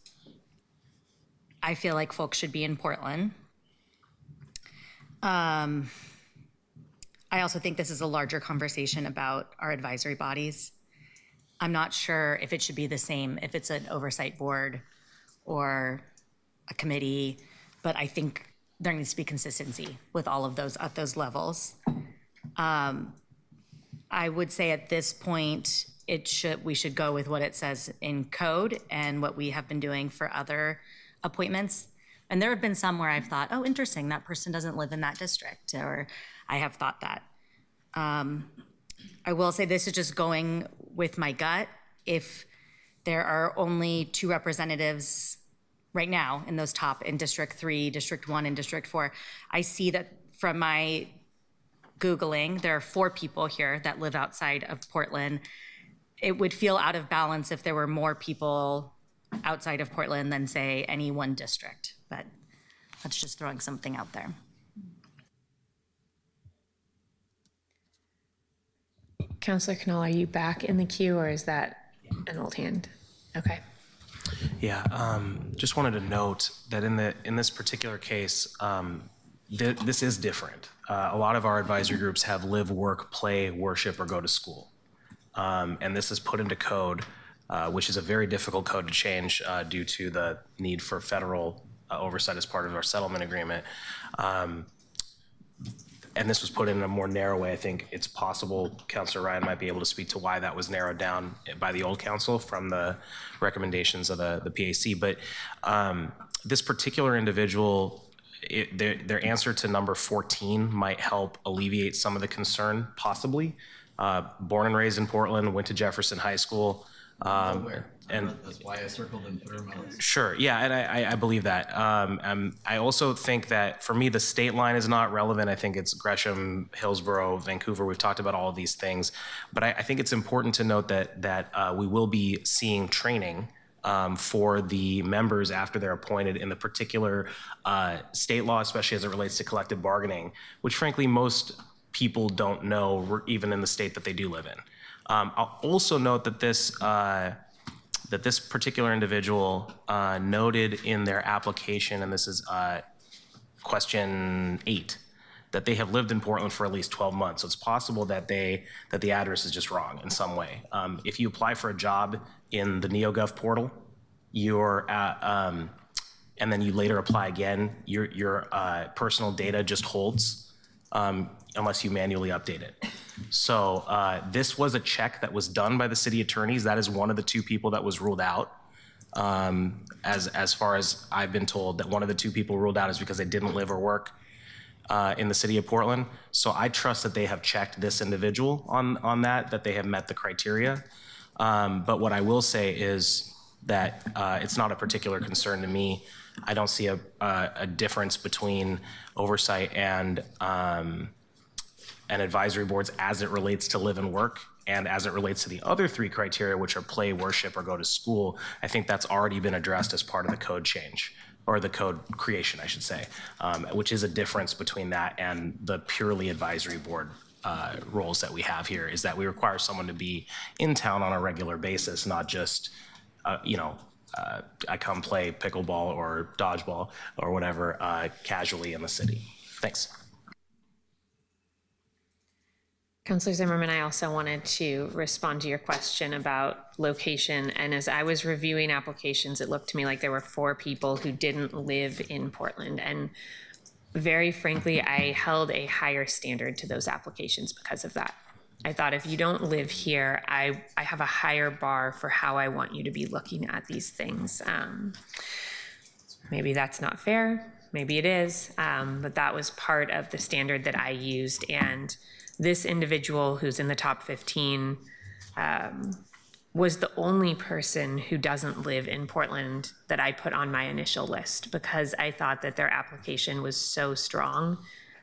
I feel like folks should be in Portland. I also think this is a larger conversation about our advisory bodies. I'm not sure if it should be the same, if it's an oversight board or a committee, but I think there needs to be consistency with all of those at those levels. I would say at this point, we should go with what it says in code and what we have been doing for other appointments. And there have been some where I've thought, oh, interesting, that person doesn't live in that district, or I have thought that. I will say this is just going with my gut. If there are only 2 representatives right now in those top in District 3, District 1, and District 4, I see that from my Googling, there are 4 people here that live outside of Portland. It would feel out of balance if there were more people outside of Portland than, say, any one district. But that's just throwing something out there. Councillor Knoll, are you back in the queue, or is that an old hand? Okay. Yeah, just wanted to note that in this particular case, this is different. A lot of our advisory groups have live, work, play, worship, or go to school. And this is put into code, which is a very difficult code to change due to the need for federal oversight as part of our settlement agreement. And this was put in a more narrow way. I think it's possible Councillor Ryan might be able to speak to why that was narrowed down by the old council from the recommendations of the PAC. But this particular individual, their answer to number 14 might help alleviate some of the concern, possibly. Born and raised in Portland, went to Jefferson High School. And that's why I circled in Fairmount. Sure, yeah, and I believe that. I also think that for me, the state line is not relevant. I think it's Gresham, Hillsborough, Vancouver. We've talked about all of these things, but I think it's important to note that we will be seeing training for the members after they're appointed in the particular state law, especially as it relates to collective bargaining, which frankly most people don't know, even in the state that they do live in. I'll also note that this particular individual noted in their application, and this is question 8, that they have lived in Portland for at least 12 months. So it's possible that the address is just wrong in some way. If you apply for a job in the NeoGov portal, and then you later apply again, your personal data just holds. unless you manually update it. So this was a check that was done by the city attorneys. That is one of the 2 people that was ruled out. As far as I've been told, that one of the 2 people ruled out is because they didn't live or work in the city of Portland. So I trust that they have checked this individual on that they have met the criteria. But what I will say is that it's not a particular concern to me. I don't see a difference between oversight and advisory boards as it relates to live and work. And as it relates to the other 3 criteria, which are play, worship, or go to school, I think that's already been addressed as part of the code change, or the code creation, I should say, which is a difference between that and the purely advisory board roles that we have here, is that we require someone to be in town on a regular basis, not just, I come play pickleball or dodgeball or whatever casually in the city. Thanks. Councilor Zimmerman, I also wanted to respond to your question about location. And as I was reviewing applications, it looked to me like there were 4 people who didn't live in Portland. And very frankly, I held a higher standard to those applications because of that. I thought if you don't live here, I have a higher bar for how I want you to be looking at these things. Maybe that's not fair, maybe it is, but that was part of the standard that I used. And this individual who's in the top 15 was the only person who doesn't live in Portland that I put on my initial list, because I thought that their application was so strong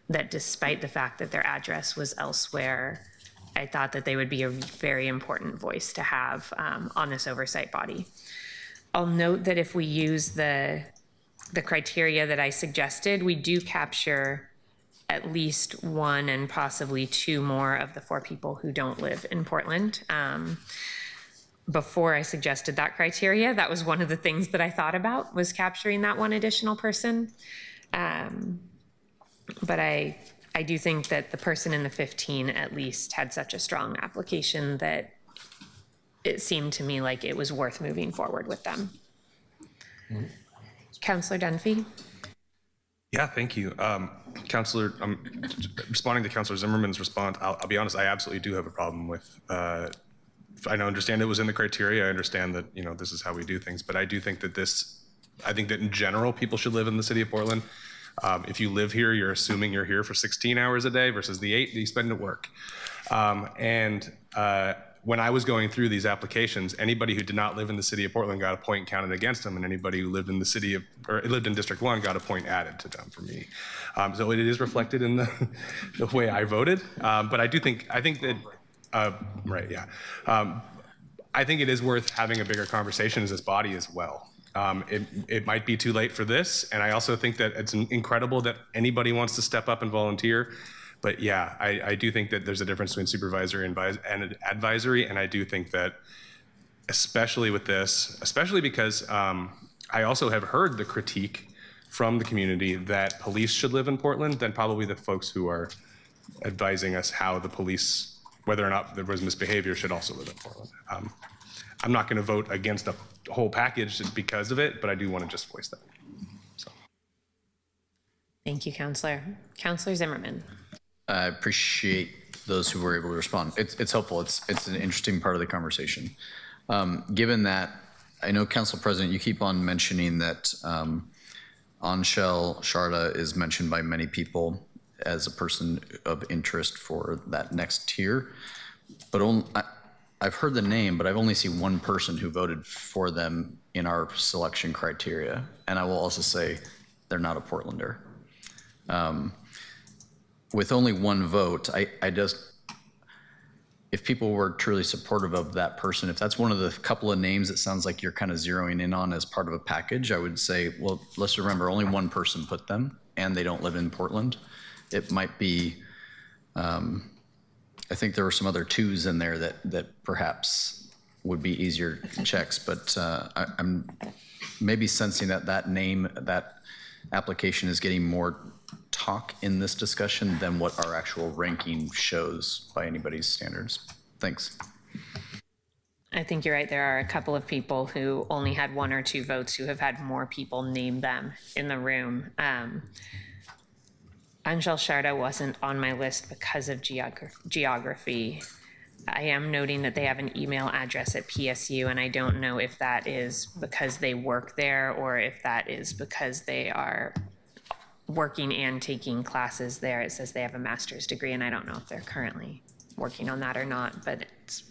that despite the fact that their address was elsewhere, I thought that they would be a very important voice to have on this oversight body. I'll note that if we use the criteria that I suggested, we do capture at least 1 and possibly 2 more of the 4 people who don't live in Portland. Before I suggested that criteria, that was one of the things that I thought about, was capturing that 1 additional person. But I do think that the person in the 15 at least had such a strong application that it seemed to me like it was worth moving forward with them. Councilor Dunphy. Yeah, thank you. Counselor, responding to Counselor Zimmerman's response, I'll be honest, I absolutely do have a problem with, I understand it was in the criteria. I understand that, this is how we do things, but I do think that I think that in general, people should live in the city of Portland. If you live here, you're assuming you're here for 16 hours a day versus the 8 that you spend at work. When I was going through these applications, anybody who did not live in the city of Portland got a point counted against them, and anybody who lived in the city or lived in District 1 got a point added to them for me. So it is reflected in the way I voted. But I think that, right, yeah. I think it is worth having a bigger conversation as this body as well. It might be too late for this, and I also think that it's incredible that anybody wants to step up and volunteer. But yeah, I do think that there's a difference between supervisory and advisory, and I do think that, especially with this, especially because I also have heard the critique from the community that police should live in Portland, then probably the folks who are advising us how the police, whether or not there was misbehavior, should also live in Portland. I'm not going to vote against the whole package because of it, but I do want to just voice that. So. Thank you, Counselor. Counselor Zimmerman. I appreciate those who were able to respond. It's helpful. It's an interesting part of the conversation. Given that, I know, Council President, you keep on mentioning that Anshel Sharda is mentioned by many people as a person of interest for that next tier, but I've heard the name, but I've only seen one person who voted for them in our selection criteria, and I will also say they're not a Portlander. With only one vote, I just, if people were truly supportive of that person, if that's one of the couple of names it sounds like you're kind of zeroing in on as part of a package, I would say, well, let's remember only one person put them, and they don't live in Portland. It might be, I think there were some other 2s in there that perhaps would be easier checks, but I'm maybe sensing that name, that application is getting more talk in this discussion than what our actual ranking shows by anybody's standards. Thanks. I think you're right. There are a couple of people who only had 1 or 2 votes who have had more people name them in the room. Angel Sharda wasn't on my list because of geography. I am noting that they have an email address at PSU, and I don't know if that is because they work there or if that is because they are working and taking classes there. It says they have a master's degree, and I don't know if they're currently working on that or not, but it's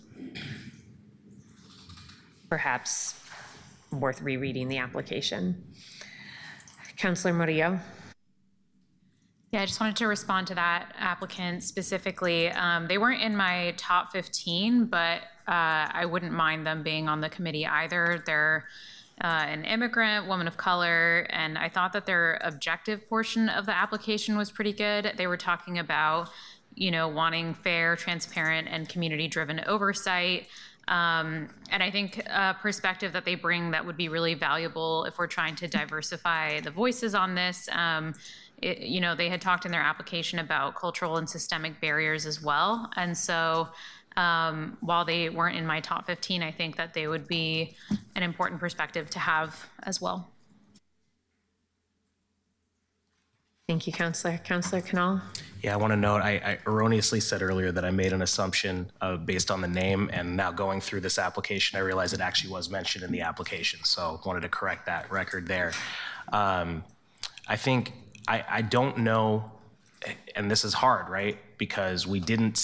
perhaps worth rereading the application. Councilor Murillo. Yeah, I just wanted to respond to that applicant specifically. They weren't in my top 15, but I wouldn't mind them being on the committee either. They're an immigrant, woman of color, and I thought that their objective portion of the application was pretty good. They were talking about, you know, wanting fair, transparent, and community-driven oversight. And I think a perspective that they bring that would be really valuable if we're trying to diversify the voices on this. You know, they had talked in their application about cultural and systemic barriers as well. And so while they weren't in my top 15, I think that they would be an important perspective to have as well. Thank you, Councilor. Councilor Canal. Yeah, I want to note, I erroneously said earlier that I made an assumption based on the name, and now going through this application, I realized it actually was mentioned in the application. So wanted to correct that record there. I think, I don't know, and this is hard, right? Because we didn't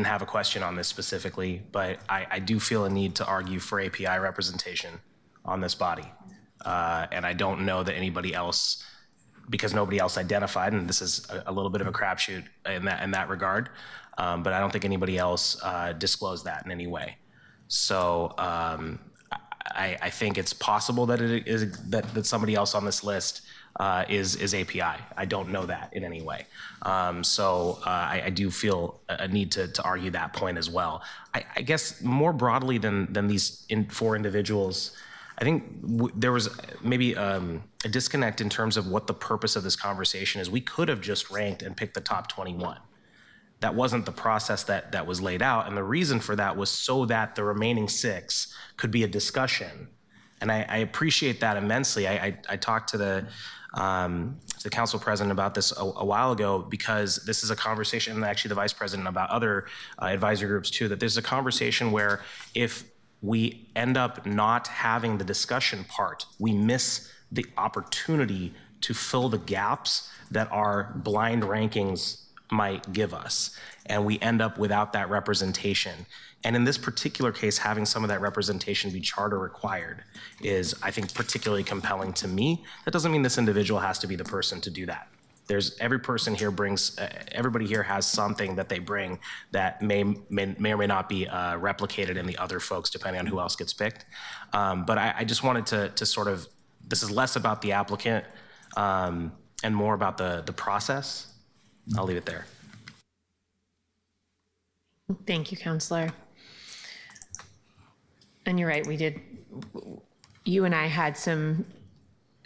have a question on this specifically, but I do feel a need to argue for API representation on this body. And I don't know that anybody else, because nobody else identified, and this is a little bit of a crapshoot in that regard, but I don't think anybody else disclosed that in any way. So I think it's possible that it is that somebody else on this list is API. I don't know that in any way. So I do feel a need to argue that point as well. I guess more broadly than these four individuals, I think there was maybe a disconnect in terms of what the purpose of this conversation is. We could have just ranked and picked the top 21. That wasn't the process that was laid out. And the reason for that was so that the remaining 6 could be a discussion. And I appreciate that immensely. I talked to the council president about this a while ago, because this is a conversation, and actually the vice president, about other advisory groups too, that there's a conversation where if we end up not having the discussion part, we miss the opportunity to fill the gaps that our blind rankings might give us. And we end up without that representation. And in this particular case, having some of that representation be charter required is, I think, particularly compelling to me. That doesn't mean this individual has to be the person to do that. Every person here brings, everybody here has something that they bring that may or may not be replicated in the other folks, depending on who else gets picked. But I just wanted to sort of, this is less about the applicant and more about the process. I'll leave it there. Thank you, Councilor. And you're right, you and I had some,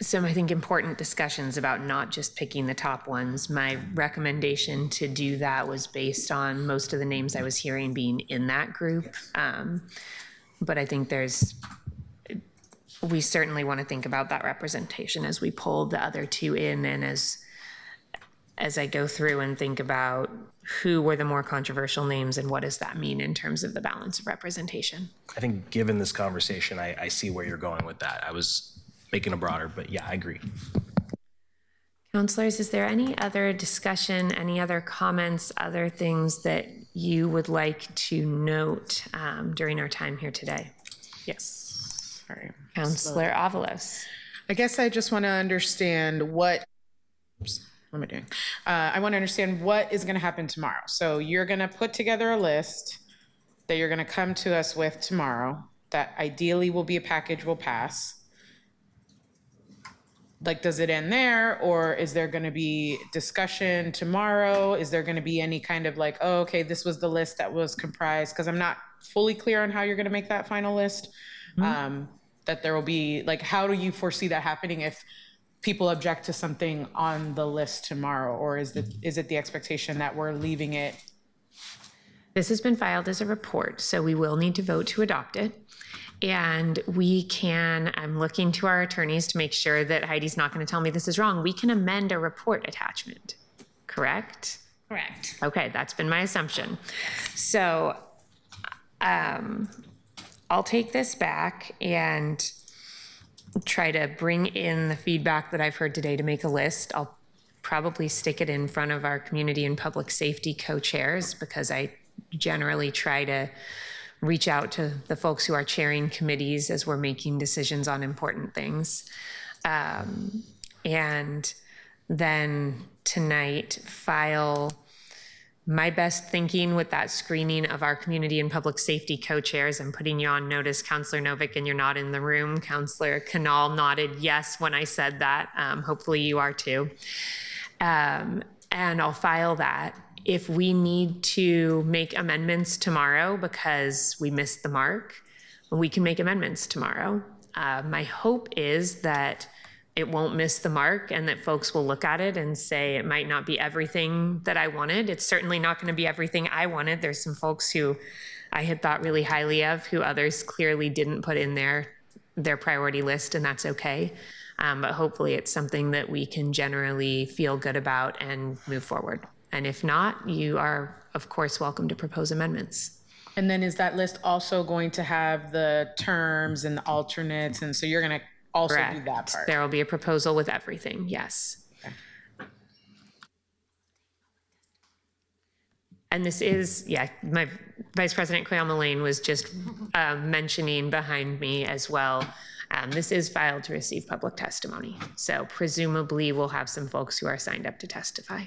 I think, important discussions about not just picking the top ones. My recommendation to do that was based on most of the names I was hearing being in that group. But I think we certainly want to think about that representation as we pull the other 2 in, and as I go through and think about who were the more controversial names and what does that mean in terms of the balance of representation. I think given this conversation, I see where you're going with that. I was making a broader, but yeah, I agree. Councilors, is there any other discussion, any other comments, other things that you would like to note during our time here today? Yes. Sorry. Councilor Avalos. I guess I just want to understand what am I doing? I want to understand what is going to happen tomorrow. So you're going to put together a list that you're going to come to us with tomorrow that ideally will be a package we'll pass. Like, does it end there, or is there going to be discussion tomorrow? Is there going to be any kind of like, oh, okay, this was the list that was comprised? Because I'm not fully clear on how you're going to make that final list. That there will be, like, how do you foresee that happening if people object to something on the list tomorrow, or is it the expectation that we're leaving it This has been filed as a report, so we will need to vote to adopt it. And we can, I'm looking to our attorneys to make sure that Heidi's not going to tell me this is wrong. We can amend a report attachment, correct? Correct. Okay, that's been my assumption. So I'll take this back and try to bring in the feedback that I've heard today to make a list. I'll probably stick it in front of our community and public safety co-chairs because I generally try to reach out to the folks who are chairing committees as we're making decisions on important things. And then tonight, file my best thinking with that screening of our community and public safety co-chairs. I'm putting you on notice, Councilor Novick, and you're not in the room. Councilor Canal nodded yes when I said that. Hopefully you are too. And I'll file that. If we need to make amendments tomorrow because we missed the mark, we can make amendments tomorrow. My hope is that it won't miss the mark and that folks will look at it and say it might not be everything that I wanted. It's certainly not going to be everything I wanted. There's some folks who I had thought really highly of who others clearly didn't put in their priority list, and that's okay. But hopefully it's something that we can generally feel good about and move forward. And if not, you are, of course, welcome to propose amendments. And then is that list also going to have the terms and the alternates? And so you're going to also Correct. do that part? There will be a proposal with everything, yes. Okay. And this is, yeah, my Vice President Koyama Lane was just mentioning behind me as well. This is filed to receive public testimony. So presumably we'll have some folks who are signed up to testify.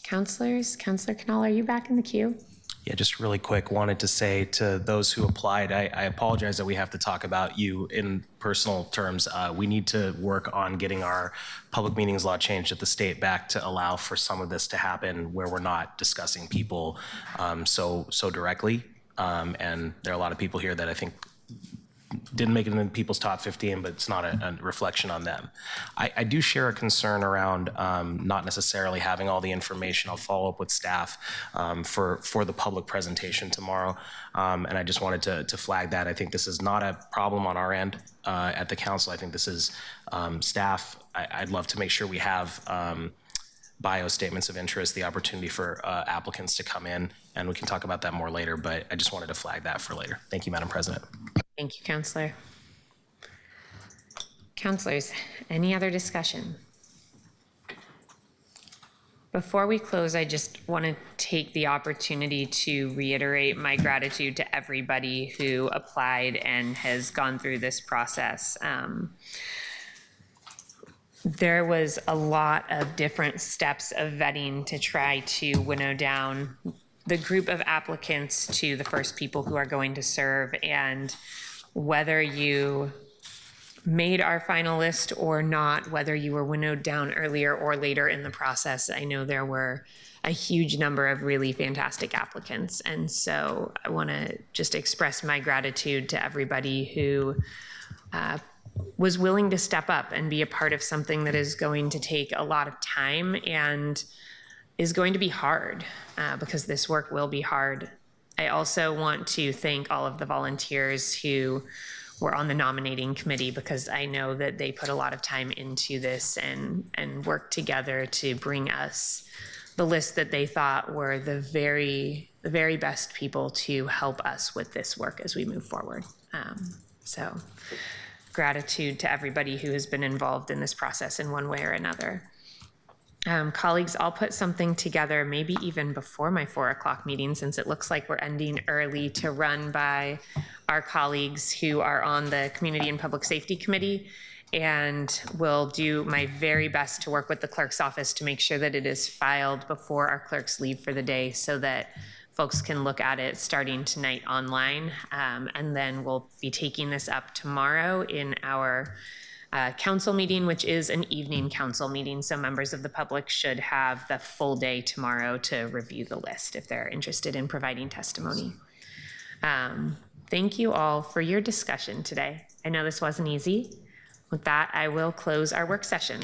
Counselors, Counselor Canal, are you back in the queue? Yeah, just really quick, wanted to say to those who applied, I apologize that we have to talk about you in personal terms. We need to work on getting our public meetings law changed at the state back to allow for some of this to happen where we're not discussing people so directly. And there are a lot of people here that I think didn't make it in people's top 15, but it's not a reflection on them. I do share a concern around not necessarily having all the information. I'll follow up with staff for the public presentation tomorrow. And I just wanted to flag that. I think this is not a problem on our end at the council. I think this is staff. I'd love to make sure we have bio statements of interest, the opportunity for applicants to come in, and we can talk about that more later, but I just wanted to flag that for later. Thank you, Madam President. Thank you, Counselor. Counselors, any other discussion? Before we close, I just want to take the opportunity to reiterate my gratitude to everybody who applied and has gone through this process. There was a lot of different steps of vetting to try to winnow down the group of applicants to the first people who are going to serve, and whether you made our final list or not, whether you were winnowed down earlier or later in the process, I know there were a huge number of really fantastic applicants. And so I want to just express my gratitude to everybody who was willing to step up and be a part of something that is going to take a lot of time and is going to be hard because this work will be hard. I also want to thank all of the volunteers who were on the nominating committee because I know that they put a lot of time into this and worked together to bring us the list that they thought were the very best people to help us with this work as we move forward. So gratitude to everybody who has been involved in this process in one way or another. Colleagues, I'll put something together maybe even before my 4 o'clock meeting, since it looks like we're ending early, to run by our colleagues who are on the Community and Public Safety Committee, and will do my very best to work with the clerk's office to make sure that it is filed before our clerks leave for the day so that folks can look at it starting tonight online. And then we'll be taking this up tomorrow in our council meeting, which is an evening council meeting. So members of the public should have the full day tomorrow to review the list if they're interested in providing testimony. Thank you all for your discussion today. I know this wasn't easy. With that, I will close our work session.